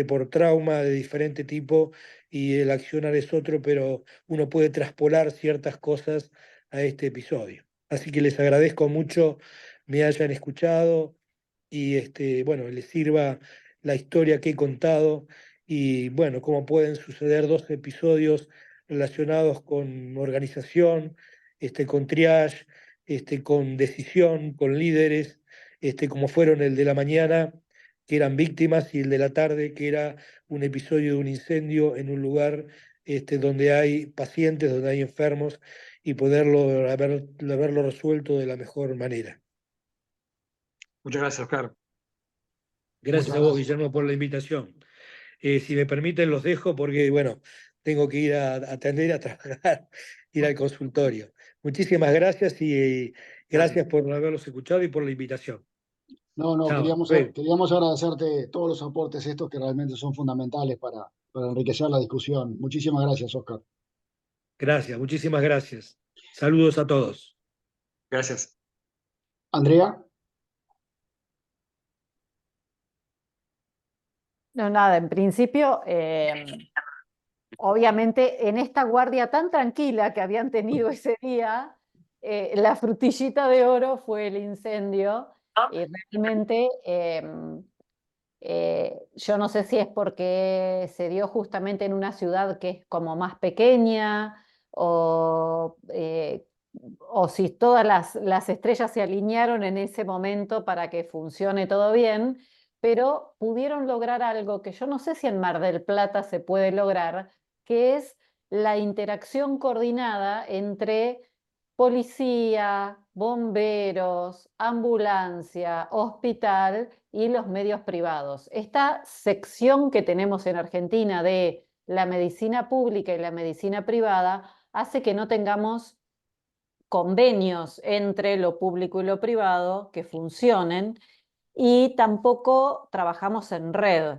por trauma de diferente tipo y el accionar es otro, pero uno puede traspolar ciertas cosas a este episodio. Así que les agradezco mucho me hayan escuchado y bueno, les sirva la historia que he contado y bueno, cómo pueden suceder 2 episodios relacionados con organización, con triage, con decisión, con líderes, como fueron el de la mañana, que eran víctimas, y el de la tarde, que era un episodio de un incendio en un lugar donde hay pacientes, donde hay enfermos, y poderlo haberlo resuelto de la mejor manera. Muchas gracias, Oscar. Gracias Muchas a vos, gracias. Guillermo, por la invitación. Si me permiten, los dejo porque, bueno, tengo que ir a atender, a trabajar, ir al consultorio. Muchísimas gracias y gracias por haberlos escuchado y por la invitación. No, Chao. queríamos agradecerte todos los aportes estos que realmente son fundamentales para enriquecer la discusión. Muchísimas gracias, Oscar. Gracias, muchísimas gracias. Saludos a todos. Gracias. Andrea. No, nada, en principio, obviamente en esta guardia tan tranquila que habían tenido ese día, la frutillita de oro fue el incendio y realmente yo no sé si es porque se dio justamente en una ciudad que es como más pequeña o si todas las estrellas se alinearon en ese momento para que funcione todo bien, pero pudieron lograr algo que yo no sé si en Mar del Plata se puede lograr, que es la interacción coordinada entre policía, bomberos, ambulancia, hospital y los medios privados. Esta sección que tenemos en Argentina de la medicina pública y la medicina privada hace que no tengamos convenios entre lo público y lo privado que funcionen y tampoco trabajamos en red.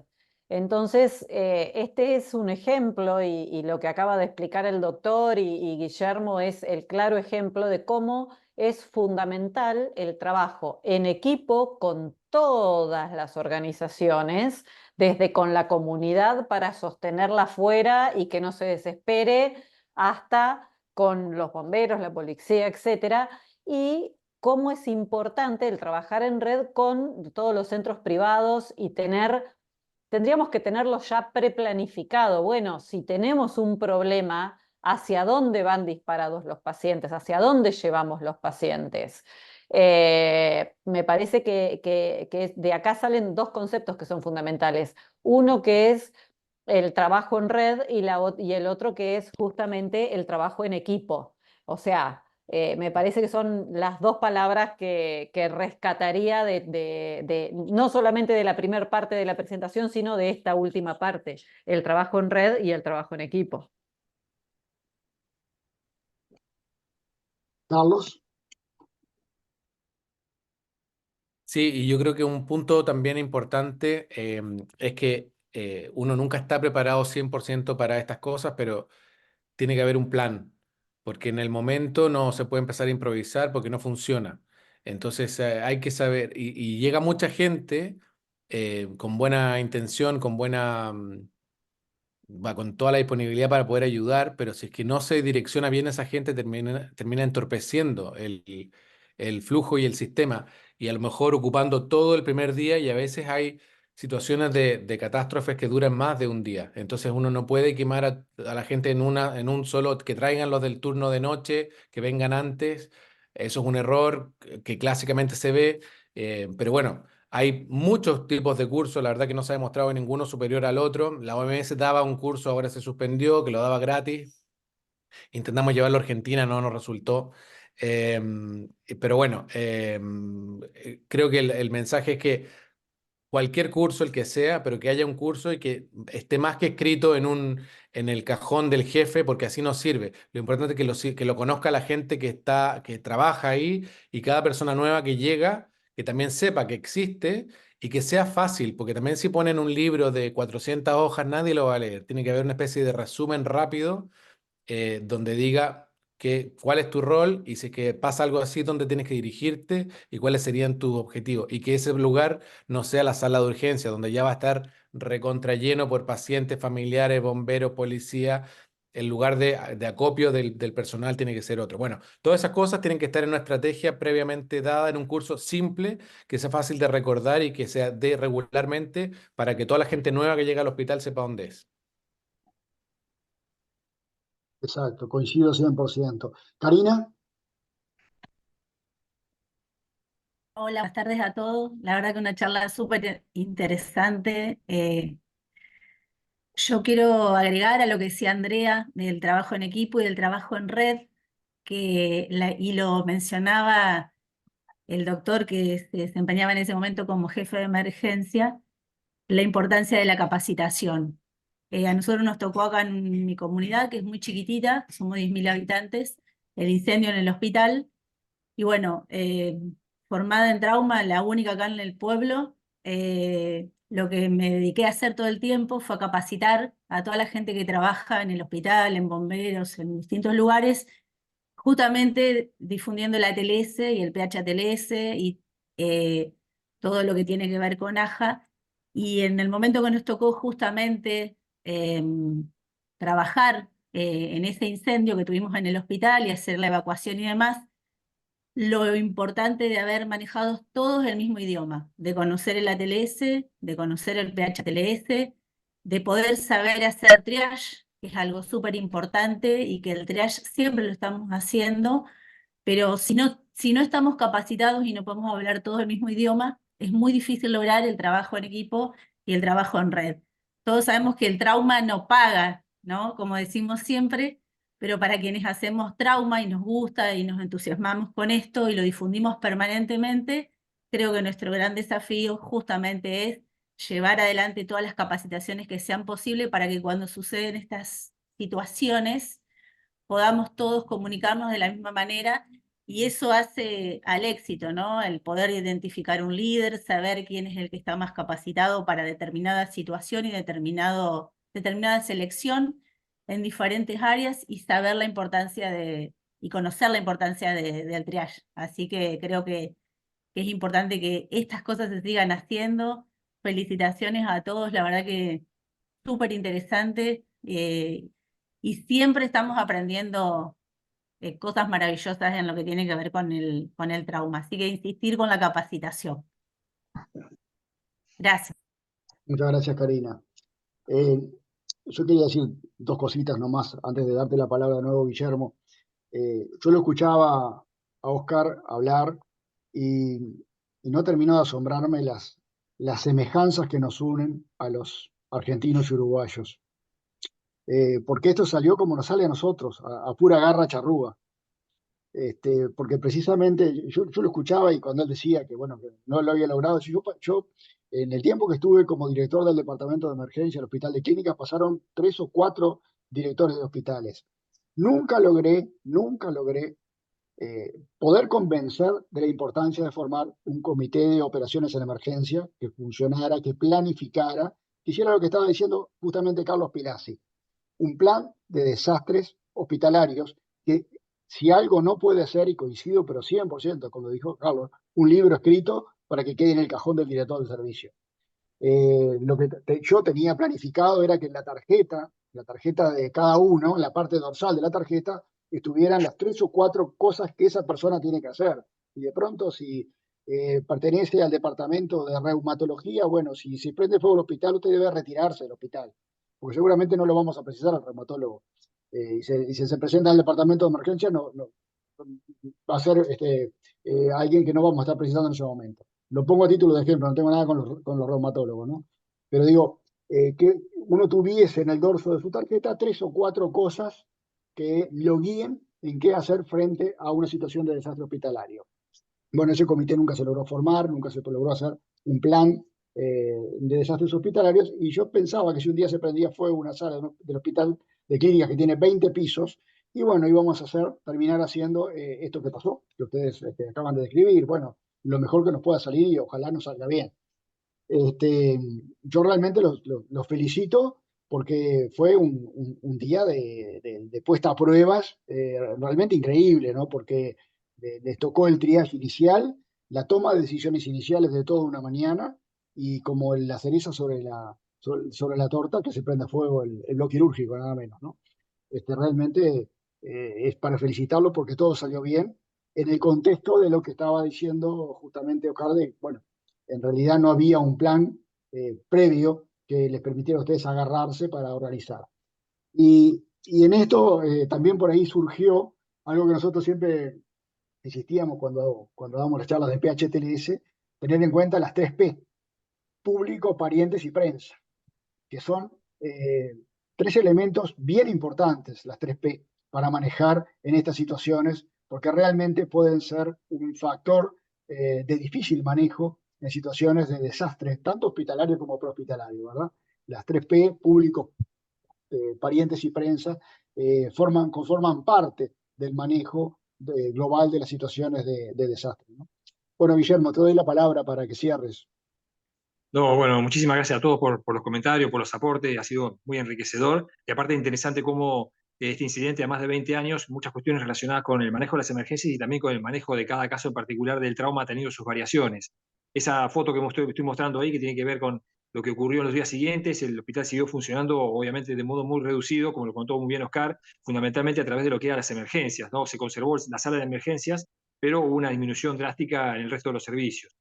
Entonces, este es un ejemplo y lo que acaba de explicar el doctor y Guillermo es el claro ejemplo de cómo es fundamental el trabajo en equipo con todas las organizaciones, desde con la comunidad para sostenerla fuera y que no se desespere, hasta con los bomberos, la policía, etcétera, y cómo es importante el trabajar en red con todos los centros privados y tendríamos que tenerlo ya preplanificado. Bueno, si tenemos un problema, hacia dónde van disparados los pacientes, hacia dónde llevamos los pacientes. Me parece que de acá salen dos conceptos que son fundamentales. Uno que es el trabajo en red y el otro que es justamente el trabajo en equipo. O sea, me parece que son las dos palabras que rescataría no solamente de la primera parte de la presentación, sino de esta última parte, el trabajo en red y el trabajo en equipo. Carlos. Sí, y yo creo que un punto también importante es que uno nunca está preparado 100% para estas cosas, pero tiene que haber un plan, porque en el momento no se puede empezar a improvisar porque no funciona. Entonces hay que saber, y llega mucha gente con buena intención, va con toda la disponibilidad para poder ayudar, pero si es que no se direcciona bien esa gente, termina entorpeciendo el flujo y el sistema, y a lo mejor ocupando todo el primer día, y a veces hay situaciones de catástrofes que duran más de un día. Entonces uno no puede quemar a la gente en un solo, que traigan los del turno de noche, que vengan antes. Eso es un error que clásicamente se ve, pero bueno. Hay muchos tipos de cursos, la verdad que no se ha demostrado ninguno superior al otro. La OMS daba un curso, ahora se suspendió, que lo daba gratis. Intentamos llevarlo a Argentina, no nos resultó. Pero bueno, creo que el mensaje es que cualquier curso, el que sea, pero que haya un curso y que esté más que escrito en el cajón del jefe, porque así no sirve. Lo importante es que lo conozca la gente que trabaja ahí, y cada persona nueva que llega, que también sepa que existe y que sea fácil, porque también si ponen un libro de 400 hojas, nadie lo va a leer. Tiene que haber una especie de resumen rápido donde diga cuál es tu rol, y si es que pasa algo así, dónde tienes que dirigirte y cuáles serían tus objetivos. Y que ese lugar no sea la sala de urgencia, donde ya va a estar recontra lleno por pacientes, familiares, bomberos, policía. El lugar de acopio del personal tiene que ser otro. Bueno, todas esas cosas tienen que estar en una estrategia previamente dada en un curso simple, que sea fácil de recordar y que sea de regularmente, para que toda la gente nueva que llega al hospital sepa dónde es. Exacto, coincido 100%. Karina. Hola, buenas tardes a todos. La verdad que una charla súper interesante. Yo quiero agregar a lo que decía Andrea del trabajo en equipo y del trabajo en red, y lo mencionaba el doctor que se desempeñaba en ese momento como jefe de emergencia, la importancia de la capacitación. A nosotros nos tocó acá en mi comunidad, que es muy chiquitita, somos 10.000 habitantes, el incendio en el hospital. Y bueno, formada en trauma, la única acá en el pueblo, lo que me dediqué a hacer todo el tiempo fue a capacitar a toda la gente que trabaja en el hospital, en bomberos, en distintos lugares, justamente difundiendo la ATLS y el PH-ATLS y todo lo que tiene que ver con AJA. Y en el momento que nos tocó justamente trabajar en ese incendio que tuvimos en el hospital y hacer la evacuación y demás, lo importante de haber manejado todos el mismo idioma, de conocer el ATLS, de conocer el PH-ATLS, de poder saber hacer triage, que es algo súper importante y que el triage siempre lo estamos haciendo, pero si no estamos capacitados y no podemos hablar todos el mismo idioma, es muy difícil lograr el trabajo en equipo y el trabajo en red. Todos sabemos que el trauma no paga, ¿no? Como decimos siempre, pero para quienes hacemos trauma y nos gusta y nos entusiasmamos con esto y lo difundimos permanentemente, creo que nuestro gran desafío justamente es llevar adelante todas las capacitaciones que sean posibles para que cuando suceden estas situaciones podamos todos comunicarnos de la misma manera, y eso hace al éxito, ¿no? El poder identificar un líder, saber quién es el que está más capacitado para determinada situación y determinada selección en diferentes áreas, y saber la importancia y conocer la importancia del triage. Así que creo que es importante que estas cosas se sigan haciendo. Felicitaciones a todos, la verdad que súper interesante. Y siempre estamos aprendiendo cosas maravillosas en lo que tiene que ver con el trauma. Así que insistir con la capacitación. Gracias. Muchas gracias, Karina. yo quería decir dos cositas nomás antes de darte la palabra de nuevo, Guillermo. Yo lo escuchaba a Oscar hablar y no terminó de asombrarme las semejanzas que nos unen a los argentinos y uruguayos. Porque esto salió como nos sale a nosotros, a pura garra charrúa. Porque precisamente yo lo escuchaba y cuando él decía que, bueno, que no lo había logrado, yo en el tiempo que estuve como director del departamento de emergencia del Hospital de Clínicas pasaron 3 o 4 directores de hospitales. Nunca logré poder convencer de la importancia de formar un comité de operaciones en emergencia que funcionara, que planificara, que hiciera lo que estaba diciendo justamente Carlos Pilasi, un plan de desastres hospitalarios que si algo no puede ser, y coincido pero 100% con lo dijo Carlos, un libro escrito para que quede en el cajón del director del servicio. Lo que yo tenía planificado era que en la tarjeta de cada uno, en la parte dorsal de la tarjeta, estuvieran las 3 o 4 cosas que esa persona tiene que hacer. Y de pronto, si pertenece al departamento de reumatología, bueno, si se prende fuego el hospital, usted debe retirarse del hospital, porque seguramente no lo vamos a precisar al reumatólogo. Y si se presenta al departamento de emergencia, no va a ser alguien que no vamos a estar precisando en ese momento. Lo pongo a título de ejemplo, no tengo nada con los reumatólogos, ¿no? Pero digo, que uno tuviese en el dorso de su tarjeta 3 o 4 cosas que lo guíen en qué hacer frente a una situación de desastre hospitalario. Bueno, ese comité nunca se logró formar, nunca se logró hacer un plan de desastres hospitalarios, y yo pensaba que si un día se prendía fuego una sala del hospital de clínicas que tiene 20 pisos, y bueno, íbamos a terminar haciendo esto que pasó, que ustedes acaban de describir, bueno, lo mejor que nos pueda salir y ojalá nos salga bien. Yo realmente los felicito porque fue un día de puesta a pruebas realmente increíble, ¿no? Porque les tocó el triaje inicial, la toma de decisiones iniciales de toda una mañana y como la cereza sobre la torta que se prenda fuego el bloque quirúrgico, nada menos, ¿no? Realmente es para felicitarlo porque todo salió bien en el contexto de lo que estaba diciendo justamente Oscar, bueno, en realidad no había un plan previo que les permitiera a ustedes agarrarse para organizar. Y en esto también por ahí surgió algo que nosotros siempre insistíamos cuando damos las charlas de PHTLS, tener en cuenta las 3 P, público, parientes y prensa, que son 3 elementos bien importantes, las 3 P, para manejar en estas situaciones, porque realmente pueden ser un factor de difícil manejo en situaciones de desastre, tanto hospitalario como prehospitalario, ¿verdad? Las 3 P, público, parientes y prensa, conforman parte del manejo global de las situaciones de desastre, ¿no? Bueno, Guillermo, te doy la palabra para que cierres. No, bueno, muchísimas gracias a todos por los comentarios, por los aportes, ha sido muy enriquecedor y aparte interesante cómo este incidente a más de 20 años, muchas cuestiones relacionadas con el manejo de las emergencias y también con el manejo de cada caso en particular del trauma ha tenido sus variaciones. Esa foto que estoy mostrando ahí, que tiene que ver con lo que ocurrió en los días siguientes, el hospital siguió funcionando obviamente de modo muy reducido, como lo contó muy bien Oscar, fundamentalmente a través de lo que eran las emergencias, ¿no? Se conservó la sala de emergencias, pero hubo una disminución drástica en el resto de los servicios.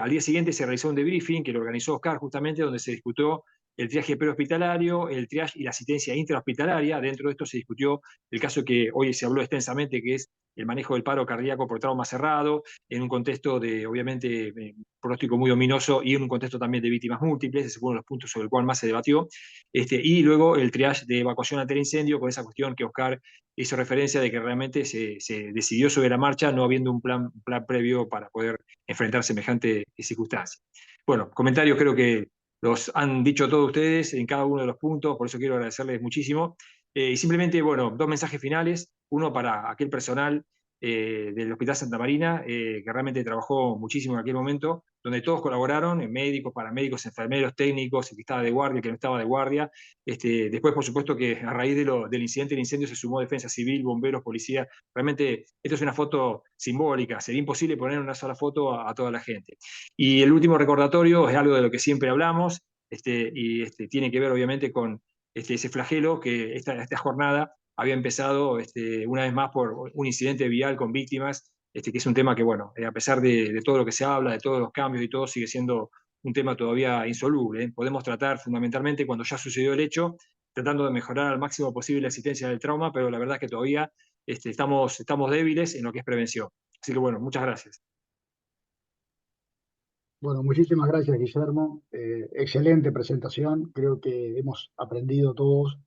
Al día siguiente se realizó un debriefing que lo organizó Oscar justamente, donde se discutió el triaje prehospitalario, el triaje y la asistencia intrahospitalaria. Dentro de esto se discutió el caso que hoy se habló extensamente, que es el manejo del paro cardíaco por trauma cerrado, en un contexto de, obviamente, pronóstico muy ominoso y en un contexto también de víctimas múltiples, ese fue uno de los puntos sobre el cual más se debatió. Y luego el triage de evacuación ante el incendio, con esa cuestión que Oscar hizo referencia de que realmente se decidió sobre la marcha, no habiendo un plan previo para poder enfrentar semejante circunstancia. Bueno, comentarios creo que los han dicho todos ustedes en cada uno de los puntos, por eso quiero agradecerles muchísimo. Y simplemente, bueno, 2 mensajes finales. Uno para aquel personal del Hospital Santa Marina, que realmente trabajó muchísimo en aquel momento, donde todos colaboraron, médicos, paramédicos, enfermeros, técnicos, el que estaba de guardia, el que no estaba de guardia. Después, por supuesto, que a raíz del incidente del incendio se sumó Defensa Civil, bomberos, policía. Realmente, esto es una foto simbólica. Sería imposible poner una sola foto a toda la gente. Y el último recordatorio es algo de lo que siempre hablamos, tiene que ver, obviamente, con ese flagelo que esta jornada había empezado una vez más por un incidente vial con víctimas, que es un tema que, bueno, a pesar de todo lo que se habla, de todos los cambios y todo, sigue siendo un tema todavía insoluble. Podemos tratar fundamentalmente cuando ya sucedió el hecho, tratando de mejorar al máximo posible la asistencia del trauma, pero la verdad es que todavía estamos débiles en lo que es prevención. Así que bueno, muchas gracias. Bueno, muchísimas gracias, Guillermo. Excelente presentación. Creo que hemos aprendido todos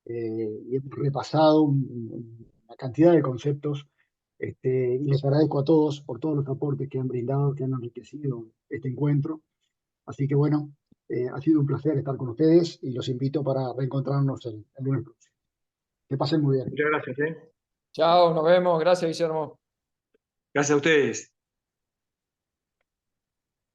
y hemos repasado una cantidad de conceptos. Y les agradezco a todos por todos los aportes que han brindado, que han enriquecido este encuentro. Así que bueno, ha sido un placer estar con ustedes y los invito para reencontrarnos el lunes próximo. Que pasen muy bien. Muchas gracias. Chao, nos vemos. Gracias, Guillermo. Gracias a ustedes.